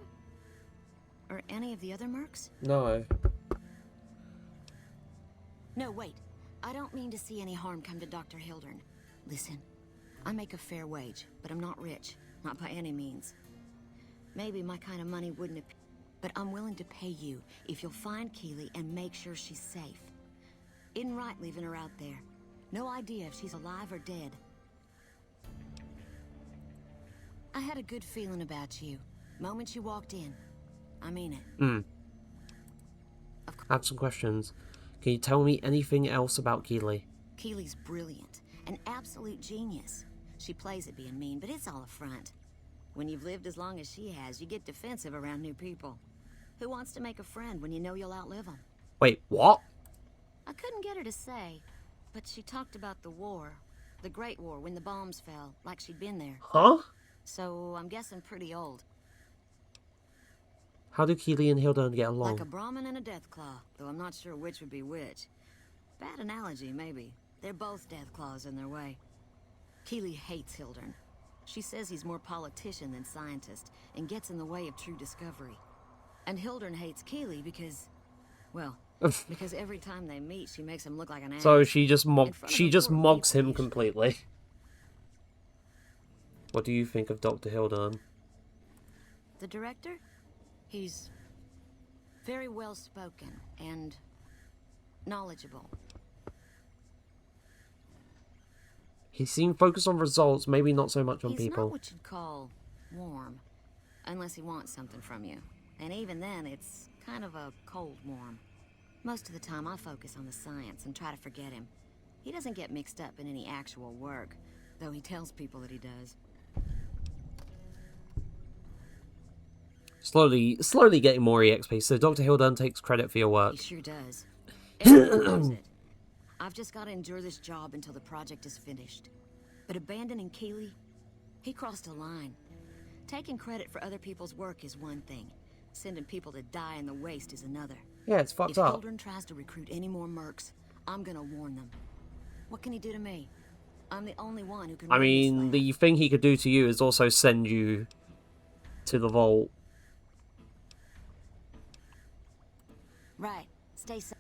Or any of the other mercs? No. No, wait. I don't mean to see any harm come to Dr. Hildern. Listen, I make a fair wage, but I'm not rich. Not by any means. Maybe my kind of money wouldn't have... But I'm willing to pay you if you'll find Keeley and make sure she's safe. Isn't right leaving her out there. No idea if she's alive or dead. I had a good feeling about you. Moment you walked in. I mean it. I have some questions. Can you tell me anything else about Keeley? Keeley's brilliant. An absolute genius. She plays at being mean, but it's all a front. When you've lived as long as she has, you get defensive around new people. Who wants to make a friend when you know you'll outlive them? Wait, what? I couldn't get her to say, but she talked about the war. The Great War, when the bombs fell, like she'd been there. Huh? So, I'm guessing pretty old. How do Keeley and Hildern get along? Like a Brahmin and a Deathclaw, though I'm not sure which would be which. Bad analogy, maybe. They're both Deathclaws in their way. Keeley hates Hildern. She says he's more politician than scientist, and gets in the way of true discovery. And Hildern hates Keeley because... Well, because every time they meet, she makes him look like an ass. So she just mocks him completely. What do you think of Dr. Hildern? The director? He's very well spoken and knowledgeable. He seemed focused on results, maybe not so much on He's people. Not what you'd call warm, unless he wants something from you. And even then, it's kind of a cold warm. Most of the time, I focus on the science and try to forget him. He doesn't get mixed up in any actual work, though he tells people that he does. Slowly getting more EXP, so Dr. Hildern takes credit for your work. He sure does. Everyone knows it. I've just got to endure this job until the project is finished. But abandoning Keeley, he crossed a line. Taking credit for other people's work is one thing. Sending people to die in the waste is another. Yeah, it's fucked up. If Hildern tries to recruit any more mercs, I'm gonna warn them. What can he do to me? I'm the only one who can... I mean, the thing he could do to you is also send you to the vault. Right. Stay safe.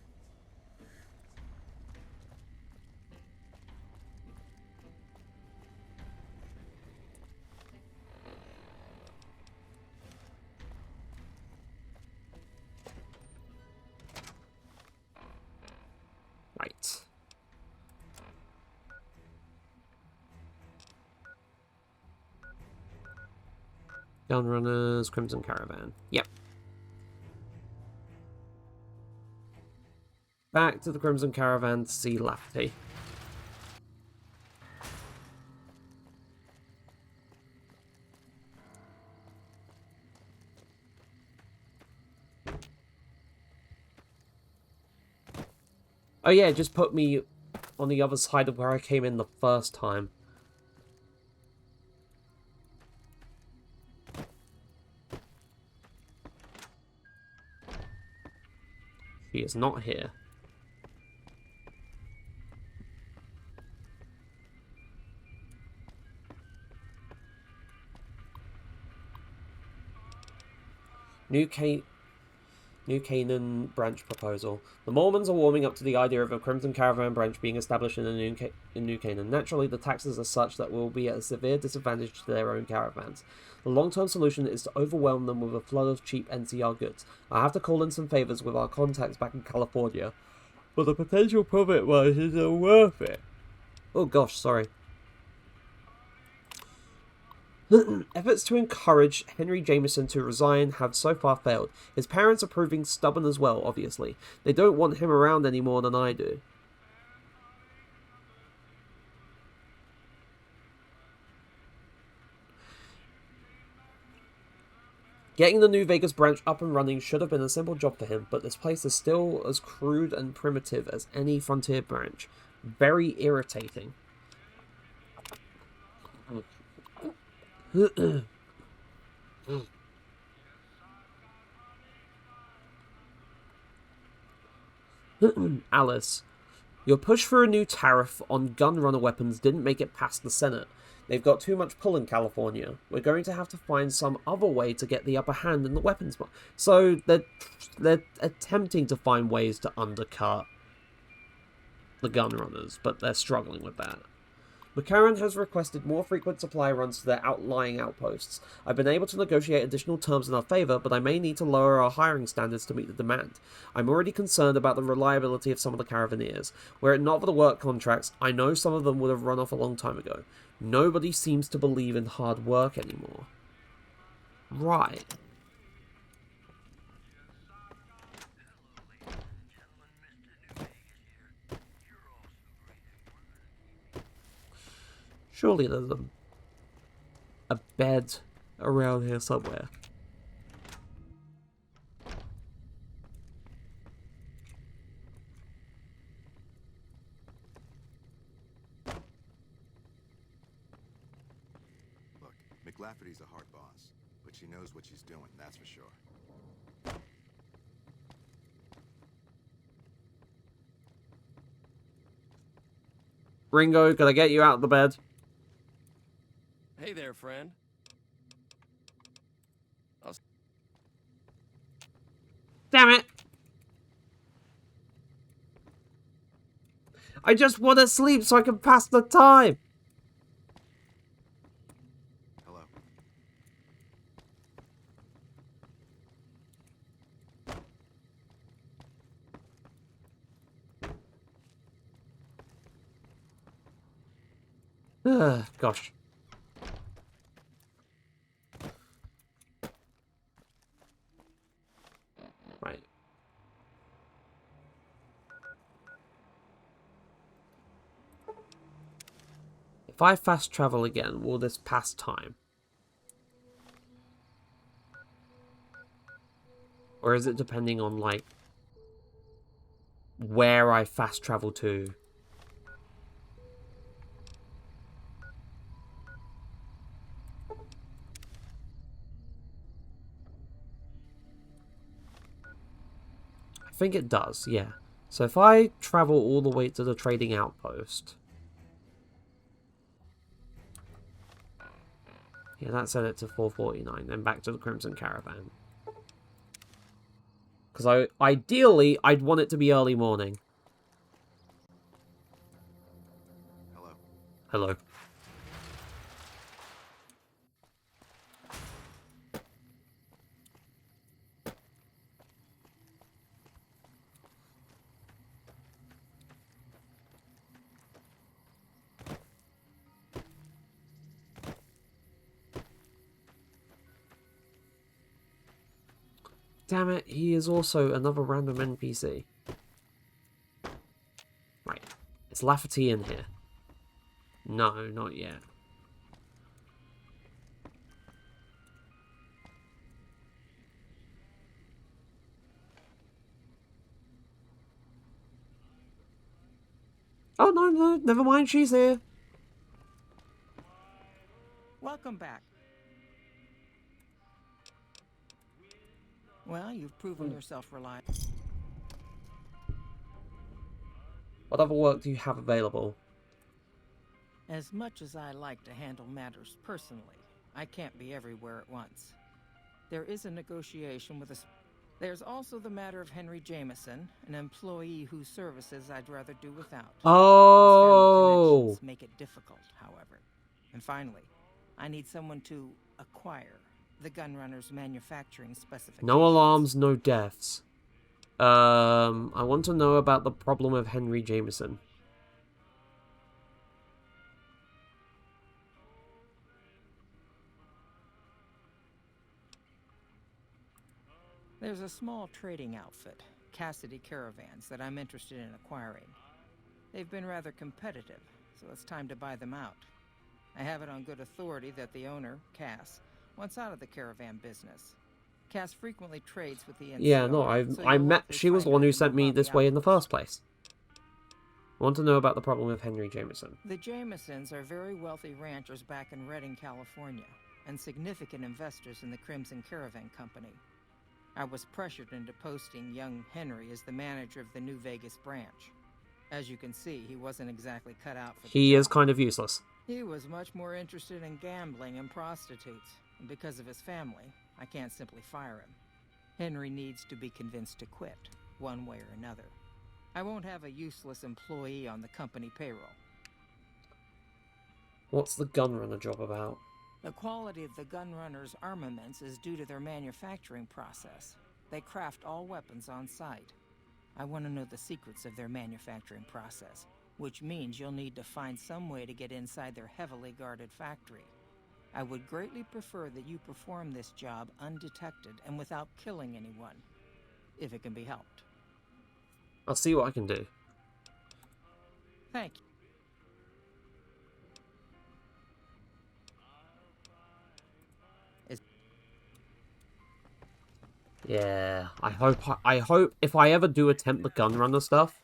Right. Gunrunners, Crimson Caravan. Yep. Back to the Crimson Caravan to see Lafferty. Oh yeah, just put me on the other side of where I came in the first time. He is not here. New New Canaan branch proposal. The Mormons are warming up to the idea of a Crimson Caravan branch being established in New Canaan. Naturally, the taxes are such that will be at a severe disadvantage to their own caravans. The long-term solution is to overwhelm them with a flood of cheap NCR goods. I have to call in some favors with our contacts back in California, but the potential profit margins are worth it. Oh gosh, sorry. Efforts to encourage Henry Jameson to resign have so far failed. His parents are proving stubborn as well, obviously. They don't want him around any more than I do. Getting the New Vegas branch up and running should have been a simple job for him, but this place is still as crude and primitive as any Frontier branch. Very irritating. Alice, your push for a new tariff on gun runner weapons didn't make it past the Senate. They've got too much pull in California. We're going to have to find some other way to get the upper hand in the weapons market. So they're attempting to find ways to undercut the gun runners, but they're struggling with that. McCarran has requested more frequent supply runs to their outlying outposts. I've been able to negotiate additional terms in our favour, but I may need to lower our hiring standards to meet the demand. I'm already concerned about the reliability of some of the Caravanneers. Were it not for the work contracts, I know some of them would have run off a long time ago. Nobody seems to believe in hard work anymore. Right. Surely there's a bed around here somewhere. Look, McLafferty's a hard boss, but she knows what she's doing, that's for sure. Ringo, can I get you out of the bed? Hey there, friend. Damn it! I just want to sleep so I can pass the time! Hello. Gosh. Right. If I fast travel again, will this pass time? Or is it depending on, like, where I fast travel to? I think it does, yeah. So if I travel all the way to the trading outpost... Yeah, that set it to 4:49, then back to the Crimson Caravan. Because ideally, I'd want it to be early morning. Hello. Hello. Damn it, he is also another random NPC. Right. Is Lafferty in here? No, not yet. Oh, no, never mind, she's here. Welcome back. Well, you've proven yourself reliable. What other work do you have available? As much as I like to handle matters personally, I can't be everywhere at once. There is a negotiation with a... There's also the matter of Henry Jameson, an employee whose services I'd rather do without. Oh! His family connections make it difficult, however. And finally, I need someone to acquire the gunrunner's manufacturing specifications. No alarms, no deaths. I want to know about the problem of Henry Jameson. There's a small trading outfit, Cassidy Caravans, that I'm interested in acquiring. They've been rather competitive, so it's time to buy them out. I have it on good authority that the owner, Cass, wants out of the caravan business. Cass frequently trades with the NCR. Yeah, no, I met. She was the one who sent me this way in the first place. I want to know about the problem with Henry Jameson. The Jamesons are very wealthy ranchers back in Redding, California, and significant investors in the Crimson Caravan Company. I was pressured into posting young Henry as the manager of the New Vegas branch. As you can see, he wasn't exactly cut out for the He job. is kind of useless. He was much more interested in gambling and prostitutes, and because of his family, I can't simply fire him. Henry needs to be convinced to quit, one way or another. I won't have a useless employee on the company payroll. What's the gunrunner job about? The quality of the gunrunners' armaments is due to their manufacturing process. They craft all weapons on site. I want to know the secrets of their manufacturing process, which means you'll need to find some way to get inside their heavily guarded factory. I would greatly prefer that you perform this job undetected and without killing anyone, if it can be helped. I'll see what I can do. Thank you. Yeah, I hope if I ever do attempt the gunrunner stuff.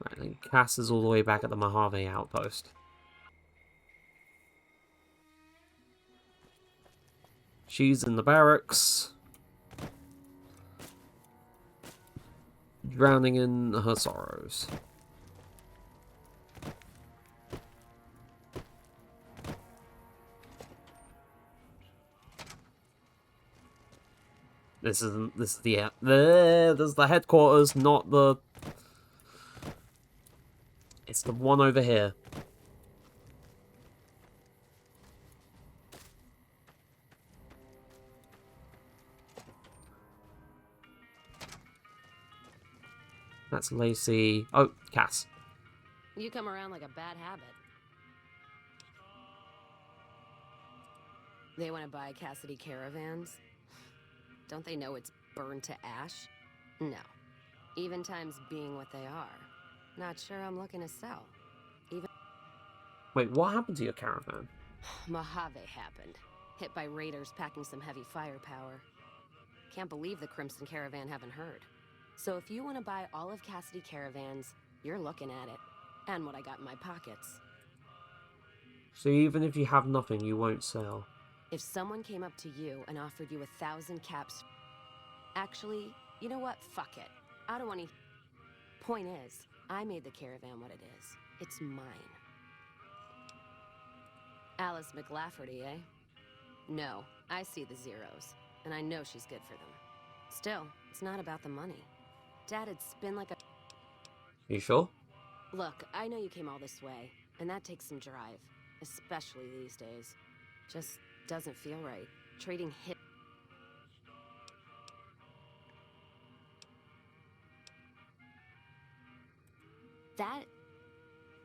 Right, then Cass is all the way back at the Mojave outpost. She's in the barracks, drowning in her sorrows. This is the headquarters, not the... It's the one over here. That's Lacey. Oh, Cass. You come around like a bad habit. They want to buy Cassidy Caravans? Don't they know it's burned to ash? No. Even times being what they are. Not sure I'm looking to sell. Even... Wait, what happened to your caravan? Mojave happened. Hit by raiders packing some heavy firepower. Can't believe the Crimson Caravan haven't heard. So if you want to buy all of Cassidy Caravans, you're looking at it. And what I got in my pockets. So even if you have nothing, you won't sell. If someone came up to you and offered you 1,000 caps... Actually, you know what? Fuck it. I don't want any... Point is, I made the caravan what it is. It's mine. Alice McLafferty, eh? No, I see the zeros. And I know she's good for them. Still, it's not about the money. Dad'd spin like a... You sure? Look, I know you came all this way, and that takes some drive. Especially these days. Just doesn't feel right. Trading hit...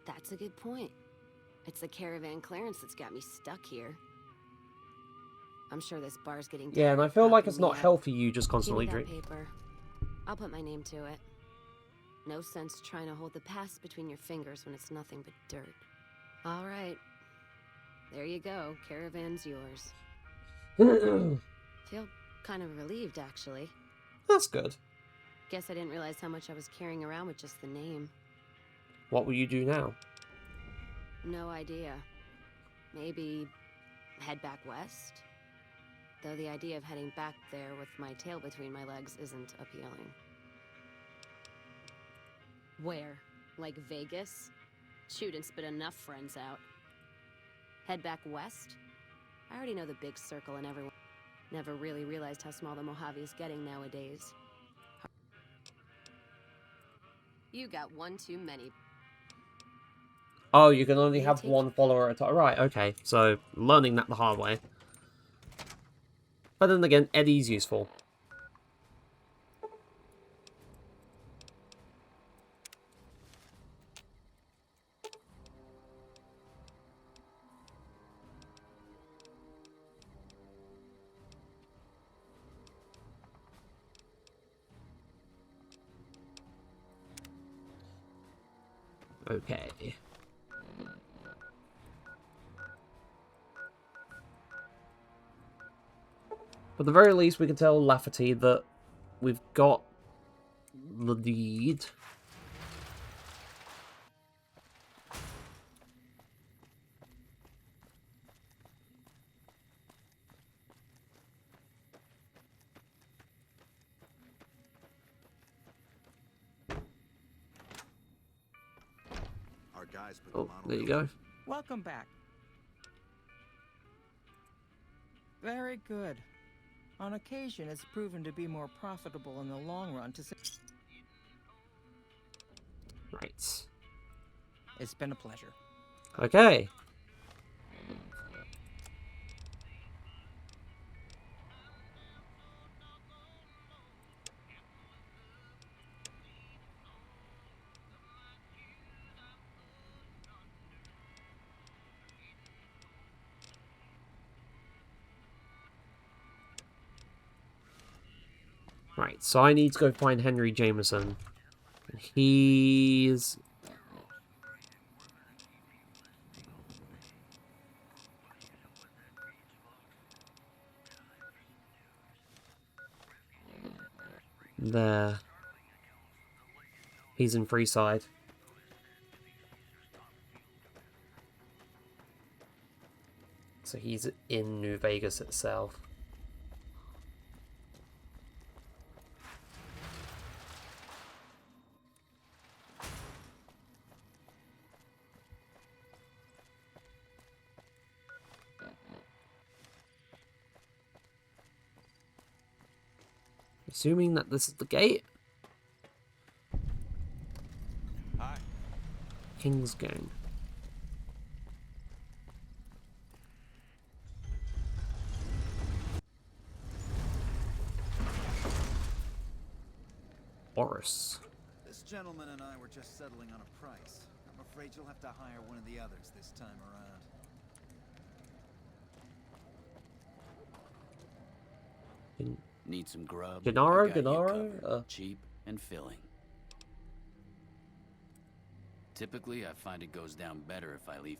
That's a good point. It's the caravan clearance that's got me stuck here. I'm sure this bar's getting... Yeah, and I feel like it's not healthy you just constantly drink. Paper. I'll put my name to it. No sense trying to hold the past between your fingers when it's nothing but dirt. All right. There you go. Caravan's yours. Feel kind of relieved, actually. That's good. Guess I didn't realize how much I was carrying around with just the name. What will you do now? No idea. Maybe head back west? Though the idea of heading back there with my tail between my legs isn't appealing. Where? Like Vegas? Shoot and spit enough friends out. Head back west? I already know the big circle and everyone. Never really realized how small the Mojave is getting nowadays. You got one too many. Oh, you can only have one follower at a time. Right, okay. So, learning that the hard way. But then again, Eddie's useful. Okay. At the very least, we can tell Lafferty that we've got the lead. Our guys put Oh, there you go. Welcome back. Very good. On occasion, it's proven to be more profitable in the long run to... Right. It's been a pleasure. Okay. Right, so I need to go find Henry Jameson. He's... there. He's in Freeside. So he's in New Vegas itself. Assuming that this is the gate. Hi. King's Gang. Boris. This gentleman and I were just settling on a price. I'm afraid you'll have to hire one of the others this time around. Need some grub? Gennaro? I got you Gennaro? covered. Cheap and filling. Typically, I find it goes down better if I leave.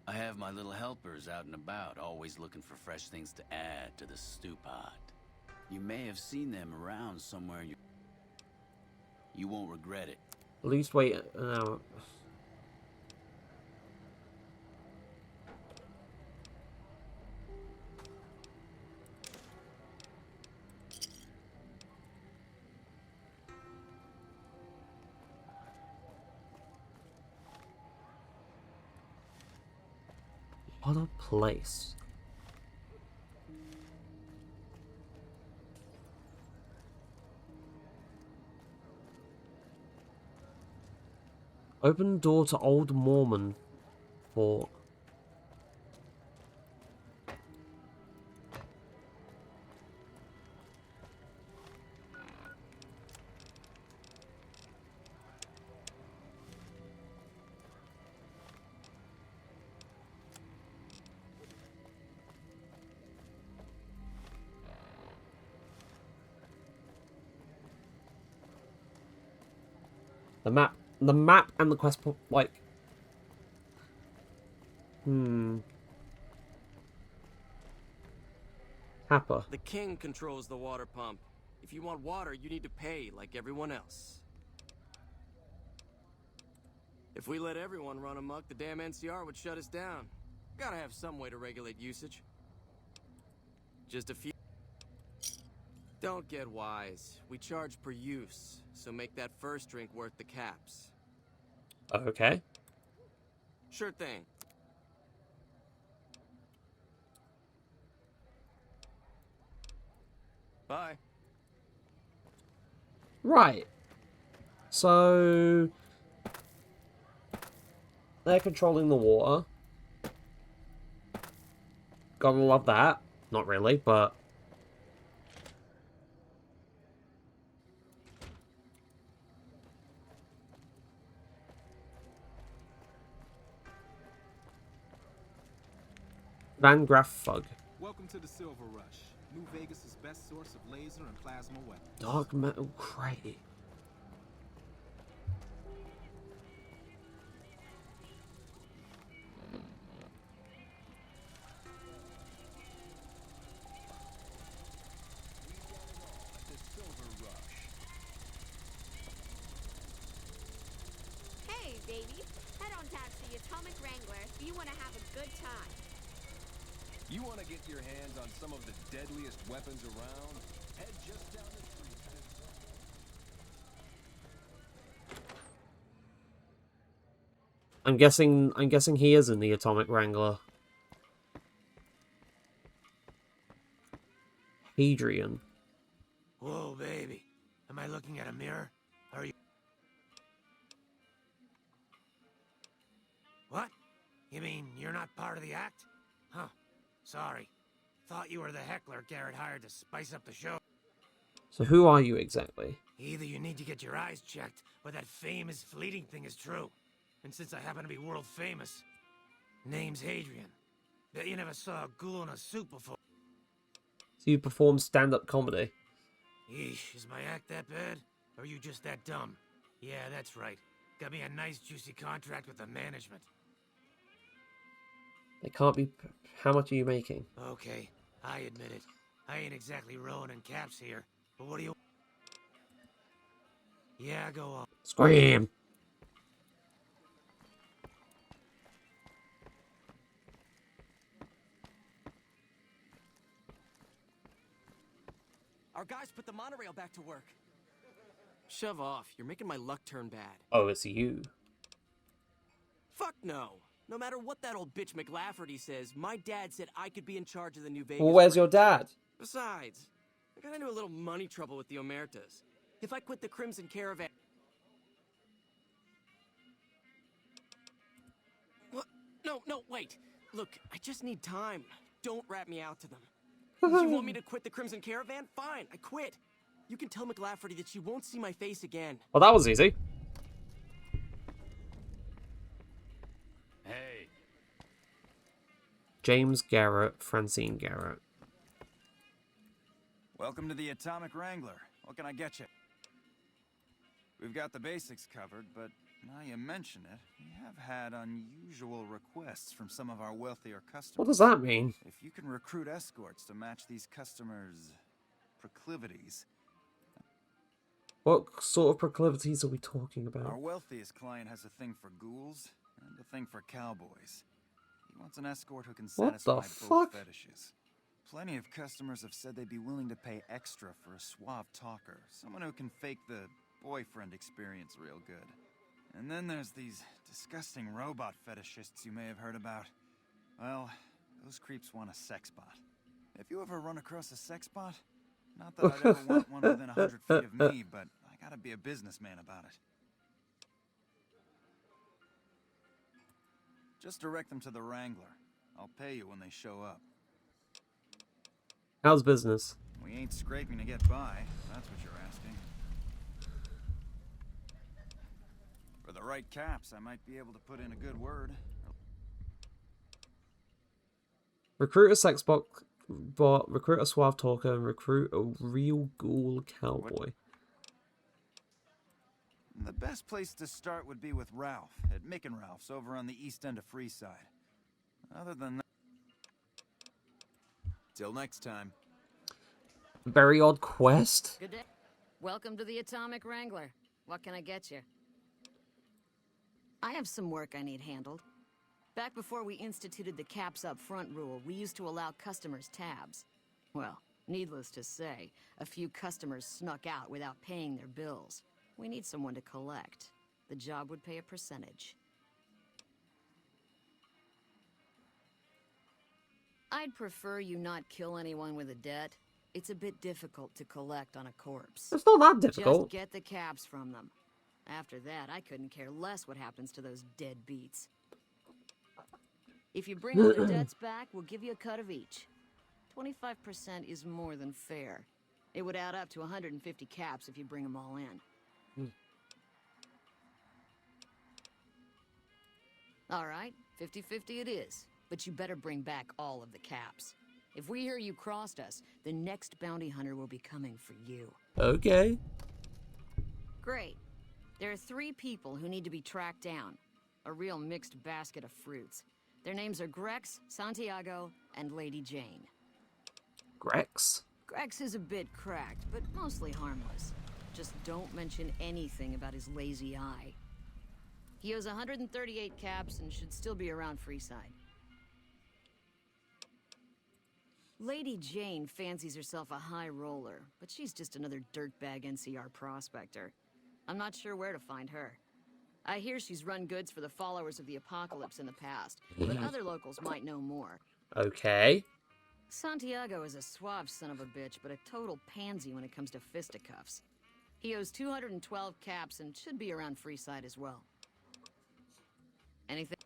I have my little helpers out and about, always looking for fresh things to add to the stew pot. You may have seen them around somewhere. You won't regret it. At least wait. What a place. Open door to Old Mormon Fort. The map and the quest, like... Happer. The king controls the water pump. If you want water, you need to pay like everyone else. If we let everyone run amok, the damn NCR would shut us down. Gotta have some way to regulate usage. Just a few... Don't get wise. We charge per use, so make that first drink worth the caps. Okay. Sure thing. Bye. Right. So they're controlling the water. Gotta love that. Not really, but Van Graff Fug. Welcome to the Silver Rush, New Vegas' best source of laser and plasma weapons. Dark metal crate. Hey, baby. Head on down to the Atomic Wrangler if you want to have a good time. You want to get your hands on some of the deadliest weapons around? Head just down the street. I'm guessing he is in the Atomic Wrangler. Hadrian. Whoa, baby. Am I looking at a mirror? Are you... What? You mean you're not part of the act? Huh. Sorry. Thought you were the heckler Garrett hired to spice up the show. So who are you exactly? Either you need to get your eyes checked, or that fame is fleeting thing is true. And since I happen to be world famous, name's Hadrian. Bet you never saw a ghoul in a suit before. So you perform stand-up comedy. Yeesh, is my act that bad? Or are you just that dumb? Yeah, that's right. Got me a nice juicy contract with the management. It can't be... How much are you making? Okay, I admit it. I ain't exactly rowing in caps here, but what do you... Yeah, go on. Scream! Our guys put the monorail back to work. Shove off. You're making my luck turn bad. Oh, it's you. Fuck no. No matter what that old bitch McLafferty says, my dad said I could be in charge of the New Vegas. Well, where's your dad? Besides, I got into a little money trouble with the Omertas. If I quit the Crimson Caravan... What? No, wait. Look, I just need time. Don't rat me out to them. You want me to quit the Crimson Caravan? Fine, I quit. You can tell McLafferty that she won't see my face again. Well, that was easy. Hey. James Garrett, Francine Garrett. Welcome to the Atomic Wrangler. What can I get you? We've got the basics covered, but now you mention it, we have had unusual requests from some of our wealthier customers. What does that mean? If you can recruit escorts to match these customers' proclivities. What sort of proclivities are we talking about? Our wealthiest client has a thing for ghouls and a thing for cowboys. He wants an escort who can satisfy both fetishes. Plenty of customers have said they'd be willing to pay extra for a suave talker, someone who can fake the boyfriend experience real good. And then there's these disgusting robot fetishists you may have heard about. Well, those creeps want a sex bot. If you ever run across a sex bot, not that I'd ever want one within 100 feet of me, but I gotta be a businessman about it. Just direct them to the Wrangler. I'll pay you when they show up. How's business? We ain't scraping to get by, if that's what you're asking. For the right caps, I might be able to put in a good word. Recruit a sex bot, recruit a suave talker, and recruit a real ghoul cowboy. The best place to start would be with Ralph, at Mick and Ralph's over on the east end of Freeside. Other than that... Till next time. Very odd quest. Good day. Welcome to the Atomic Wrangler. What can I get you? I have some work I need handled. Back before we instituted the caps up front rule, we used to allow customers tabs. Well, Needless to say, a few customers snuck out without paying their bills. We need someone to collect. The job would pay a percentage. I'd prefer you not kill anyone with a debt. It's a bit difficult to collect on a corpse. It's not that difficult. Just get the caps from them. After that, I couldn't care less what happens to those deadbeats. If you bring all the debts back, we'll give you a cut of each. 25% is more than fair. It would add up to 150 caps if you bring them all in. All right, 50-50 it is. But you better bring back all of the caps. If we hear you crossed us, the next bounty hunter will be coming for you. Okay. Great. There are 3 people who need to be tracked down. A real mixed basket of fruits. Their names are Grex, Santiago, and Lady Jane. Grex? Grex is a bit cracked, but mostly harmless. Just don't mention anything about his lazy eye. He owes 138 caps and should still be around Freeside. Lady Jane fancies herself a high roller, but she's just another dirtbag NCR prospector. I'm not sure where to find her. I hear she's run goods for the followers of the apocalypse in the past, but other locals might know more. Okay. Santiago is a suave son of a bitch, but a total pansy when it comes to fisticuffs. He owes 212 caps and should be around Freeside as well. Anything?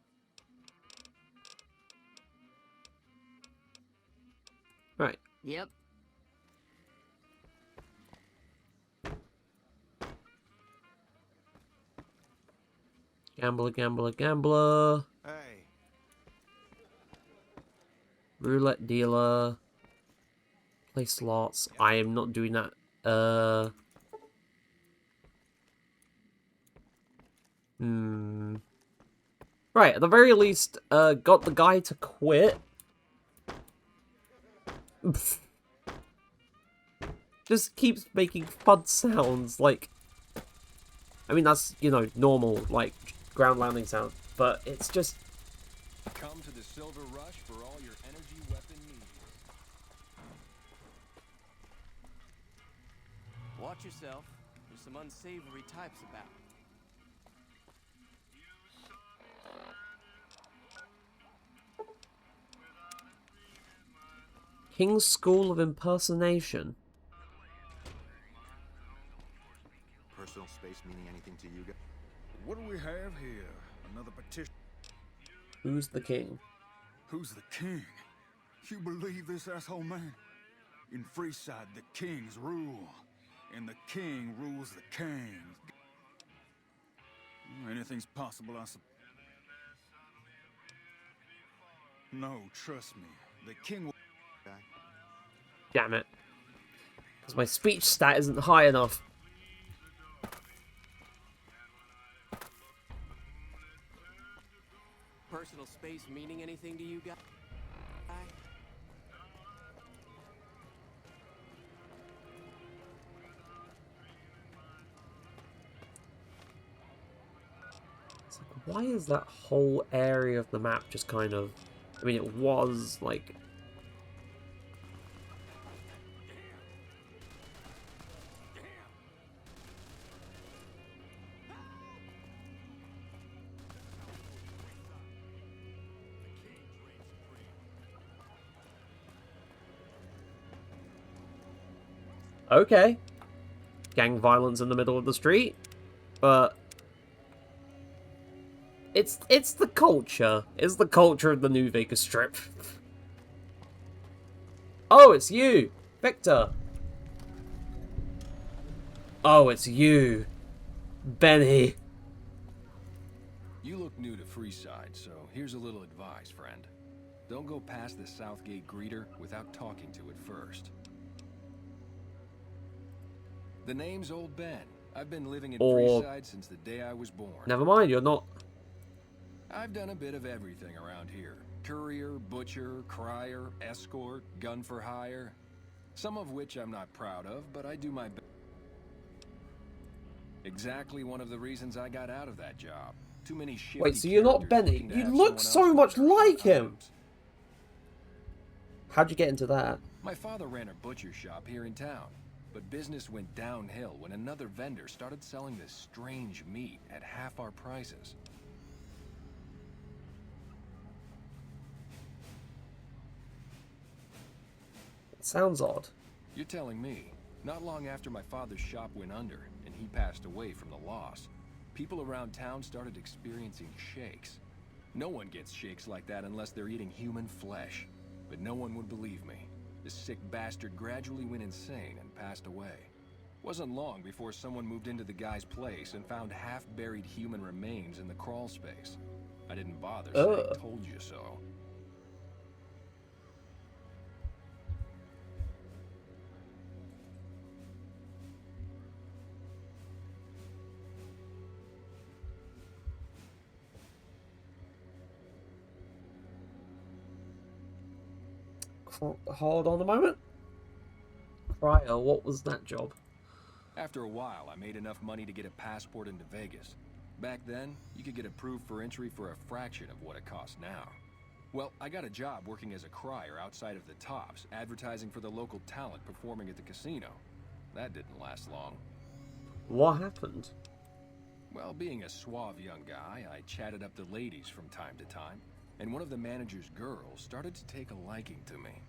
Right. Yep. Gambler, gambler, gambler. Hey. Roulette dealer. Play slots. I am not doing that. Right, at the very least, got the guy to quit. Just keeps making fun sounds, like... I mean, that's, you know, normal, like, ground landing sound. But it's just... Come to the Silver Rush for all your energy weapon needs. Watch yourself. There's some unsavory types about. King's School of Impersonation. Personal space meaning anything to you guys? What do we have here? Another petition? Who's the king? Who's the king? You believe this, asshole man? In Freeside, the kings rule. And the king rules the king. Anything's possible, I suppose. No, trust me. The king will... Damn it. Because my speech stat isn't high enough. Personal space meaning anything to you guys? It's like, why is that whole area of the map just kind of... I mean, it was, like... Okay. Gang violence in the middle of the street. But... It's the culture. It's the culture of the New Vegas Strip. Oh, it's you! Victor! Oh, it's you! Benny! You look new to Freeside, so here's a little advice, friend. Don't go past the Southgate greeter without talking to it first. The name's Old Ben. I've been living in Freeside since the day I was born. Never mind, you're not... I've done a bit of everything around here. Courier, butcher, crier, escort, gun for hire. Some of which I'm not proud of, but I do my best. Exactly one of the reasons I got out of that job. Too many shifty Wait, so you're not Benny? You look so much like him! How'd you get into that? My father ran a butcher shop here in town, but business went downhill when another vendor started selling this strange meat at half our prices. It sounds odd. You're telling me, not long after my father's shop went under and he passed away from the loss, people around town started experiencing shakes. No one gets shakes like that unless they're eating human flesh. But no one would believe me. This sick bastard gradually went insane and passed away. Wasn't long before someone moved into the guy's place and found half-buried human remains in the crawl space. I didn't bother saying "told you so." Hold on a moment. Crier, what was that job? After a while, I made enough money to get a passport into Vegas. Back then, you could get approved for entry for a fraction of what it costs now. Well, I got a job working as a crier outside of the Tops, advertising for the local talent performing at the casino. That didn't last long. What happened? Well, being a suave young guy, I chatted up the ladies from time to time, and one of the manager's girls started to take a liking to me.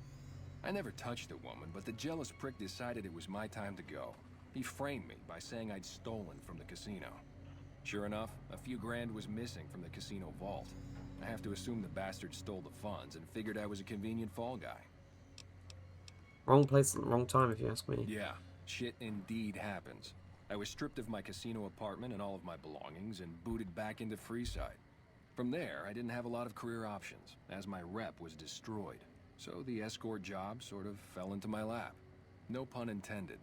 I never touched the woman, but the jealous prick decided it was my time to go. He framed me by saying I'd stolen from the casino. Sure enough, a few grand was missing from the casino vault. I have to assume the bastard stole the funds and figured I was a convenient fall guy. Wrong place at the wrong time, if you ask me. Yeah, shit indeed happens. I was stripped of my casino apartment and all of my belongings and booted back into Freeside. From there, I didn't have a lot of career options, as my rep was destroyed. So the escort job sort of fell into my lap. No pun intended.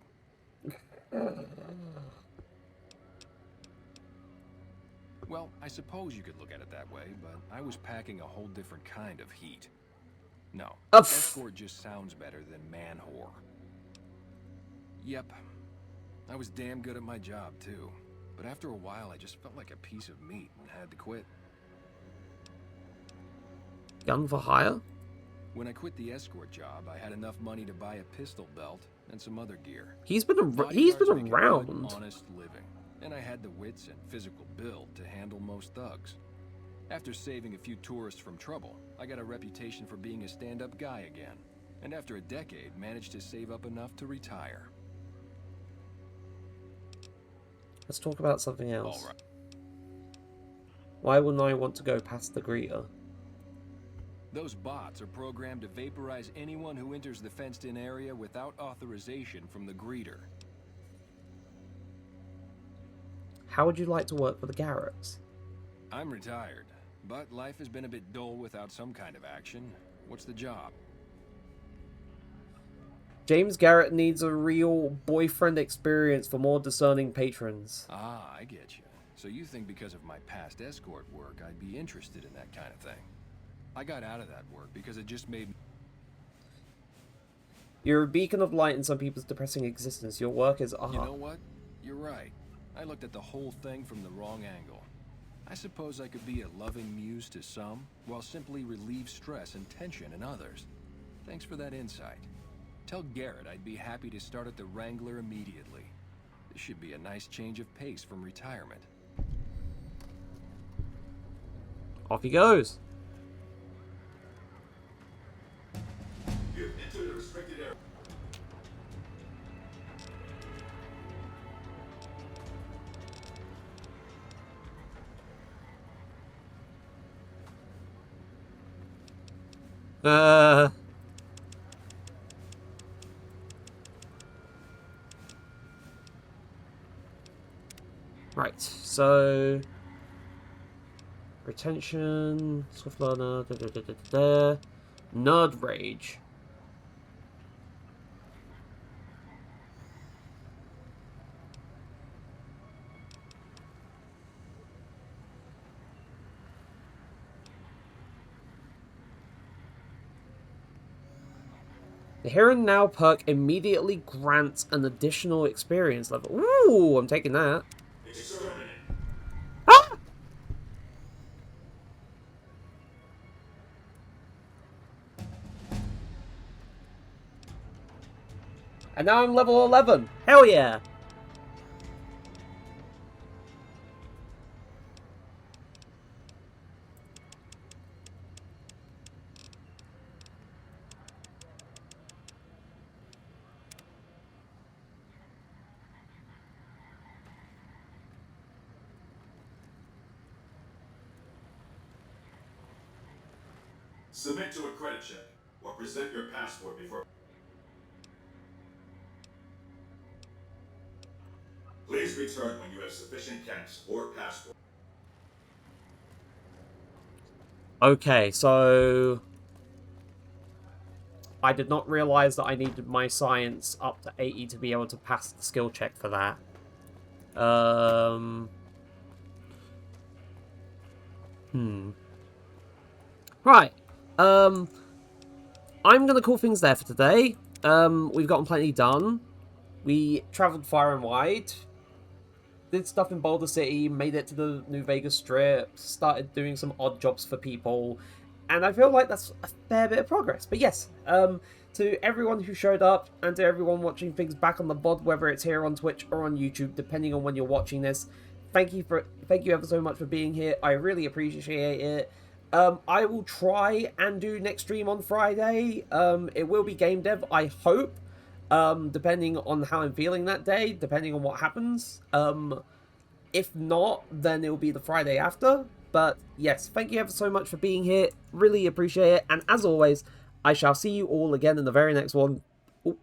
Well, I suppose you could look at it that way, but I was packing a whole different kind of heat. No, escort just sounds better than man whore. Yep, I was damn good at my job too, but after a while I just felt like a piece of meat and had to quit. Gun for hire? When I quit the escort job, I had enough money to buy a pistol belt and some other gear. He's been around. Good, honest living, and I had the wits and physical build to handle most thugs. After saving a few tourists from trouble, I got a reputation for being a stand-up guy again, and after a decade, managed to save up enough to retire. Let's talk about something else. All right. Why wouldn't I want to go past the greeter? Those bots are programmed to vaporize anyone who enters the fenced-in area without authorization from the greeter. How would you like to work for the Garretts? I'm retired, but life has been a bit dull without some kind of action. What's the job? James Garrett needs a real boyfriend experience for more discerning patrons. Ah, I get you. So you think because of my past escort work, I'd be interested in that kind of thing. I got out of that work because it just made... You're a beacon of light in some people's depressing existence. Your work is art. You know what? You're right. I looked at the whole thing from the wrong angle. I suppose I could be a loving muse to some, while simply relieve stress and tension in others. Thanks for that insight. Tell Garrett I'd be happy to start at the Wrangler immediately. This should be a nice change of pace from retirement. Off he goes. You've entered a restricted area. Right, so retention, swift learner, nerd rage. The Here and Now perk immediately grants an additional experience level. Ooh, I'm taking that. Ah! And now I'm level 11. Hell yeah! Submit to a credit check, or present your passport before... Please return when you have sufficient cash or passport. Okay, so... I did not realize that I needed my science up to 80 to be able to pass the skill check for that. Right. I'm going to call things there for today. We've gotten plenty done. We travelled far and wide. Did stuff in Boulder City, made it to the New Vegas Strip, started doing some odd jobs for people, and I feel like that's a fair bit of progress. But yes, to everyone who showed up, and to everyone watching things back on the VOD, whether it's here on Twitch or on YouTube, depending on when you're watching this, thank you ever so much for being here. I really appreciate it. I will try and do next stream on Friday. It will be game dev, I hope. Depending on how I'm feeling that day, depending on what happens. If not, then it will be the Friday after. But yes, thank you ever so much for being here. Really appreciate it. And as always, I shall see you all again in the very next one.